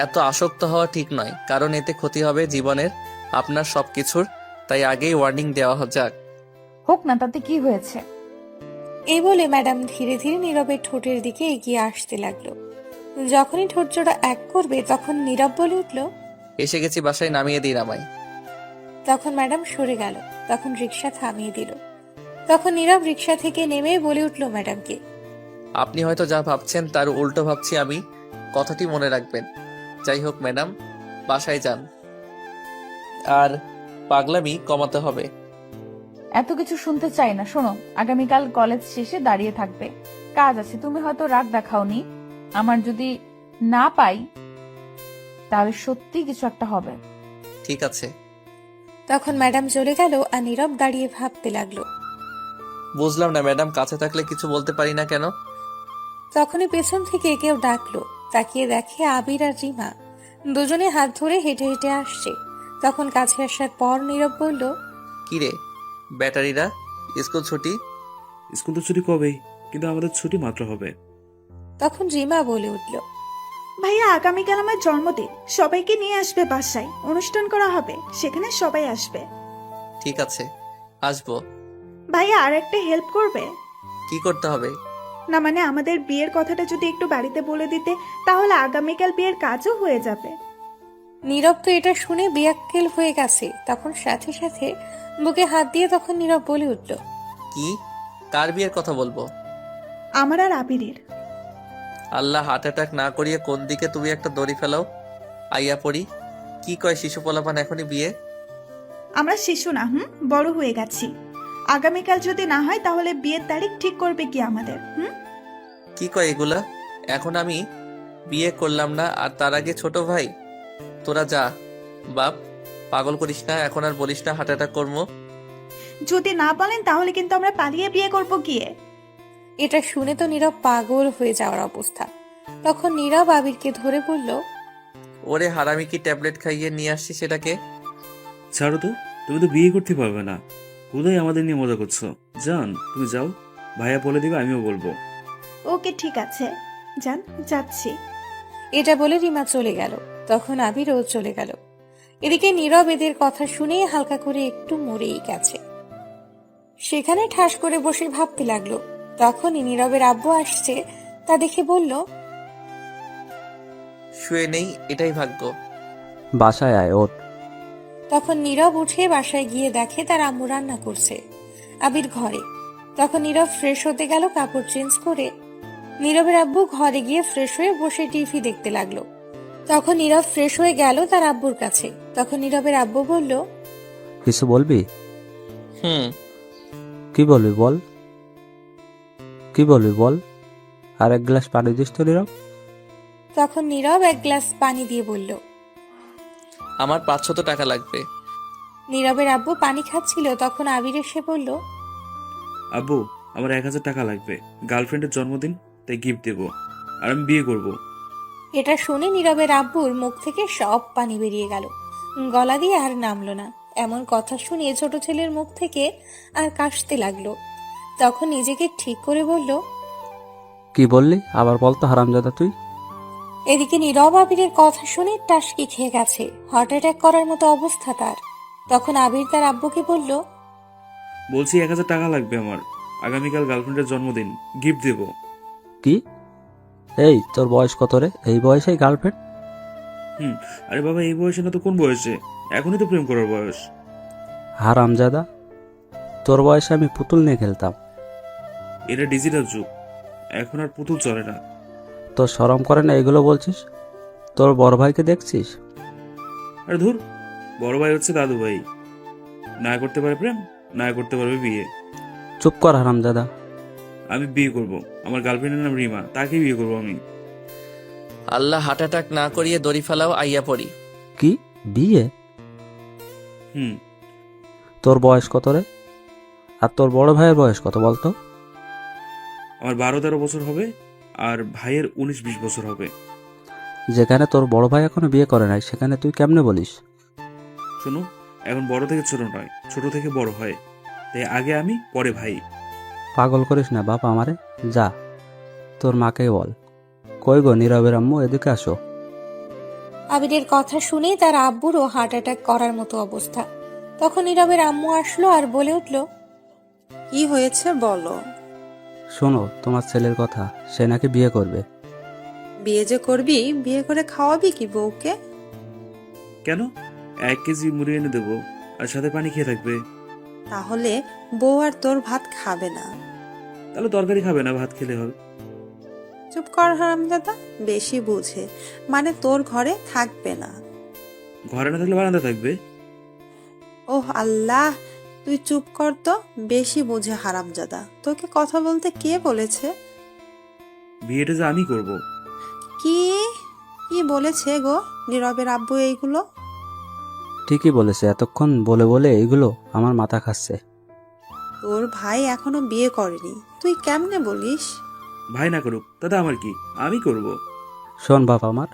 এত আসক্ত হওয়া ঠিক নয়, কারণ এতে ক্ষতি হবে জীবনের, আপনার সবকিছুর। তাই আগেই ওয়ার্নিং দেওয়া যাক। হোক না, তাতে কি হয়েছে? এই বলে ম্যাডাম ধীরে ধীরে নীরবের ঠোঁটের দিকে এগিয়ে আসতে লাগলো। যখনই ঠোঁট জোড়া এক করবে তখন নীরব বলে উঠল, এসে গেছি, বাসায় নামিয়ে দিন আমায়। তখন ম্যাডাম সরে গেল। তখন রিক্সা থামিয়ে দিল। তখন নীরব রিক্সা থেকে নেমে বলে উঠল ম্যাডামকে, আপনি হয়তো যা ভাবছেন তার উল্টো ভাবছি আমি, কথাটি মনে রাখবেন। যাই হোক ম্যাডাম, বাসায় যান, আর পাগলামি কমাতে হবে। এত কিছু শুনতে চাই না। শোনো, আগামীকাল কলেজ শেষে দাঁড়িয়ে থাকবে, কাজ আছে। তুমি হয়তো রাগ দেখাওনি, আমার যদি না পাই তাহলে সত্যি কিছু একটা হবে। ঠিক আছে। তখন ম্যাডাম চলে গেল আর নীরব দাঁড়িয়ে ভাবতে লাগলো। বুঝলাম না ম্যাডাম, কাছে থাকলে কিছু বলতে পারি না কেন? তখনই পেছন থেকে কেউ ডাকলো। তাকিয়ে দেখে আবির আর রিমা দুজনে হাত ধরে হেঁটে হেঁটে আসছে। তখন কাছে আসার পর নীরব বলল, কি রে ব্যাটারিরা, স্কুল ছুটি? স্কুল তো ছুটি কবেই, কিন্তু আমাদের ছুটি মাত্র হবে। তখন রিমা বলে উঠল, ভাইয়া আগামীকাল আমার জন্মদিন, সবাইকে নিয়ে আসবে বাসায়, অনুষ্ঠান করা হবে, সেখানে সবাই আসবে। ঠিক আছে, আসবো। ভাইয়া আর একটা হেল্প করবে? কি করতে হবে? না মানে আমাদের বিয়ের কথাটা যদি একটু বাড়িতে বলে দিতে, তাহলে আগামীকাল বিয়ের কাজও হয়ে যাবে। নীরব তো এটা শুনে বেয়াক্কেল হয়ে গেছে। তখন সাথে সাথে বুকে হাত দিয়ে তখন নীরব বলে উঠল, কি? কার বিয়ের কথা বলবো? আমার আর আবিরের। আল্লাহ হার্ট অ্যাটাক না করিয়ে কোন দিকে তুমি একটা দড়ি ফেলাও। আইয়া পড়ি। কি কয় শিশু পোলাপান এখনই বিয়ে? আমরা শিশু না, বড় হয়ে গেছি। আগামীকাল যদি না হয় তাহলে বিয়ের তারিখ ঠিক করবে কি আমাদের? কি কয় এগুলা? এখন আমি বিয়ে করলাম না, আর তার আগে ছোট ভাই? তোরা যা বাপ, পাগল করিস না, এখন আর বলিস না হার্ট অ্যাটাক করবো। যদি না বলেন তাহলে কিন্তু আমরা পালিয়ে বিয়ে করব গিয়ে। এটা শুনে তো নীরব পাগল হয়ে যাওয়ার অবস্থা। তখন নীরব আবিরকে ধরে বলল, ওরে হারামি, কি ট্যাবলেট খাইয়ে নিয়ে আসছি সেটাকে? ছাড়ো তো, তুমি তো বিয়ে করতে পারবে না। হুদাই আমাদের নিয়ে মজা করছো। জান, তুমি যাও, ভাইয়া বলে দিবে, আমিও বলবো। ওকে ঠিক আছে, যান, যাচ্ছি। এটা বলে রিমা চলে গেল। তখন আবিরও চলে গেল। এদিকে নীরব এদের কথা শুনে হালকা করে একটু মরেই গেছে। সেখানে ঠাস করে বসে ভাবতে লাগলো। তখনই নীরবের আব্বু আসছে, তা দেখে বলল, শুয়ে নেই, এটাই ভাগ্য। বাসায় আয়, ওঠ। তখন নীরব উঠে বাসায় গিয়ে দেখে তার আম্মু রান্না করছে, আবির ঘরে। তখন নীরব ফ্রেশ হতে গেল কাপড় চেঞ্জ করে। নীরবের আব্বু ঘরে গিয়ে ফ্রেশ হয়ে বসে টিভি দেখতে লাগলো। তখন নীরব ফ্রেশ হয়ে গেল তার আব্বুর কাছে। তখন নীরবের আব্বু বলল, কিছু বলবি? হুম। কি বলবি বল, কি বলবি বল। আর এক গ্লাস পানি দিস তো নীরব। তখন নীরব এক গ্লাস পানি দিয়ে বলল, আমার 500 টাকা লাগবে। নীরবের আব্বু পানি খাচ্ছিল। তখন আবির এসে বলল, আব্বু, আমার 1000 টাকা লাগবে, গার্লফ্রেন্ডের জন্মদিন, তাই গিফট দেবো, আর আমি বিয়ে করব। এটা শুনে নীরবের আব্বুর মুখ থেকে সব পানি বেরিয়ে গেল, গলা দিয়ে আর নামলো না। এমন কথা শুনে ছোট ছেলের মুখ থেকে আর কাশতে লাগলো। তখন নিজেকে ঠিক করে বলল, কি বললি আবার বল তো হারামজাদা তুই। এদিকে নীরব আবিরের কথা শুনে টাসকি খেয়ে গেছে, হার্ট অ্যাটাক করার মতো অবস্থা তার। তখন আবির তার আব্বুকে বলল, বলছি 1,000 টাকা লাগবে আমার, আগামীকাল গার্লফ্রেন্ডের জন্মদিন, গিফট দেব। কি? এই তোর বয়স কত রে? এই বয়সেই গার্লফ্রেন্ড? আরে বাবা, এই বয়সে না তো কোন বয়সে? এখনই তো প্রেম করার বয়স। হারামজাদা, তোর বয়সে আমি পুতুল নিয়ে খেলতাম। এটা ডিজিটাল যুগ, এখন আর পুতুল চলে না। তোর শরম করে না এগুলো বলছিস? তোর বড় ভাইকে দেখছিস? আরে ধুর, বড় ভাই হচ্ছে দাদু ভাই, না করতে পারে প্রেম, না করতে পারবে বিয়ে। চুপ কর হারামজাদা। আমি বিয়ে করব, আমার গার্লফ্রেন্ডের নাম রিমা, তাকে বিয়ে করব আমি। আল্লাহ হার্ট অ্যাটাক না করিয়ে দড়ি ফেলাও, আইয়া পড়ি। কি বিয়ে? হুম। তোর বয়স কত রে? আর তোর বড় ভাইয়ের বয়স কত বলতো? আমার 12-13 বছর হবে, আর ভাইয়ের 19-20 বছর হবে। যেখানে তোর বড় ভাই এখনো বিয়ে করে নাই, সেখানে তুই কেমনে বলিস? শোনো, এখন বড় থেকে ছোট নয়, ছোট থেকে বড় হয়, তাই আগে আমি, পরে ভাই। পাগল করিস না বাপ আমারে। যা, তোর মাকে বল। কই গো নীরবের আম্মু, এদিকে আসো। আবিরের কথা শুনে তার আব্বুরও হার্ট অ্যাটাক করার মতো অবস্থা। তখন নীরবের আম্মু আসলো আর বলে উঠল, কি হয়েছে বলো। শোনো তোমার ছেলের কথা, সে নাকি বিয়ে করবে। বিয়ে যে করবি, বিয়ে করে খাওয়াবি কি বউকে? কেন? 1 কেজি মুড়ি এনে দেবো, আর সাথে পানি খেয়ে থাকবে। তাহলে বউ আর তোর ভাত খাবে না। তাহলে তরকারি খাবে না, ভাত খেলে হবে। চুপ কর হারামজাদা, বেশি বুঝে। মানে তোর ঘরে থাকবে না। ঘরে না থাকলে বারান্দা থাকবে। ওহ আল্লাহ, তুই চুপ কর তো, বেশি বুঝে হারামজাদা। তোকে কথা বলতে কে বলেছে? বিয়েটা যে আমি করব। কি কি বলেছে গো নীরবের আব্বু এইগুলো? ঠিকই বলেছে, এতক্ষণ বলে বলে এইগুলো আমার মাথা খাচ্ছে। তোর ভাই এখনো বিয়ে করেনি, তুই কেমনে বলিস? ভাই না করুক, তাতে আমার কি, আমি করব। শোন বাপ আমার,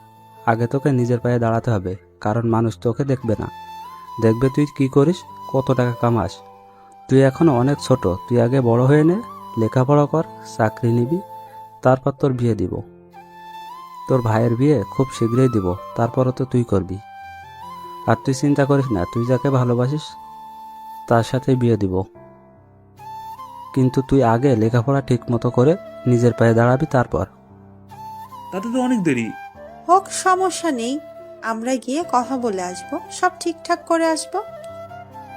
আগে তোকে নিজের পায়ে দাঁড়াতে হবে, কারণ মানুষ তোকে দেখবে না, দেখবে তুই কি করিস, কত টাকা কামাস। তুই এখনো অনেক ছোট, তুই আগে বড় হয়ে নে, লেখাপড়া কর, চাকরি নিবি, তারপর তোর বিয়ে দিব। তোর ভাইয়ের বিয়ে খুব শীঘ্রই দিব, তারপরও তো তুই করবি। আর তুই চিন্তা করিস না, তুই যাকে ভালোবাসিস তার সাথে বিয়ে দিব, কিন্তু তুই আগে লেখাপড়া ঠিক মতো করে নিজের পায়ে দাঁড়াবি তারপর। তাতে তো অনেক দেরি। হোক, সমস্যা নেই, আমরা গিয়ে কথা বলে আসবো, সব ঠিকঠাক করে আসবো।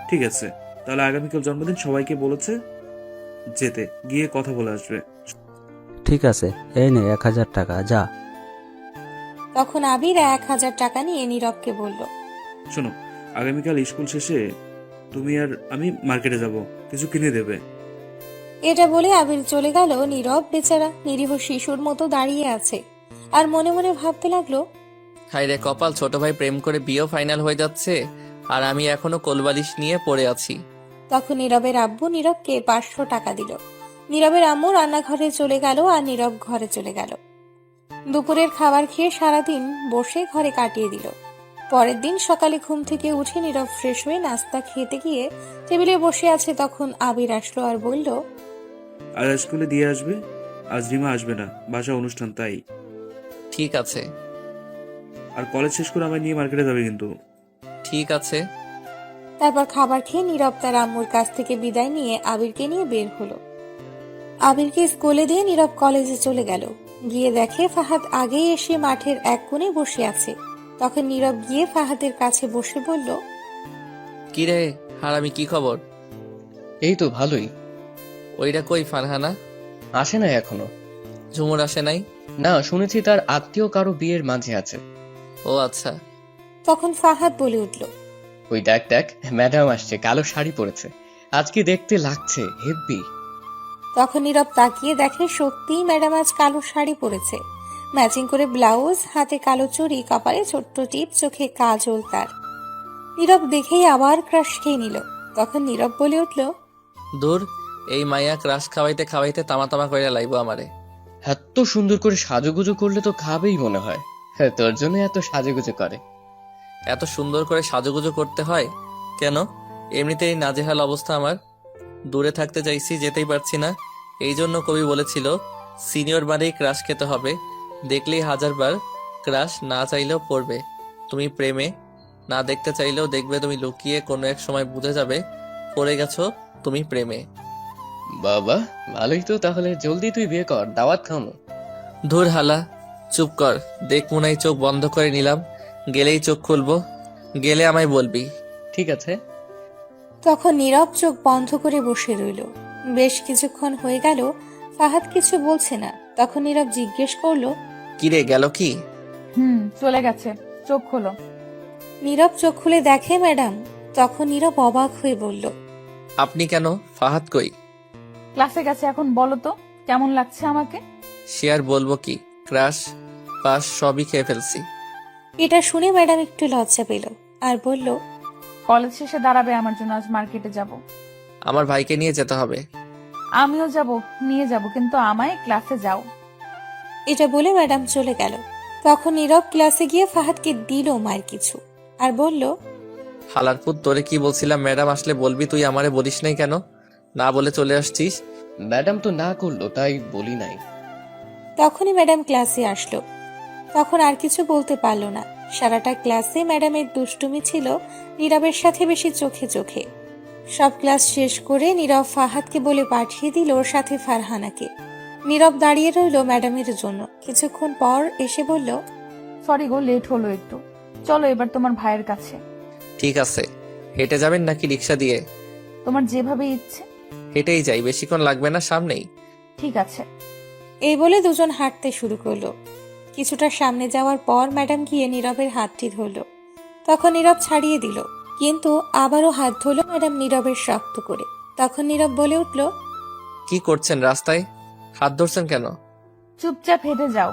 ঠিক আছে, তাহলে আগামীকাল জন্মদিন, সবাইকে বলেছে যেতে, গিয়ে কথা বলে আসবে। ঠিক আছে, এই নে 1,000 টাকা, যা। তখন আবির 1,000 টাকা নিয়ে নীরবকে বলল, শোনো, আগামীকাল স্কুল শেষে তুমি আর আমি মার্কেটে যাব, কিছু কিনে দেবে। এটা বলে আবির চলে গেল। নীরব বেচারা নিরীহ শিশুর মতো দাঁড়িয়ে আছে আর মনে মনে ভাবতে লাগলো, হাই রে কপাল, ছোট ভাই প্রেম করে বিয়েও ফাইনাল হয়ে যাচ্ছে, আর আমি এখনো কোলবালিশ নিয়ে পড়ে আছি। তখন নীরবের আব্বু নীরবকে 500 টাকা দিল। নীরবের আম্মু রান্নাঘরে চলে গেল আর নীরব ঘরে চলে গেল। দুপুরের খাবার খেয়ে সারাদিন বসে ঘরে কাটিয়ে দিল। পরের দিন সকালে ঘুম থেকে উঠে নীরব ফ্রেশ হয়ে নাস্তা খেতে গিয়ে টেবিলে বসে আছে। তখন আবির আসলো আর বলল, আজ স্কুলে দিয়ে আসবে, আজ রিমা আসবে না, বাসা অনুষ্ঠান তাই। ঠিক আছে। আর কলেজ শেষ করে আমায় নিয়ে মার্কেটে যাবে কিন্তু। ঠিক আছে। তারপর খাবার খেয়ে নীরব তার আম্মুর কাছ থেকে বিদায় নিয়ে আবিরকে নিয়ে বের হলো। আবিরকে স্কুলে দিয়ে নীরব কলেজে চলে গেল। গিয়ে দেখে ফাহাদ আগেই এসে মাঠের এক কোণে বসে আছে। তখন নীরব গিয়ে ফাহাদের কাছে বসে বলল, কি রে হারামি, কি খবর? এই তো ভালোই। ওইটা কই ফারহানা? আসে নাই এখনো। ঝুমুর আসে নাই? না, শুনেছি তার আত্মীয় কারো বিয়ের মাঝে আছে। ও আচ্ছা। তখন ফাহাদ বলে উঠল, ওই দেখ দেখ, ম্যাডাম আসছে, কালো শাড়ি পরেছে, আজকে দেখতে লাগছে হেব্বি। তখন নীরব তাকিয়ে দেখে সত্যিই ম্যাডাম আজ কালো শাড়ি পরেছে, ম্যাচিং করে ব্লাউজ, হাতে কালো চুড়ি, কপালে ছোট্ট টিপ, চোখে কাজল তার। নীরব দেখেই আবার ক্রাশ খেয়ে নিল। তখন নীরব বলে উঠল, দূর, এই মাইয়া ক্রাশ খাওয়াইতে খাওয়াইতে তামা তামা কইরা লাইবো আমারে। এত সুন্দর করে সাজুগুজু করলে তো খাবেই মনে হয়। হ্যাঁ, তোর জন্য এত সাজুগুজু করে। এত সুন্দর করে সাজুগুজু করতে হয় কেন? এমনিতেই নাজেহাল অবস্থা আমার, দূরে থাকতে চাইছি, যেতেই পারছি না। এই জন্য কবি বলেছিল সিনিয়র বারেই ক্রাশ খেতে হবে, দেখলেই 1000 বার ক্রাশ না চাইলেও পড়বে তুমি প্রেমে, না দেখতে চাইলেও দেখবে তুমি, লুকিয়ে কোনো এক সময় বুঝে যাবে পড়ে গেছো তুমি প্রেমে। বাবা, ভালোই তো। তাহলে জলদি তুই বিয়ে কর, দাওয়াত খামো। ধুর হালা, চুপ কর। দেখ মুনাই, চোখ বন্ধ করে নিলাম, গেলেই চোখ খুলবো, গেলে আমায় বলবি। ঠিক আছে। তখন নীরব চোখ বন্ধ করে বসে রইল। বেশ কিছুক্ষণ হয়ে গেল, ফাহাদ কিছু বলছে না। তখন নীরব জিজ্ঞেস করলো, কিরে গেল কি? চলে গেছে, চোখ খোলো। নীরব চোখ খুলে দেখে ম্যাডাম। তখন নীরব অবাক হয়ে বলল, আপনি কেন? ফাহাদ কই? ক্লাসে গেছে। এখন বলো তো কেমন লাগছে আমাকে? সে আর বলবো কি, ক্রাশ পাশ সবই খেয়ে ফেলছি। এটা শুনে ম্যাডাম একটু লজ্জা পেল আর বলল, কলেজ শেষে দাঁড়াবে আমার জন্য, আজ মার্কেটে যাব। আমার ভাইকে নিয়ে যেতে হবে। আমিও যাব, নিয়ে যাব, কিন্তু আমায় ক্লাসে যাও। এটা বলে ম্যাডাম চলে গেল। তখন নীরব ক্লাসে গিয়ে ফাহাদকে দিল মায়ের কিছু আর বলল, হালারপুর, তোরে কি বলছিলাম ম্যাডাম আসলে বলবি, তুই আমারে বলিস নাই কেন? না বলে চলে আসছিস। ম্যাডাম তো না করলো, তাই বলি নাই। তখনই ম্যাডাম ক্লাসে আসলো। তখন আর কিছু বলতে পারলো না। সারাটা ক্লাসে ম্যাডামের দুষ্টুমি ছিল নীরবের সাথে বেশি চোখে চোখে। সব ক্লাস শেষ করে নীরব ফাহাদকে বলে পাঠিয়ে দিল ওর সাথে ফারহানাকে। নীরব দাঁড়িয়ে রইল ম্যাডামের জন্য। কিছুক্ষণ পর এসে বলল, সরি গো, লেট হলো একটু। চলো এবার তোমার ভাইয়ের কাছে। ঠিক আছে। হেঁটে যাবেন নাকি রিক্সা দিয়ে? তোমার যেভাবে ইচ্ছে। হেঁটেই যাই, বেশিক্ষণ লাগবে না, সামনেই। ঠিক আছে। এই বলে দুজন হাঁটতে শুরু করলো। কিছুটা সামনে যাওয়ার পর ম্যাডাম গিয়ে নীরবের হাতটি ধরল। তখন নীরব ছাড়িয়ে দিল, কিন্তু আবারও হাত ধরল ম্যাডাম নীরবের শক্ত করে। তখন নীরব বলে উঠল, কি করছেন রাস্তায়? হাত ধরছেন কেন? চুপচাপ হেঁটে যাও।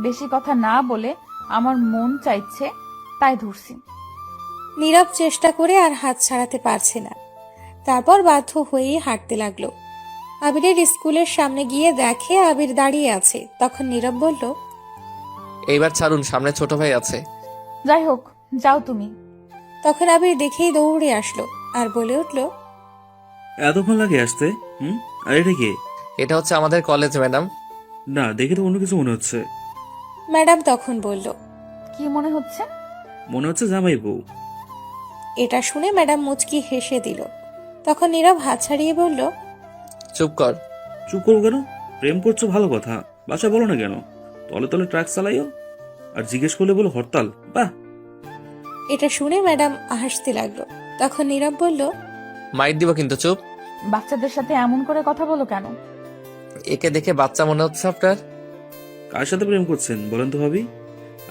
বেশি কথা না বলে আমার মন চাইছে তাই ধরছি। নীরব চেষ্টা করে আর হাত ছাড়াতে পারছে না। তারপর বাধ্য হয়েই হাঁটতে লাগলো। আবিরের স্কুলের সামনে গিয়ে দেখে আবির দাঁড়িয়ে আছে। তখন নীরব বলল, এইবার ছাড়ুন, সামনে ছোট ভাই আছে। যাই হোক, যাও তুমি। তখন আবির দেখেই দৌড়ে আসলো আর বলে উঠল, এতক্ষণ লাগে আসতে? আর এটা কি? এটা হচ্ছে আমাদের কলেজ ম্যাডাম। না, দেখে তো অন্য কিছু মনে হচ্ছে। ম্যাডাম তখন বলল, কি মনে হচ্ছে? মনে হচ্ছে জামাই বউ। এটা শুনে ম্যাডাম মুচকি হেসে দিল। তখন নীরব হাত ছাড়িয়ে বলল, চুপ কর। চুপ করবো কেন? প্রেম করছো ভালো কথা, বাসায় বলো না কেন? তলে তলে ট্রাক চালাইও আর জিজ্ঞেস করলে বলো হরতাল। বাহ! এটা শুনে ম্যাডাম হাসতে লাগলো। তখন নীরব বলল, মাইর দিব কিন্তু, চুপ। বাচ্চাদের সাথে এমন করে কথা বলো কেন? একে দেখে বাচ্চা মনে হচ্ছে আপনার। কার সাথে প্রেম করছেন বলেন তো ভাবি?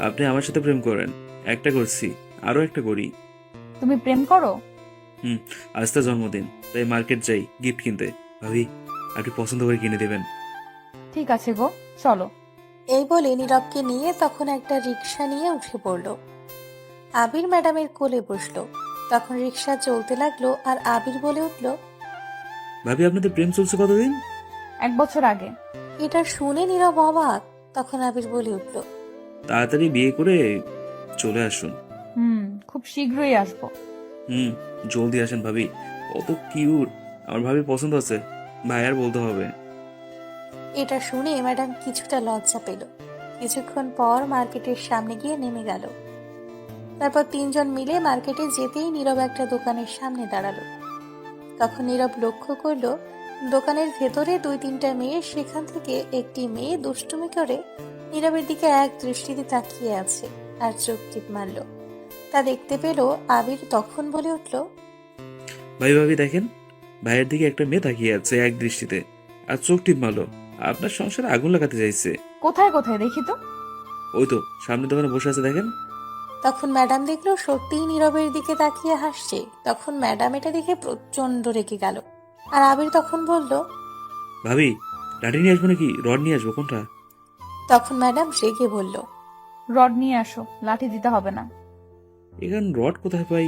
আপনি আমার সাথে প্রেম করেন। একটা করছি, আরো একটা করি। তুমি প্রেম করো? আজ তার জন্মদিন, তাই মার্কেট যাই গিফট কিনতে। ভাবি, আপনি পছন্দ করে কিনে দেবেন। ঠিক আছে গো, চলো। এই বলে নীরবকে নিয়ে তখন একটা রিক্সা নিয়ে উঠে পড়ল। আবির ম্যাডামের কোলে বসলো। তখন রিক্সা চলতে লাগলো আর আবির বলে উঠল, ভাবি, আপনাদের প্রেম চলছে কতদিন? 1 বছর আগে। এটা শুনে নীরব অবাক। তখন আবির বলে উঠল, তাড়াতাড়ি বিয়ে করে চলে আসুন। খুব শীঘ্রই আসবো। জলদি আসেন ভাবি, কত কিউট। আমার ভাবি পছন্দ আছে, ভাই আর বলতে হবে। এটা শুনে ম্যাডাম কিছুটা লজ্জা পেল। কিছুক্ষণ পর মার্কেটের সামনে গিয়ে নেমে গেল। তারপর তিনজন মিলে মার্কেটে যেতেই নীরব একটা দোকানের সামনে দাঁড়ালো। তখন নীরব লক্ষ্য করলো দোকানের ভেতরে 2-3টা মেয়ে, সেখান থেকে একটি মেয়ে দুষ্টুমি করে নীরবের দিকে এক দৃষ্টিতে তাকিয়ে আছে আর চোখ টিপ মারল। তা দেখতে পেল আবির। তখন বলে উঠল, ভাই ভাবি দেখেন, ভাইয়ের দিকে একটা মেয়ে তাকিয়ে আছে এক দৃষ্টিতে আর চোখ টিপ মারলো। আপনার সংসারে আগুন লাগাতে চাইছে। কোথায় কোথায় দেখি তো? ওই তো সামনে দোকানে বসে আছে, দেখেন। তখন ম্যাডাম দেখলো সত্যিই নীরবের দিকে তাকিয়ে হাসছে। তখন ম্যাডাম এটা দেখে প্রচন্ড রেগে গেল। আর আবির তখন বলল, ভাবি, লাঠি নিয়ে আসবো নাকি রড নিয়ে আসবো, কোনটা? তখন ম্যাডাম রেগে বলল, রড নিয়ে আসো, লাঠি দিতে হবে না। এখানে রড কোথায় পাই?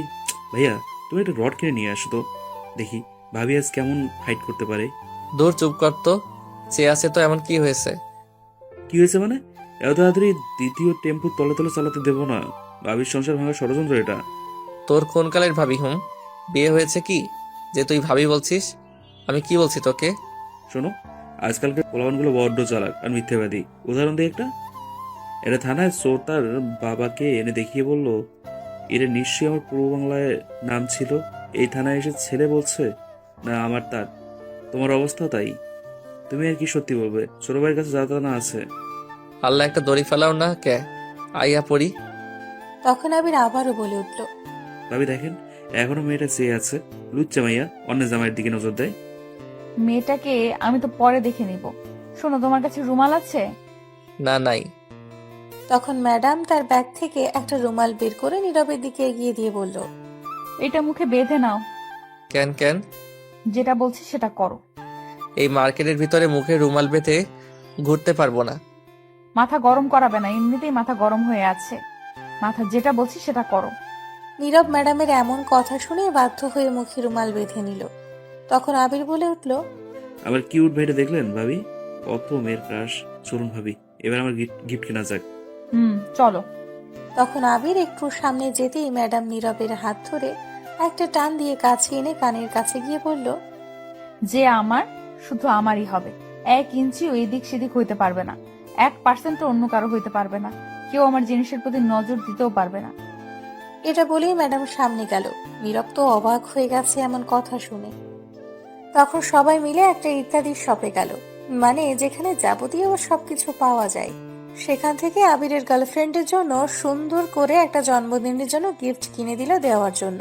ভাইয়া, তুমি একটা রড কিনে নিয়ে আসো তো, দেখি ভাবি আজ কেমন ফাইট করতে পারে। দূর, চুপ কর তো। চেয়ে আছে তো, এমন কি হয়েছে? কি হয়েছে মানে? এত তাড়াতাড়ি দ্বিতীয় টেম্পো তলে তলে চালাতে দেবো না। ভাবির সংসার ভাঙার ষড়যন্ত্র এটা। তোর কোন কালের ভাবি? বিয়ে হয়েছে কি যে তুই ভাবি বলছিস? আমি কি বলছি তোকে? শোনো, আজকালকার পোলাপানগুলো বড্ড চালাক আর মিথ্যেবাদী। উদাহরণ দিই একটা। এটা থানায় চোর তার বাবাকে এনে দেখিয়ে বলল, এরা নিশ্চয়ই আমার পূর্ব বাংলায় নাম ছিল। এই থানায় এসে ছেলে বলছে না আমার তার। তোমার অবস্থা তাই। তুমি আর কি সত্যি বলবে? ছোট ভাইয়ের কাছে যা তা না আছে। আল্লাহ একটা দড়ি ফেলাও না কে, আইয়া পড়ি। তখন আবির আবারও বলে উঠল, ভাবি দেখেন, এখনো মেয়েটা চেয়ে আছে। লুচ্চা মাইয়া অন্য জামাইয়ের দিকে নজর দেয়। মেয়েটাকে আমি তো পরে দেখে নিব। শোনো, তোমার কাছে রুমাল আছে? না, নাই। তখন ম্যাডাম তার ব্যাগ থেকে একটা রুমাল বের করে নীরবের দিকে এগিয়ে দিয়ে বলল, এটা মুখে বেঁধে নাও। কেন কেন? যেটা বলছি সেটা করো। এই মার্কেটের ভিতরে মুখে রুমাল বেঁধে ঘুরতে পারবো না। মাথা গরম করাবে না, এমনিতেই মাথা গরম হয়ে আছে। মাথা যেটা বলছি সেটা করো। নীরব ম্যাডামের এমন কথা শুনে বাধ্য হয়ে মুখে রুমাল বেঁধে নিল। তখন আবির বলে উঠল, আমার কিউট ভাইটা দেখলেন ভাবি? কত মেয়ের ক্রাশ। চলুন ভাবি, এবার আমার গিফট কেনা যাক। চলো। তখন আবির একটু সামনে যেতেই ম্যাডাম নীরবের হাত ধরে একটা টান দিয়ে কাছে এনে কানের কাছে গিয়ে বলল, যে আমার শুধু আমারই হবে। 1 ইঞ্চিও এদিক সেদিক হইতে পারবে না। 1% অন্য কারো হইতে পারবে না। কেউ আমার জিনিসের প্রতি নজর দিতেও পারবে না। এটা বলেই ম্যাডাম সামনে গেল। নীরব তো অবাক হয়ে গেছে এমন কথা শুনে। তখন সবাই মিলে একটা ইত্যাদি শপে গেল, মানে যেখানে যাবতীয় সবকিছু পাওয়া যায়। সেখান থেকে আবিরের গার্লফ্রেন্ডের জন্য সুন্দর করে একটা জন্মদিনের জন্য গিফট কিনে দিল দেওয়ার জন্য।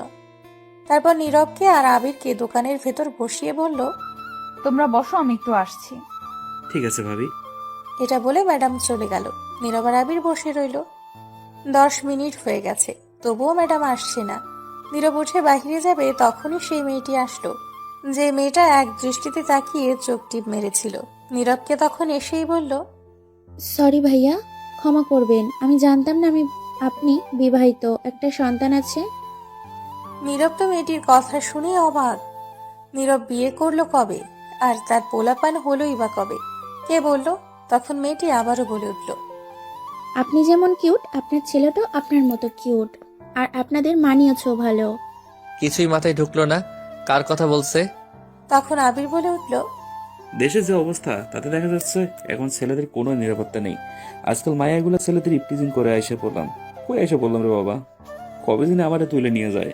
তারপর নীরবকে আর আবিরকে দোকানের ভেতর বসিয়ে বলল, তোমরা বসো, আমি একটু আসছি। ঠিক আছে ভাবি। এটা বলে ম্যাডাম চলে গেল। নীরব আর আবির বসে রইল। 10 মিনিট হয়ে গেছে, তবুও ম্যাডাম আসছে না। নীরব উঠে বাহিরে যাবে, তখনই সেই মেয়েটি আসলো, যে মেয়েটা এক দৃষ্টিতে তাকিয়ে চোখ টিপ মেরেছিল। নীরবকে তখন এসেই বলল, সরি ভাইয়া, ক্ষমা করবেন, আমি জানতাম না আপনি বিবাহিত, একটা সন্তান আছে। নীরব তো মেয়েটির কথা শুনে অবাক। নীরব বিয়ে করলো কবে, আর তার পোলাপান হলোই বা কবে? কে বলল? তখন মেয়েটি আবারও বলে উঠল, আপনি যেমন কিউট, আপনার ছেলেটাও আপনার মতো কিউট, আর আপনাদের মানিয়েছেও ভালো। কিছুই মাথায় ঢুকলো না। কার কথা বলছে? তখন আবির বলে উঠল, দেশের যে অবস্থা তাতে দেখা যাচ্ছে এখন ছেলেদের কোনো নিরাপত্তা নেই। আজকাল মায়াগুলো ছেলেদের ইপটিজিং করে এসে পড়লাম। কই এসে পড়লাম রে বাবা, কবে দিনে আমারে তুলে নিয়ে যায়।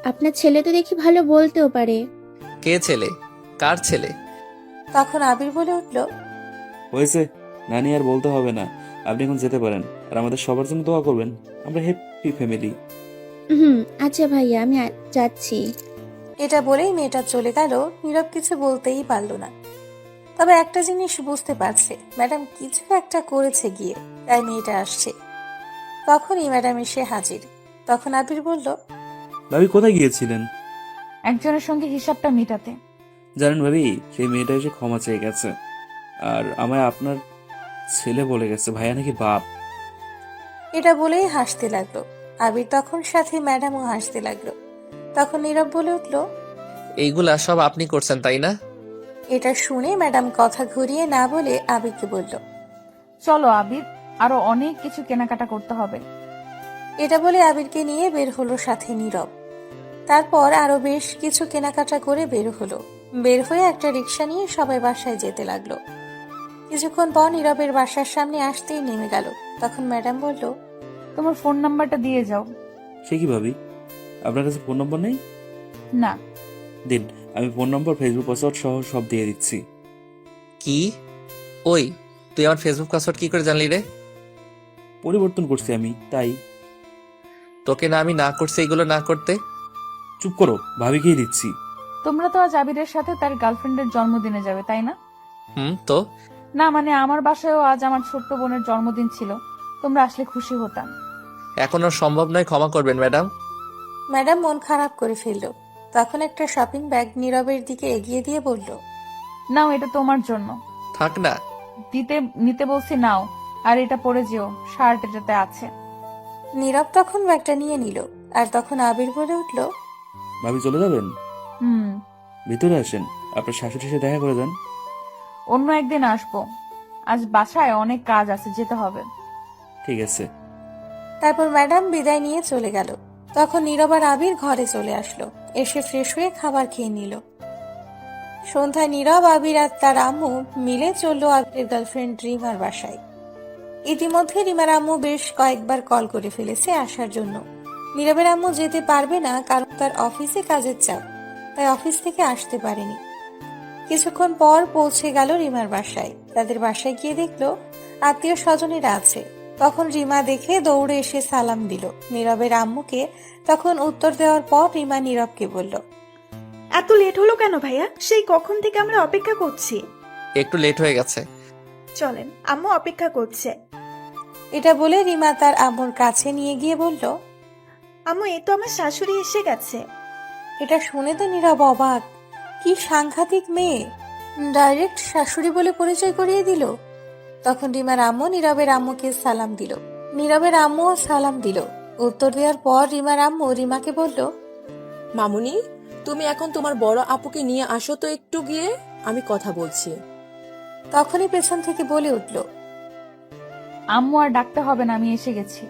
আপনার ছেলে তো দেখি ভালো বলতেও পারে। কে ছেলে? কার ছেলে? তখন আবির বলে উঠল, হয়েছে নানি, আর বলতে হবে না। আপনি এখন যেতে পারেন, আর আমাদের সবার জন্য দোয়া করবেন। আমরা হ্যাপি ফ্যামিলি। আচ্ছা ভাইয়া, আমি যাচ্ছি। এটা বলেই মেয়েটা চলে গেল। নীরব কিছু বলতেই পারল না। তবে একটা জিনিস বুঝতে পারছে, ম্যাডাম কিছু একটা করেছে গিয়ে, তাই মেয়েটা আসছে। তখনই ম্যাডাম এসে হাজির। তখন আবির বলল, ভাবি কোথায় গিয়েছিলেন? একজনের সঙ্গে হিসাবটা মিটাতে। জানেন ভাবি, সেই মেয়েটা এসে ক্ষমা চেয়ে গেছে, আর আমায় আপনার ছেলে বলে গেছে। ভাইয়া নাকি বাপ। এটা বলেই হাসতে লাগলো। আবির তখন সাথে ম্যাডামও হাসতে লাগলো। তখন নীরব বলে উঠল, এইগুলা সব আপনি করছেন তাই না? এটা শুনে ম্যাডাম কথা ঘুরিয়ে না বলে আবিরকে বলল, চলো আবির, আরো অনেক কিছু কেনাকাটা করতে হবে। এটা বলে আবিরকে নিয়ে বের হলো সাথে নীরব। তারপর আরো বেশ কিছু কেনাকাটা করে বের হলো। বের হয়ে একটা রিক্সা নিয়ে সবাই বাসায় যেতে লাগলো। কিছুক্ষণ পর নীরবের বাসার সামনে আসতেই নেমে গেল। তখন ম্যাডাম বলল, তোমার ফোন নাম্বারটা দিয়ে যাও। সে কি ভাবি, আপনার কাছে ফোন নম্বর নেই? না। দিন, আমি ফোন নম্বর, ফেসবুক পাসওয়ার্ড সহ সব দিয়ে দিচ্ছি। কি? ওই, তুই আমার ফেসবুক পাসওয়ার্ড কি করে জানলি রে? পরিবর্তন করছি আমি, তাই। তোকে না আমি না করছি এগুলো না করতে? চুপ করো, ভাবিকেই দিচ্ছি। তোমরা তো আজ আবিরের সাথে তার গার্লফ্রেন্ডের জন্মদিনে যাবে, তাই না? তো না, মানে আমার বাসায়ও আজ আমার ছোট্ট বোনের জন্মদিন ছিল, তোমরা আসলে খুশি হতাম। এখনো সম্ভব নয়, ক্ষমা করবেন ম্যাডাম। ম্যাডাম মন খারাপ করে ফেলল। তখন একটা শপিং ব্যাগ নীরবের দিকে এগিয়ে দিয়ে বলল, নাও, এটা তোমার জন্য। থাক না। নিতে বলছি, নাও। আর এটা পরে যেও, শার্ট এটাতে আছে। নীরব তখন ব্যাগটা নিয়ে নিল। আর তখন আবির বলে উঠল, ভাবি চলে যাবেন? হুম, ভিতরে আসেন, আপনার শাশুড়ির সাথে দেখা করে যান। অন্য একদিন আসবো, আজ বাসায় অনেক কাজ আছে, যেতে হবে। ঠিক আছে। তারপর ম্যাডাম বিদায় নিয়ে চলে গেল। তখন নীরব আর আবির ঘরে চলে আসলো। এসে ফ্রেশ হয়ে খাবার খেয়ে নিল। সন্ধ্যায় নীরব, আবির আর তার আম্মু মিলে চললো আবিরের গার্লফ্রেন্ড রিমার বাসায়। ইতিমধ্যে রিমার আম্মু বেশ কয়েকবার কল করে ফেলেছে আসার জন্য। নীরবের আম্মু যেতে পারবে না কারণ তার অফিসে কাজের চাপ, তাই অফিস থেকে আসতে পারেনি। কিছুক্ষণ পর পৌঁছে গেল রিমার বাসায়। তাদের বাসায় গিয়ে দেখলো আত্মীয় স্বজনেরা আছে। তখন রিমা দেখে দৌড়ে এসে সালাম দিল। নীরবের আম্মুকে তখন উত্তর দেওয়ার পর রিমা নীরবকে বলল, এত লেট হলো কেন ভাইয়া? সেই কখন থেকে আমরা অপেক্ষা করছি। একটু লেট হয়ে গেছে। চলেন, আম্মু অপেক্ষা করছে। এটা বলে রিমা তার আম্মুর কাছে নিয়ে গিয়ে বলল, আম্মু, এই তো আমার শাশুড়ি এসে গেছে। এটা শুনে তো নীরব অবাক। কি সাংঘাতিক মেয়ে, ডাইরেক্ট শাশুড়ি বলে পরিচয় করিয়ে দিল। তখন রিমার আম্মু নীরবের আম্মুকে সালাম দিল। নীরবের আম্মুও সালাম দিল। উত্তর দেওয়ার পর রিমার আম্মু রিমাকে বলল, মামুনি, তুমি এখন তোমার বড় আপুকে নিয়ে আসো তো একটু গিয়ে, আমি কথা বলছি। তখনই পেছন থেকে বলে উঠল, আম্মু আর ডাকতে হবে না, আমি এসে গেছি।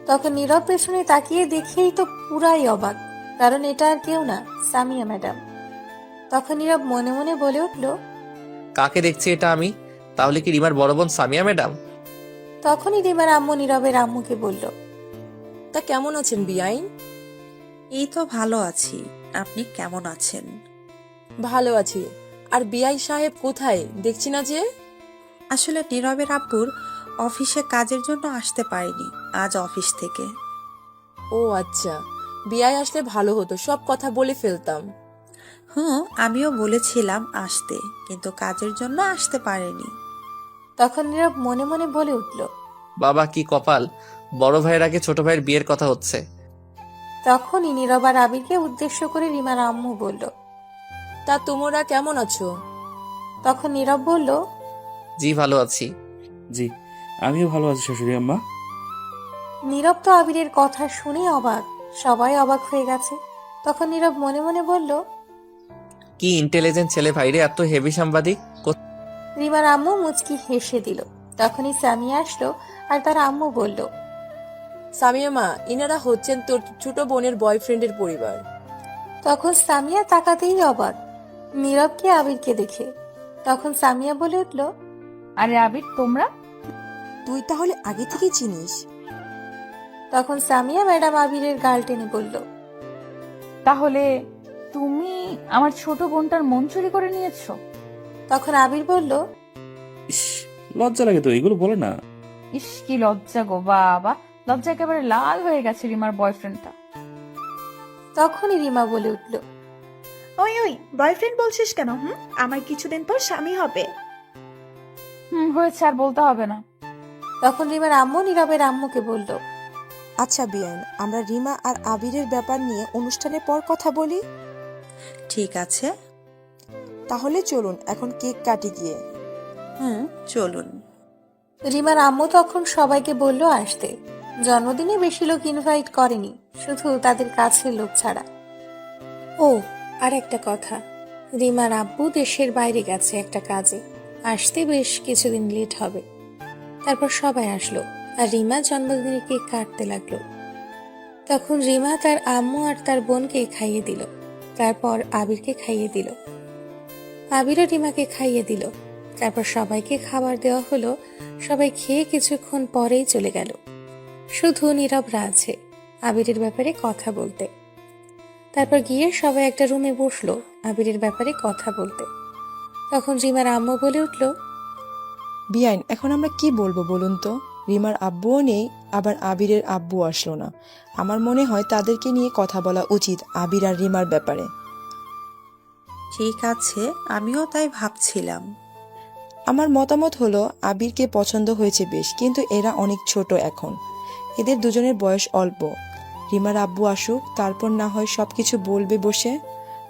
তখন নীরব পেছনে তাকিয়ে দেখেই তো পুরাই অবাক, কারণ এটা আর কেউ না, সামিয়া ম্যাডাম। তখন নীরব মনে মনে বলে উঠল, কাকে দেখছি এটা আমি? তাহলে কি রিমার বড় বোন সামিয়া ম্যাডাম? তখনই রিমার আম্মু নীরবের আম্মুকে বলল, তা কেমন আছেন বিআইন? এই তো ভালো আছি, আপনি কেমন আছেন? ভালো আছি। আর বিআই সাহেব কোথায়, দেখছি না যে? আসলে নীরবের আব্বুর অফিসে কাজের জন্য আসতে পারেনি আজ অফিস থেকে। ও আচ্ছা, বিআই আসলে ভালো হতো, সব কথা বলে ফেলতাম। আমিও বলেছিলাম আসতে, কিন্তু কাজের জন্য আসতে পারেনি। তখন নীরব মনে মনে বলে উঠল, বাবা কি কপাল, বড় ভাইয়ের আগে ছোট ভাইয়ের বিয়ের কথা হচ্ছে। তখনই নীরব আর আবিরকে উদ্দেশ্য করে রিমার আম্মু বলল, তা তোমরা কেমন আছো? তখন নীরব বলল, জি ভালো আছি। জি, আমিও ভালো আছি শাশুড়ি আম্মা। নীরব তো আবিরের কথা শুনে অবাক, সবাই অবাক হয়ে গেছে। তখন নীরব মনে মনে বলল, কি ইন্টেলিজেন্ট ছেলে ভাইরে, এত হেভি সাংবাদিক। রিমার আম্মু মুচকি হেসে দিল। তখনই সামিয়া আসলো আর তার আম্মু বলল, সামিয়া মা, ইনারা হচ্ছেন তোর ছোট বোনের বয়ফ্রেন্ডের পরিবার। তখন সামিয়া তাকাতেই অবাক নীরবকে আবিরকে দেখে। তখন সামিয়া বলে উঠল, আরে আবির, তোমরা? তুই তাহলে আগে থেকে চিনিস? তখন সামিয়া ম্যাডাম আবিরের গাল টেনে বলল, তাহলে তুমি আমার ছোট বোনটার মন চুরি করে নিয়েছো? তখন আবির বলল, ইস, লজ্জা লাগে তো, এগুলো বলে না। ইস কি লজ্জা গো বাবা, লজ্জা একেবারে লাল হয়ে গেছে রিমার বয়ফ্রেন্ডটা। তখনই রিমা বলে উঠল, ওই ওই, বয়ফ্রেন্ড বলছিস কেন? আমার কিছুদিন পর স্বামী হবে। হয়েছে, আর বলতে হবে না। তখন রিমার আম্মু নীরবের আম্মুকে বলল, আচ্ছা বিআইন, আমরা রিমা আর আবিরের ব্যাপার নিয়ে অনুষ্ঠানের পর কথা বলি। ঠিক আছে। তাহলে চলুন এখন কেক কাটি গিয়ে। চলুন। রিমার আম্মু তখন সবাইকে বলল আসতে। জন্মদিনে বেশি লোক ইনভাইট করেনি, শুধু তাদের কাছের লোক ছাড়া। ও আর একটা কথা, রিমার আব্বু দেশের বাইরে গেছে একটা কাজে, আসতে বেশ কিছুদিন লেট হবে। তারপর সবাই আসলো আর রিমা জন্মদিনের কেক কাটতে লাগলো। তখন রিমা তার আম্মু আর তার বোনকে খাইয়ে দিল, তারপর আবিরকে খাইয়ে দিল। আবিরও রিমাকে খাইয়ে দিল। তারপর সবাইকে খাবার দেওয়া হলো। সবাই খেয়ে কিছুক্ষণ পরেই চলে গেল। শুধু নীরবরা আছে আবিরের ব্যাপারে কথা বলতে। তারপর গিয়ে সবাই একটা রুমে বসলো আবিরের ব্যাপারে কথা বলতে। তখন রিমার আম্মু বলে উঠল, বিআইন, এখন আমরা কি বলবো বলুন তো? রিমার আব্বুও নেই, আবার আবিরের আব্বু আসলো না। আমার মনে হয় তাদেরকে নিয়ে কথা বলা উচিত আবির আর রিমার ব্যাপারে। ঠিক আছে, আমিও তাই ভাবছিলাম। আমার মতামত হলো আবিরকে পছন্দ হয়েছে বেশ, কিন্তু এরা অনেক ছোট এখন, এদের দুজনের বয়স অল্প। রিমার আব্বু আসুক, তারপর না হয় সবকিছু বলবে বসে,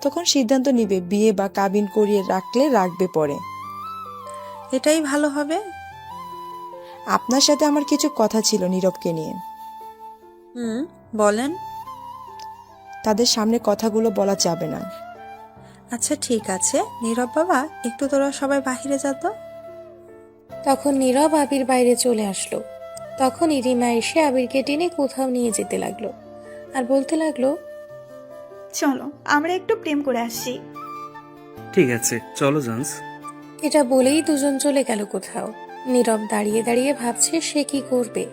তখন সিদ্ধান্ত নিবে বিয়ে বা কাবিন করিয়ে রাখলে রাখবে পরে। এটাই ভালো হবে। আপনার সাথে আমার কিছু কথা ছিল নীরবকে নিয়ে। বলেন। তাদের সামনে কথাগুলো বলা যাবে না। আচ্ছা ঠিক আছে, নীরব বাবা, একটু তোরা সবাই বাহিরে যা তো। তখন নীরব আবির বাইরে চলে আসলো। তখনই রিমা এসে আবিরকে টেনে কোথাও নিয়ে যেতে লাগলো আর বলতে লাগলো, চলো আমরা একটু প্রেম করে আসি। ঠিক আছে, চলো জান্স। এটা বলেই দুজন চলে গেল কোথাও। নীরব দাঁড়িয়ে দাঁড়িয়ে ভাবছে সে কি করবে।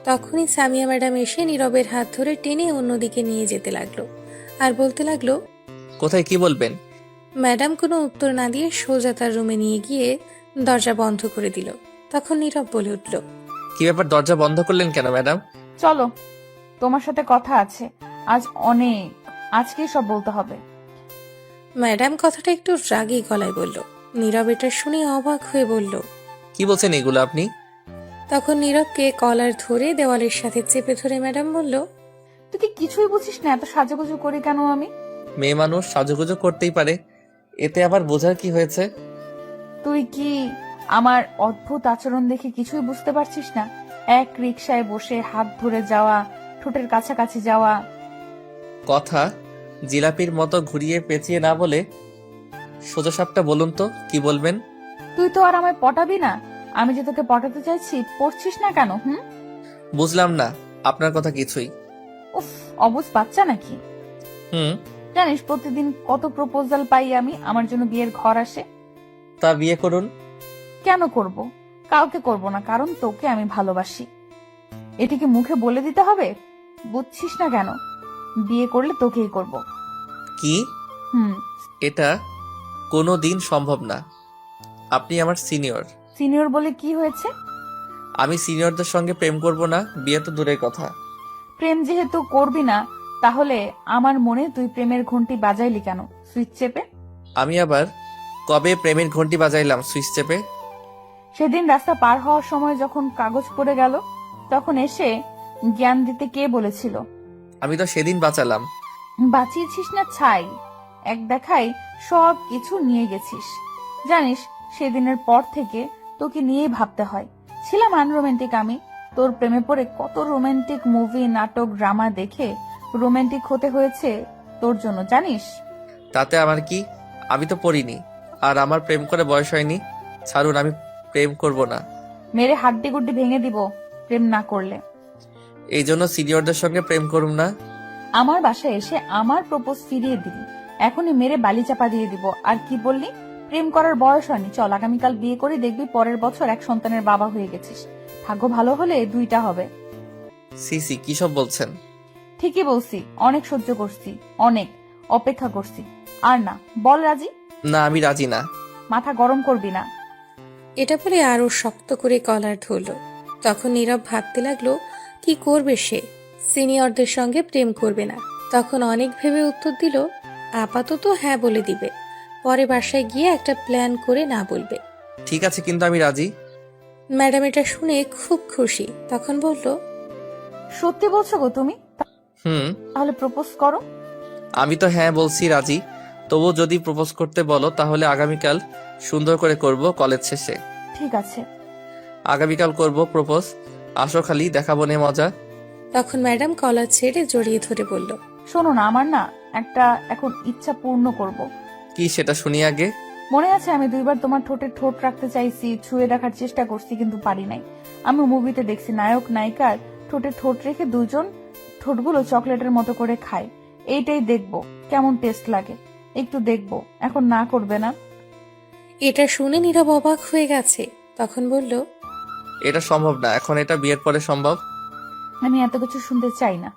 তখনই সামিয়া ম্যাডাম এসে নীরবের হাত ধরে টেনে অন্যদিকে নিয়ে যেতে লাগলো আর বলতে লাগলো, কোথায় কি বলবেন? ম্যাডাম কোনো উত্তর না দিয়ে সোজা তার রুমে নিয়ে গিয়ে দরজা বন্ধ করে দিল। তখন নীরব বলে উঠল, কি ব্যাপার, দরজা বন্ধ করলেন কেন ম্যাডাম? চলো, তোমার সাথে কথা আছে আজ অনেক, আজকেই সব বলতে হবে। ম্যাডাম কথাটা একটু রাগী গলায় বলল। নীরব এটা শুনে অবাক হয়ে বলল। কি বলছেন এগুলো আপনি? তখন নীরবকে কলার ধরে দেওয়ালের সাথে চেপে ধরে ম্যাডাম বলল, তুই কি কিছুই বুঝিস না এত সাজুগুজু করি কেন আমি? মেয়ে মানুষ সাজুগুজু করতেই পারে, এতে আবার বোঝার কি হয়েছে? তুই কি আমার অদ্ভুত আচরণ দেখে কিছুই বুঝতে পারছিস না? এক রিকশায় বসে হাত ধরে যাওয়া, ঠোঁটের কাছাকাছি যাওয়া। কথা জিলাপির মতো ঘুরিয়ে পেঁচিয়ে না বলে সোজা সাপটা বলুন তো, কি বলবেন? তুই তো আর আমায় পটাবি না। আমি যে তোকে পটাতে চাইছি, পড়ছিস না কেন? বুঝলাম না আপনার কথা কিছুই। উফ, অবুঝ বাচ্চা নাকি? হুম। জানিস প্রতিদিন কত প্রপোজাল পাই আমি, আমার জন্য বিয়ের ঘর আসে। তা বিয়ে করুন। কেন করব? কাউকে করব না, কারণ তোকে আমি ভালোবাসি। এটিকে মুখে বলে দিতে হবে? বুঝছিস না কেন? বিয়ে করলে তোকেই করব। কি? এটা কোনো দিন সম্ভব না। আপনি আমার সিনিয়র। সিনিয়র বলে কি হয়েছে? আমি সিনিয়রদের সঙ্গে প্রেম করব না, বিয়ে তো দূরের কথা। প্রেম যেহেতু করবি না, তাহলে আমার মনে তুই প্রেমের ঘন্টি বাজাইলি কেন সুইচ চেপে? আমি আবার কবে প্রেমের ঘন্টি বাজাইলাম সুইচ চেপে? সেদিন রাস্তা পার হওয়ার সময় যখন কাগজ পড়ে গেল, তখন এসে জ্ঞান দিতে কে বলেছিল? আমি তো সেদিন বাঁচালাম। বাঁচিয়েছিস না ছাই, এক দেখাই সব কিছু নিয়ে গেছিস। জানিস সেদিনের পর থেকে তোকে নিয়েই ভাবতে হয়। ছিলাম আনরোমান্টিক আমি, তোর প্রেমে পড়ে কত রোমান্টিক মুভি, নাটক, ড্রামা দেখে রোমান্টিক হতে হয়েছে তোর জন্য, জানিস? তাতে আমার কি? আমি তো পড়িনি, আর আমার প্রেম করে বয়স হয়নি। ছাড়ুন, আমি প্রেম করব না। মেরে হাড্ডি গুড্ডি ভেঙে দিব প্রেম না করলে। এই জন্য সিনিয়রদের সঙ্গে প্রেম করুম না। আমার বাসায় এসে আমার প্রপোজ ফিরিয়ে দিবি, এখনই মেরে বালি চাপা দিয়ে দিব। আর কি বললি? প্রেম করার বয়স হয়নি। চল আগামীকাল বিয়ে করে দেখবি পরের বছর এক সন্তানের বাবা হয়ে গেছিস। ভাগ্য ভালো হলে 2টা হবে। সিসি কি সব বলছেন? ঠিকই বলছি, অনেক সহ্য করছি, অনেক অপেক্ষা করছি। আর না, বল রাজি? না, আমি রাজি না। মাথা গরম করবি না। এটা বলে আরো শক্ত করে কলার ধরল। তখন নীরব ভাবতে লাগলো কি করবে সে। সিনিয়রদের সঙ্গে প্রেম করবে না। তখন অনেক ভেবে উত্তর দিল, আপাতত হ্যাঁ বলে দিবে, পরে বাসায় গিয়ে একটা প্ল্যান করে না বলবে। ঠিক আছে, কিন্তু আমি রাজি। ম্যাডাম এটা শুনে খুব খুশি। তখন বলল, সত্যি বলছো গো তুমি? তাহলে প্রপোজ করো। আমি তো হ্যাঁ বলছি, রাজি। তবু যদি প্রপোজ করতে বলো তাহলে আগামীকাল সুন্দর করে করব, কলেজ শেষে। ঠিক আছে, আগামীকাল করব প্রপোজ। আসো, খালি দেখাবো নে মজা। তখন ম্যাডাম কলার ছেড়ে জড়িয়ে ধরে বলল, শোনো না, আমার না একটা এখন ইচ্ছা পূর্ণ করব। কি সেটা শুনি আগে। মনে আছে আমি 2বার তোমার ঠোঁটে ঠোঁট রাখতে চাইছি, ছুঁয়ে দেখার চেষ্টা করছি, কিন্তু পারি নাই। আমি মুভিতে দেখছি নায়ক নায়িকার ঠোঁটে ঠোঁট রেখে দুজন ঠোঁটগুলো চকলেটের মতো করে খায়। এইটাই দেখবো কেমন টেস্ট লাগে, একটু দেখবো। এখন না করবে না? এটা শুনে নীরব অবাক হয়ে গেছে। তখন বলল, এটা সম্ভব না, এখন এটা বিয়ের পরে সম্ভব। আমি এত কিছু শুনতে চাই না।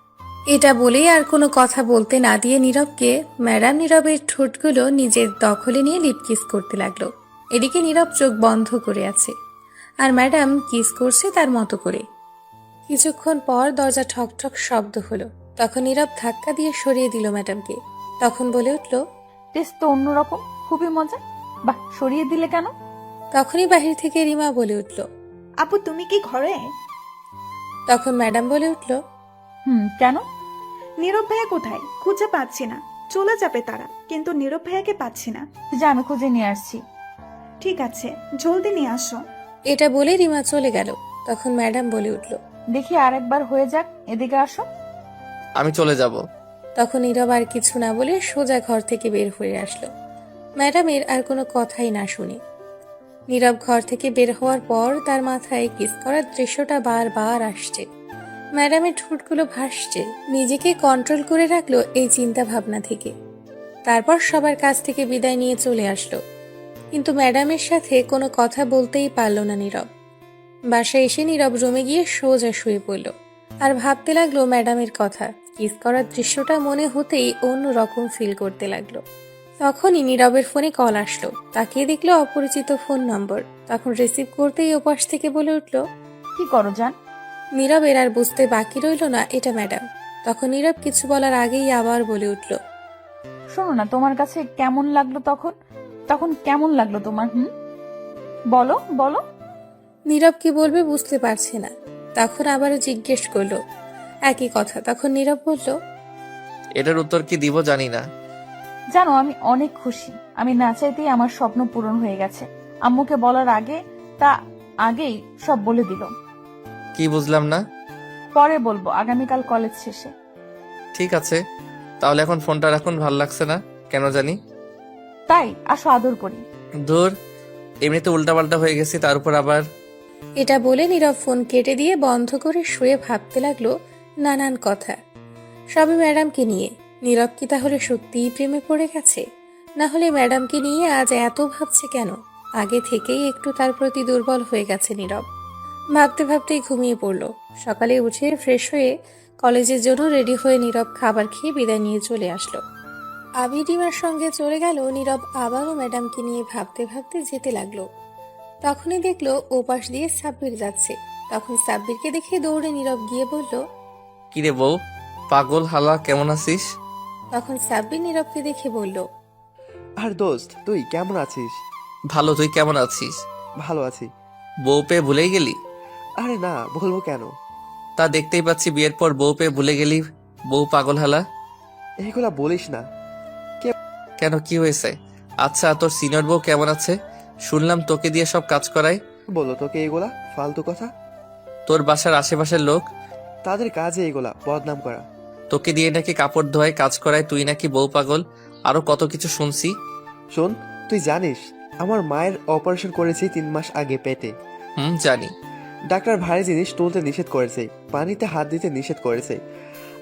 এটা বলেই আর কোনো কথা বলতে না দিয়ে নীরবকে ম্যাডাম নীরবের ঠোঁটগুলো নিজের দখলে নিয়ে লিপ কিস করতে লাগলো। এদিকে নীরব চোখ বন্ধ করে আছে আর ম্যাডাম কিস করছে তার মতো করে। কিছুক্ষণ পর দরজা ঠক ঠক শব্দ হলো। তখন নীরব ধাক্কা দিয়ে সরিয়ে দিল ম্যাডামকে। তখন বলে উঠল, টেস্ট তো অন্যরকম, খুবই মজা। বাহ, সরিয়ে দিলে কেন? তখনই বাহির থেকে রিমা বলে উঠল, আপু তুমি কি ঘরে? তখন ম্যাডাম বলে উঠল, কেন? নীরব ভাইয়া কোথায়? খুঁজে পাচ্ছি না। চলে যাবে তারা, কিন্তু নীরব ভাইয়াকে পাচ্ছি না। যা, আমি খুঁজে নিয়ে আসছি। ঠিক আছে, জলদি নিয়ে আসো। এটা বলে রিমা চলে গেল। তখন ম্যাডাম বলে উঠল, দেখি আরেকবার হয়ে যাক, এদিকে আসো। আমি চলে যাব। তখন নীরব আর কিছু না বলে সোজা ঘর থেকে বের হয়ে আসলো, ম্যাডামের আর কোনো কথাই না শুনে। নীরব ঘর থেকে বের হওয়ার পর তার মাথায় কিস করার দৃশ্যটা বারবার আসছে। ম্যাডামের ঠোঁটগুলো ভাসছে। নিজেকে কন্ট্রোল করে রাখলো এই চিন্তা ভাবনা থেকে। তারপর সবার কাছ থেকে বিদায় নিয়ে চলে আসলো, কিন্তু ম্যাডামের সাথে কোনো কথা বলতেই পারল না নীরব। বাসায় এসে নীরব রুমে গিয়ে সোজা শুয়ে পড়ল আর ভাবতে লাগলো ম্যাডামের কথা। কিস করার দৃশ্যটা মনে হতেই অন্য রকম ফিল করতে লাগলো। তখনই নীরবের ফোনে কল আসলো। তাকিয়ে দেখলো অপরিচিত ফোন নম্বর। তখন রিসিভ করতেই ওপাশ থেকে বলে উঠলো, কি করো জান? নীরবের আর বুঝতে বাকি রইল না এটা ম্যাডাম। তখন নীরব কিছু বলার আগেই আবার বলে উঠল, শোনো না, তোমার কাছে কেমন লাগলো তখন? তখন কেমন লাগলো তোমার? বলো বলো। নীরব কি বলবে বুঝতে পারছে না। তখন আবারও জিজ্ঞেস করলো একই কথা। তখন নীরব বলল, এটার উত্তর কি দিব জানি না। জানো, আমি অনেক খুশি। আমি না চাইতেই আমার স্বপ্ন পূরণ হয়ে গেছে। আম্মুকে বলার আগেই সব বলে দিল। কি বুঝলাম না? পরে বলবো, আগামীকাল কলেজ শেষে। ঠিক আছে, তাহলে এখন ফোনটা রাখুন, ভাল লাগছে না কেন জানি। তাই আসো আদর করি। ধুর, এমনিতে উল্টাপাল্টা হয়ে গেছি, তার উপর আবার। এটা বলে নীরব ফোন কেটে দিয়ে বন্ধ করে শুয়ে ভাবতে লাগলো নানান কথা, সবই ম্যাডামকে নিয়ে। নীরব কি তাহলে সত্যিই প্রেমে পড়ে গেছে? না হলে ম্যাডামকে নিয়ে আজ এত ভাবছে কেন? আগে থেকেই একটু তার প্রতি দুর্বল হয়ে গেছে নীরব। ভাবতে ভাবতেই ঘুমিয়ে পড়ল। সকালে উঠে ফ্রেশ হয়ে কলেজের জন্য রেডি হয়ে নীরব খাবার খেয়ে বিদায় নিয়ে চলে আসলো। আবি ডিমার সঙ্গে চলে গেল। নীরব আবারও ম্যাডামকে নিয়ে ভাবতে ভাবতে যেতে লাগলো। তখনই দেখলো ওপাশ দিয়ে সাব্বির যাচ্ছে। তখন সাব্বিরকে দেখে দৌড়ে নীরব গিয়ে বলল, কিরে বউ, পাগল হালা, কেমন আছিস? তখন সাব্বির নীরবকে দেখে বলল, আর দোস্ত, তুই কেমন আছিস? ভালো, তুই কেমন আছিস? ভালো আছি। বউ পেয়ে ভুলেই গেলি? আরে না, বলবো কেন? তা দেখতেই পাচ্ছি, বিয়ের পর বউ পেয়ে ভুলে গেলি। বউ পাগল হালা। এইগুলা বলিস না। কেন, কি হয়েছে? আচ্ছা, তোর সিনিয়র বউ কেমন আছে? শুনলাম তোকে দিয়ে সব কাজ করায়। বলো তোকে এগুলা ফালতু কথা? তোর বাসার আশেপাশের লোক, তাদের কাজে এগুলা বদনাম করা। তোকে দিয়ে নাকি কাপড় ধোয়ায়, কাজ করায়, তুই নাকি বউ পাগল, আরো কত কিছু শুনছি। শোন, তুই জানিস আমার মায়ের অপারেশন করেছি 3 মাস আগে পেটে। জানি। ডাক্তার ভারী জিনিস তুলতে নিষেধ করেছে, পানিতে হাত দিতে নিষেধ করেছে।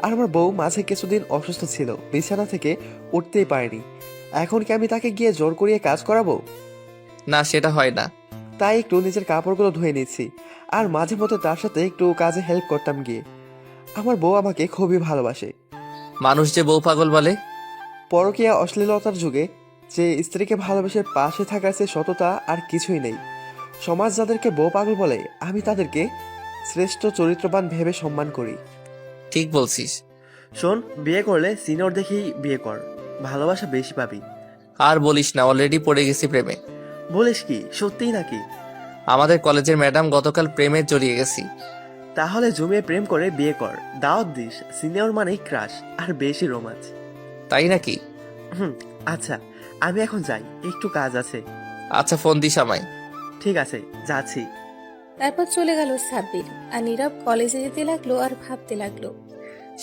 আর আমার বউ মাঝে কিছুদিন অসুস্থ ছিল, বিছানা থেকে উঠতেই পারেনি। এখন কি আমি তাকে গিয়ে জোর করিয়ে কাজ করাবো? না, সেটা হয় না। তাই একটু নিজের কাপড়গুলো ধুয়ে নিচ্ছি, আর মাঝে মধ্যে তার সাথে একটু কাজে হেল্প করতাম গিয়ে। আমার বউ আমাকে খুবই ভালোবাসে। মানুষ যে বউ পাগল বলে। পরকীয়া অশ্লীলতার যুগে যে স্ত্রীকে ভালোবেসে পাশে থাকার চেয়ে সততা আর কিছুই নেই। সমাজ যাদেরকে বউ পাগল বলে, আমি তাদেরকে শ্রেষ্ঠ চরিত্রবান ভেবে সম্মান করি। ঠিক বলছিস। শোন, বিয়ে করলে সিনিয়র দেখেই বিয়ে কর, ভালোবাসা বেশি পাবি। আর বলিস না, অলরেডি পড়ে গেছি প্রেমে। বলিস কি, সত্যিই নাকি? আমাদের কলেজের ম্যাডাম গতকাল প্রেমে জড়িয়ে গেছি। তাহলে জমিয়ে প্রেম করে বিয়ে কর, দাওয়াত দিস। সিনিয়র মানেই ক্রাশ আর বেশি রোমাঞ্চ। তাই নাকি? আচ্ছা, আমি এখন যাই, একটু কাজ আছে। আচ্ছা, ফোন দিস আমায়। ঠিক আছে, যাচ্ছি। তারপর চলে গেল সাব্বির। আর নীরব কলেজে যেতে লাগলো আর ভাবতে লাগলো।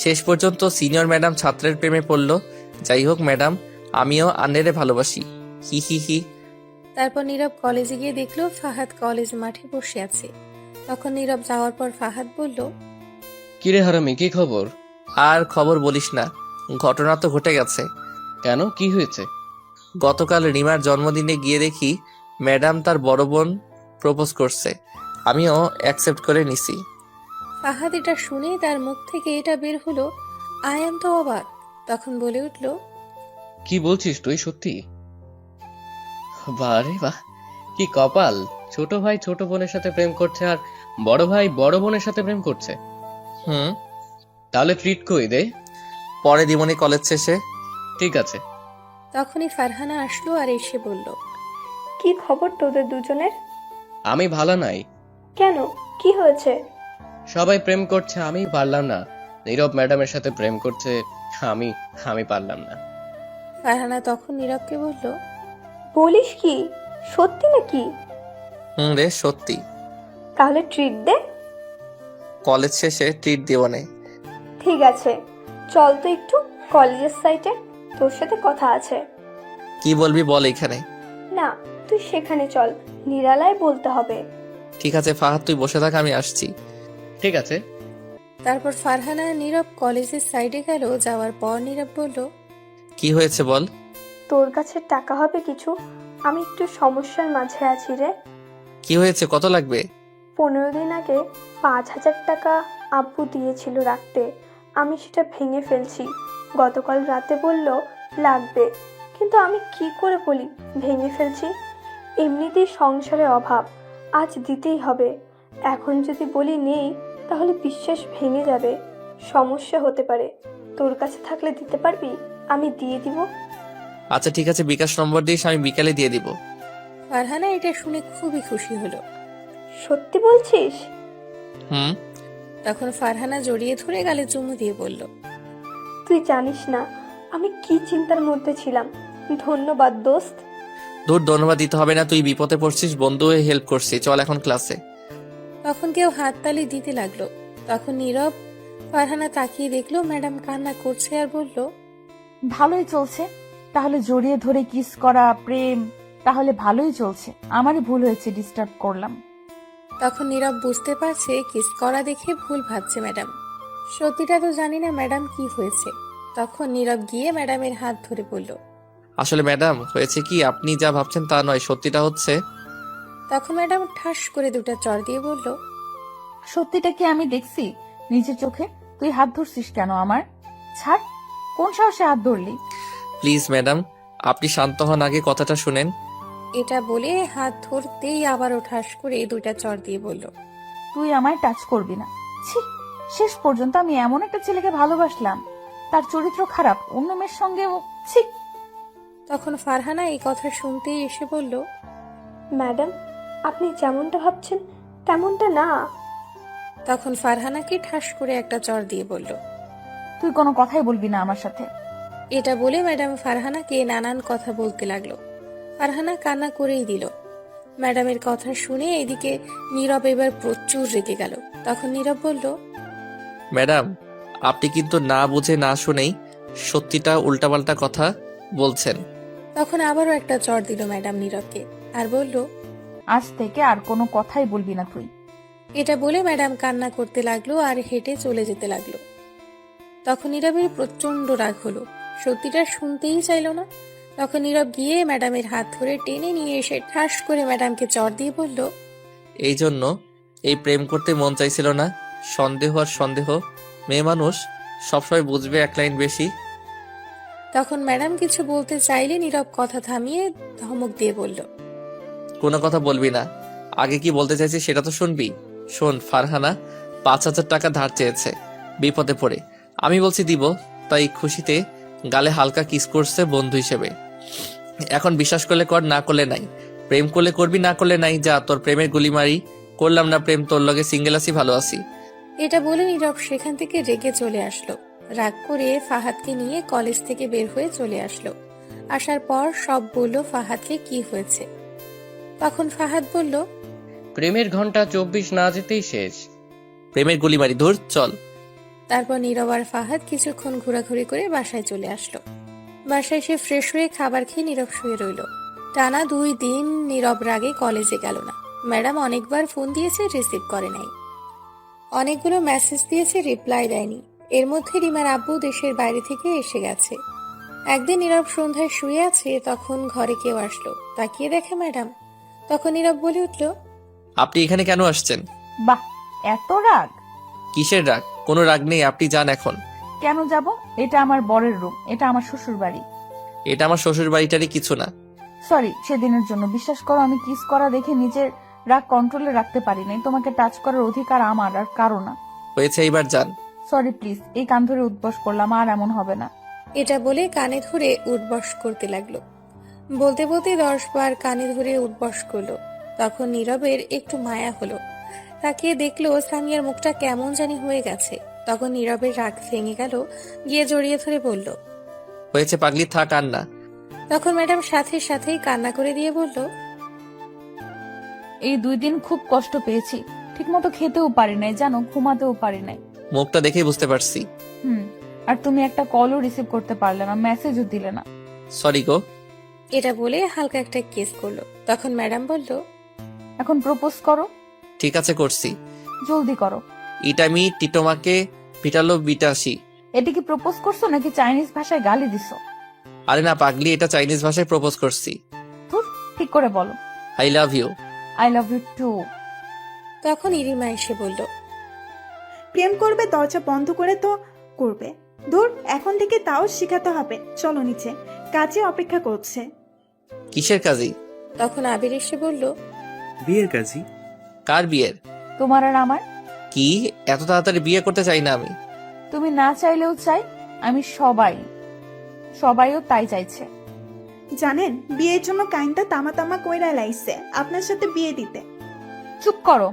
শেষ পর্যন্ত সিনিয়র ম্যাডাম ছাত্রের প্রেমে পড়লো। যাই হোক ম্যাডাম, আমিও আন্নেরে ভালোবাসি। হি হি হি। তারপর নীরব কলেজে গিয়ে দেখলো ফাহাদ কলেজ মাঠে বসে আছে। তখন নীরব যাওয়ার পর ফাহাদ বলল, কিরে হারামি, কি খবর? আর খবর বলিস না, ঘটনা তো ঘটে গেছে। কেন, কি হয়েছে? গতকাল রিমার জন্মদিনে গিয়ে দেখি ম্যাডাম তার বড় বোন প্রপোজ করছে। আমিও অ্যাকসেপ্ট করে নিছি। ফাহাদ এটা শুনে তার মুখ থেকে এটা বের হলো, আই এম তো অবাক। তখন বলে উঠল, কি বলছিস তুই, সত্যি? বারে বাহ, কি কপাল! ছোট ভাই ছোট বোনের সাথে প্রেম করছে, আর বড় ভাই বড় বোনের সাথে প্রেম করছে। তাহলে ট্রিট কই দে। পরে দিমনি কলেজ শেষে। ঠিক আছে। তখনই ফারহানা আসলো আর এসে বলল, কি খবর তোদের দুজনের? আমি ভালো নাই। কেন, কি হয়েছে? সবাই প্রেম করছে, আমি পারলাম না। নীরব ম্যাডামের সাথে প্রেম করছে, আমি পারলাম না। ফারহানা তখন নীরবকে বলল, বলিস কি, সত্যি নাকি? রে, সত্যি। তাহলে ট্রিট দে। কলেজ শেষে ট্রিট দিবনে। ঠিক আছে, চল তো একটু কলেজের সাইটে, তোর সাথে কথা আছে। কি বলবি বল এখানে। না, তুই সেখানে চল, নিরালায় বলতে হবে। ঠিক আছে ফাহাদ, তুই বসে থাক, আমি আসছি। ঠিক আছে। তারপর ফারহানা আর নীরব কলেজের সাইডে গেল। যাওয়ার পর নীরব বলল, কি হয়েছে বল। তোর কাছে টাকা হবে কিছু? আমি একটু সমস্যার মাঝে আছি রে। কি হয়েছে, কত লাগবে? 15 দিন আগে 5,000 টাকা আব্বু দিয়েছিল রাখতে, আমি সেটা ভেঙে ফেলছি। গতকাল রাতে বলল লাগবে, কিন্তু আমি কি করে বলি ভেঙে ফেলছি? এমনিতেই সংসারে অভাব, আজ দিতেই হবে। এখন যদি বলি নেই তাহলে বিশ্বাস ভেঙে যাবে, সমস্যা হতে পারে। তোর কাছে থাকলে দিতে পারবি? আমি দিয়ে দিব। আচ্ছা ঠিক আছে, বিকাশ নম্বর দিস, আমি বিকালে দিয়ে দিব। ফারহানা এটা শুনে খুবই খুশি হলো। সত্যি বলছিস? হুম। তখন ফারহানা জড়িয়ে ধরে গালে চুমু দিয়ে বলল, তুই জানিস না আমি কি চিন্তার মধ্যে ছিলাম। ধন্যবাদ দোস্ত। দূর, ধন্যবাদ দিতে হবে না, তুই বিপদে পড়ছিস, বন্ধু হয়ে হেল্প করছিস, চল এখন ক্লাসে। তখন কেউ হাততালি দিতে লাগলো। তখন নীরব। ফারহানা তাকিয়ে দেখলো ম্যাডাম কান্না করছে আর বলল, ভালোই চলছে, তাহলে জড়িয়ে ধরে কিস করা প্রেম, তাহলে ভালোই চলছে। আমারই ভুল হয়েছে, ডিস্টার্ব করলাম। তখন নীরব বুঝতে পারছে কিস করা দেখে ভুল ভাবছে ম্যাডাম। সত্যিটা তো জানি না ম্যাডাম কি হয়েছে। তখন নীরব গিয়ে ম্যাডামের হাত ধরে বলল, আসলে ম্যাডাম হয়েছে কি, আপনি যা ভাবছেন তা নয়, সত্যিটা হচ্ছে। তখন ম্যাডাম ঠাস করে দুটা চড় দিয়ে বলল, সত্যিটা কি আমি দেখছি নিজের চোখে। তুই হাত ধরছিস কেন আমার? ছাড়, কোন সাহসে হাত ধরলি? প্লিজ ম্যাডাম, আপনি শান্ত হন, আগে কথাটা শুনেন। এটা বলে হাত ধরতেই আবারও ঠাস করে দুইটা চড় দিয়ে বলল, তুই আমায় টাচ করবি না। ছি, শেষ পর্যন্ত আমি এমন একটা ছেলেকে ভালোবাসলাম, তার চরিত্র খারাপ, অন্য মেয়ের সঙ্গে। ছি। তখন ফারহানা এই কথা শুনতেই এসে বলল, ম্যাডাম আপনি যেমনটা ভাবছেন তেমনটা না। তখন ফারহানাকে ঠাস করে একটা চড় দিয়ে বলল, তুই কোনো কথাই বলবি না আমার সাথে। এটা বলে ম্যাডাম ফারহানাকে নানান কথা বলতে লাগলো। ফারহানা কান্না করেই দিল। ম্যাডামের কথা শুনে এদিকে নীরব এবার প্রচুর রেগে গেল। তখন নীরব বলল, ম্যাডাম আপনি কিন্তু না বুঝে না শুনেই সত্যিটা উল্টাপাল্টা কথা বলছেন। তখন আবারও একটা চড় দিল ম্যাডাম নীরবকে আর বলল, আজ থেকে আর কোনো কথাই বলবি না তুই। এটা বলে ম্যাডাম কান্না করতে লাগলো আর হেঁটে চলে যেতে লাগলো। তখন নীরবের প্রচন্ড রাগ হলো, সত্যিটা শুনতেই চাইল না। তখন নীরব গিয়ে ম্যাডামের হাত ধরে টেনে নিয়ে এসে ঠাস করে ম্যাডামকে চড় দিয়ে বলল, এই জন্য এই প্রেম করতে মন চাইছিল না। সন্দেহ আর সন্দেহ, মেয়ে মানুষ সবসময় বুঝবে এক লাইন বেশি। তখন ম্যাডাম কিছু বলতে চাইলে নীরব কথা থামিয়ে ধমক দিয়ে বলল, কোনো কথা বলবি না, আগে কি বলতে চাইছি সেটা তো শুনবি। শোন, ফারহানা 5,000 টাকা ধার চেয়েছে বিপদে পড়ে, আমি বলছি দিব, তাই খুশিতে গালে হালকা কিস করছে বন্ধু হিসেবে। এখন বিশ্বাস করলে কর, না করলে নাই। প্রেম করলে করবি, না করলে নাই। যা, তোর প্রেমের গুলি মারি। করলাম না প্রেম, তোর লগে সিঙ্গেল আছি, ভালো আছি। এটা বলে নীরব সেখান থেকে রেগে চলে আসলো। রাগ করে ফাহাদকে নিয়ে কলেজ থেকে বের হয়ে চলে আসলো। আসার পর সব বলল ফাহাদকে কি হয়েছে। তখন ফাহাদ বলল, প্রেমের ঘন্টা 24 না যেতেই শেষ। প্রেমের গুলি মারি, ধুর, চল। তারপর নীরব আর ফাহাদ কিছুক্ষণ ঘোরাঘুরি করে বাসায় চলে আসলো। বাসায় এসে ফ্রেশ হয়ে খাবার খেয়ে নীরব শুয়ে রইল। টানা 2 দিন নীরব রাগে কলেজে গেল না। ম্যাডাম অনেকবার ফোন দিয়েছে, রিসিভ করে নাই। অনেকগুলো মেসেজ দিয়েছে, রিপ্লাই দেয়নি। এর মধ্যে রিমার আব্বু দেশের বাইরে থেকে এসে গেছে। একদিন নীরব সন্ধ্যায় শুয়ে আছে, তখন ঘরে কেউ আসলো। তাকিয়ে দেখে ম্যাডাম। তখন নীরব বলে উঠল, আপনি এখানে কেন আসছেন? বাহ, এত রাগ! কিসের রাগ? কোনো রাগ নেই, আপনি যান এখন। কেন যাব? এটা আমার বরের রুম, এটা আমার শ্বশুর বাড়ি। এটা আমার শ্বশুর বাড়িটারই কিছু না। সরি সেদিনের জন্য। বিশ্বাস করো, আমি কিস করা দেখে নিজের রাগ কন্ট্রোলে রাখতে পারি নাই। তোমাকে টাচ করার অধিকার আমার, আর কারো না। হয়েছে, এইবার যান। সরি প্লিজ, এই কান ধরে উদ্বাস করলাম, আর এমন হবে না। এটা বলে কানে ধরে উঠবস করতে লাগলো। বলতে বলতে 10 বার কানে ধরে উঠবস করলো। তখন নীরবের একটু মায়া হলো। তাকিয়ে দেখলো সামিয়ার মুখটা কেমন জানি হয়ে গেছে। তখন নীরবের রাগ ভেঙে গেল, গিয়ে জড়িয়ে ধরে বলল, হয়েছে পাগলি, থাক আর না। তখন ম্যাডাম সাথে সাথেই কান্না করে দিয়ে বলল, এই 2 দিন খুব কষ্ট পেয়েছি, ঠিক মতো খেতেও পারি নাই, জানো, ঘুমাতেও পারি নাই। মুখটা দেখেই বুঝতে পারছি। আর তুমি একটা কলও রিসিভ করতে পারলে না, মেসেজও দিলে না। সরি গো। এটা বলে হালকা একটা কিস করলো। তখন ম্যাডাম বলল, এখন প্রপোজ করো। ঠিক আছে, করছি। জলদি করো। ইটামি টিটোমাকে পিটালো বিটাসি। এটা কি প্রপোজ করছো নাকি চাইনিজ ভাষায় গালি দিছো? আরে না পাগলি, এটা চাইনিজ ভাষায় প্রপোজ করছি। ধুর, ঠিক করে বলো। I love you. I love you too. তখন ইরিমা এসে বলল, প্রেম করবে দরজা বন্ধ করে তো করবে। দূর, এখন থেকে তাও শিখাতে হবে। চলো নিচে, কাজে অপেক্ষা করছে। কিসের কাজী? তখন আবির এসে বলল, বিয়ের কাজই। কার বিয়ের? তোমার আর আমার। কি এত তাড়াতাড়ি বিয়ে করতে চাই না আমি। তুমি না চাইলেও চাই, আমি সবাইও তাই চাইছে। জানেন, বিয়ের জন্য কাইনটা তামা তামা কইরা লাইছে আপনার সাথে বিয়ে দিতে। চুপ করো।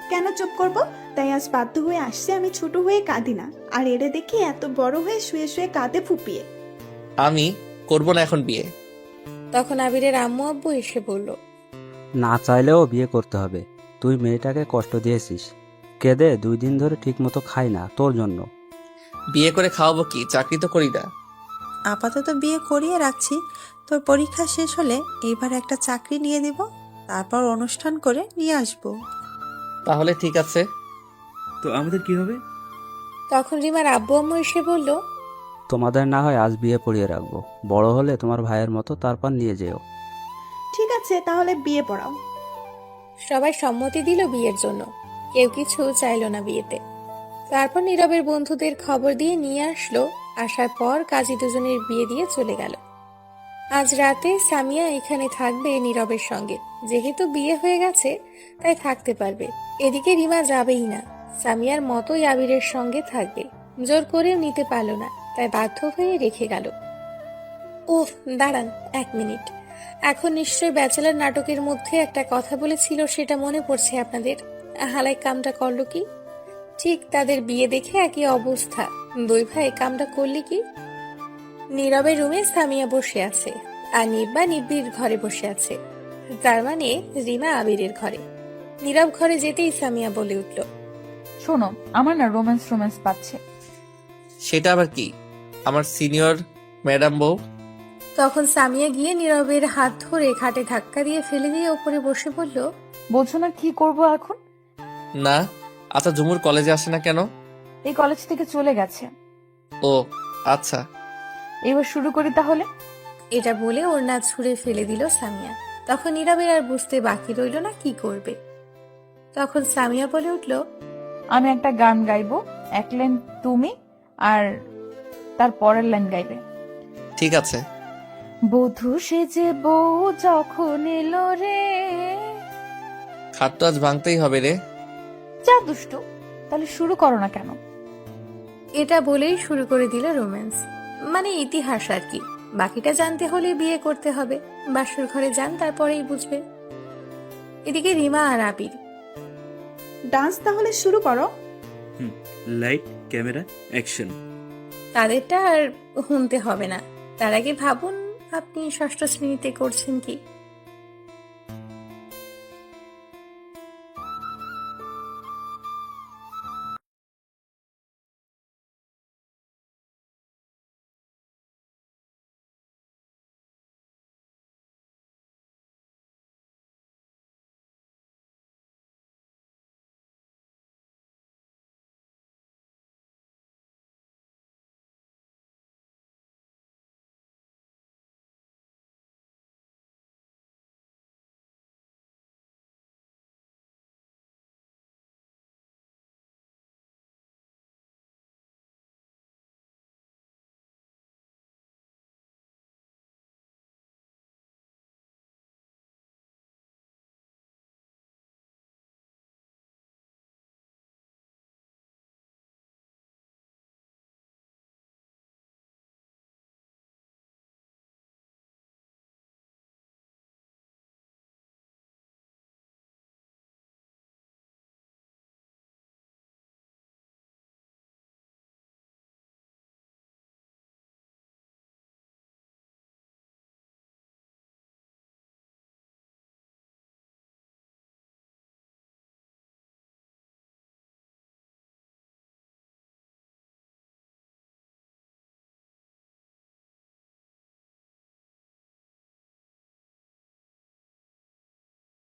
কেন চুপ করব? তাই আজ বাধ্য হয়ে আসছে। আমি ছোট হয়ে কাঁদি না, আর এরে দেখি এত বড় হয়ে শুয়ে শুয়ে কাঁদে ফুপিয়ে। আমি করব না এখন বিয়ে। তখন আবিরের আম্মু আব্বু এসে বলল, না চাইলেও বিয়ে করতে হবে। তুই মেয়েটাকে কষ্ট দিয়েছিস, কেঁদে 2 দিন ধরে ঠিকমতো খাই না তোর জন্য। বিয়ে করে খাওয়াবো কি? চাকরি তো করি না। আপাতত বিয়ে করিয়ে রাখছি, তোর পরীক্ষা শেষ হলে এইবার একটা চাকরি নিয়ে দিব, তারপর অনুষ্ঠান করে নিয়ে আসবো। তাহলে ঠিক আছে। তো আমাদের কি হবে? তখন রিমার আব্বু আম্মু এসে বলল, তোমাদের না হয় আজ বিয়ে পড়িয়ে রাখবো, বড় হলে তোমার ভাইয়ের মতো তারপর নিয়ে যেও। ঠিক আছে, তাহলে বিয়ে পড়াও। সবাই সম্মতি দিল বিয়ের জন্য। কেউ কিছু চাইল না বিয়েতে। তারপর নীরবের বন্ধুদের খবর দিয়ে নিয়ে আসলো। আসার পর কাজী দুজনের বিয়ে দিয়ে চলে গেল। আজ রাতে সামিয়া এখানে থাকবে নীরবের সঙ্গে। যেহেতু বিয়ে হয়ে গেছে তাই থাকতে পারবে। এদিকে রিমা যাবেই না, সামিয়ার মতোই আবিরের সঙ্গে থাকবে। জোর করেও নিতে পারল না, তাই বাধ্য হয়ে রেখে গেল। ওহ দাঁড়ান 1 মিনিট, এখন নিশ্চয় ব্যাচেলার নাটকের মধ্যে একটা কথা বলেছিল, সেটা মনে পড়ছে আপনাদের? হালাই কামটা করলো কি? ঠিক তাদের বিয়ে দেখে একই অবস্থা। 2 ভাই কামটা করলি কি? নীরবের রুমে সামিয়া বসে আছে, আর নিব্বা নিব্বির ঘরে বসে আছে। তার মানে রিমা আবিরের ঘরে। নীরব ঘরে যেতেই সামিয়া বলে উঠল, শোনো, আমার না রোম্যান্স পাচ্ছে। সেটা আবার কি? আমার সিনিয়র ম্যাডাম বউ। তখন সামিয়া গিয়ে নীরবের হাত ধরে খাটে ধাক্কা দিয়ে ফেলে দিয়ে ওপরে বসে বলল, বলছো না কি করব এখন? না। আচ্ছা ঝুমুর কলেজে আসে না কেন? এই কলেজ থেকে চলে গেছে। ও আচ্ছা। এবার শুরু করি তাহলে। এটা বলে ওর না ছুঁড়ে ফেলে দিল সামিয়া। তখন নীরবের আর বুঝতে বাকি রইল না কি করবে। তখন সামিয়া বলে উঠল, আমি একটা গান গাইবো, 1 লাইন তুমি আর তার পরের লাইন গাইবে। ঠিক আছে। বধূ সেজে বউ যখন এলো রে। খাট তো আজ ভাঙতেই হবে রে। যা দুষ্টু, তাহলে শুরু করো না কেন? এটা বলেই শুরু করে দিল রোম্যান্স, মানে ইতিহাস আর কি। বাকিটা জানতে হলে বিয়ে করতে হবে। বাসর ঘরে যান, তারপরেই বুঝবে। এদিকে রিমা আর আবির, ডান্স তাহলে শুরু করো। Light, camera, action. তাদেরটা আর শুনতে হবে না। তার আগে ভাবুন আপনি 6ষ্ঠ শ্রেণীতে করছেন কি।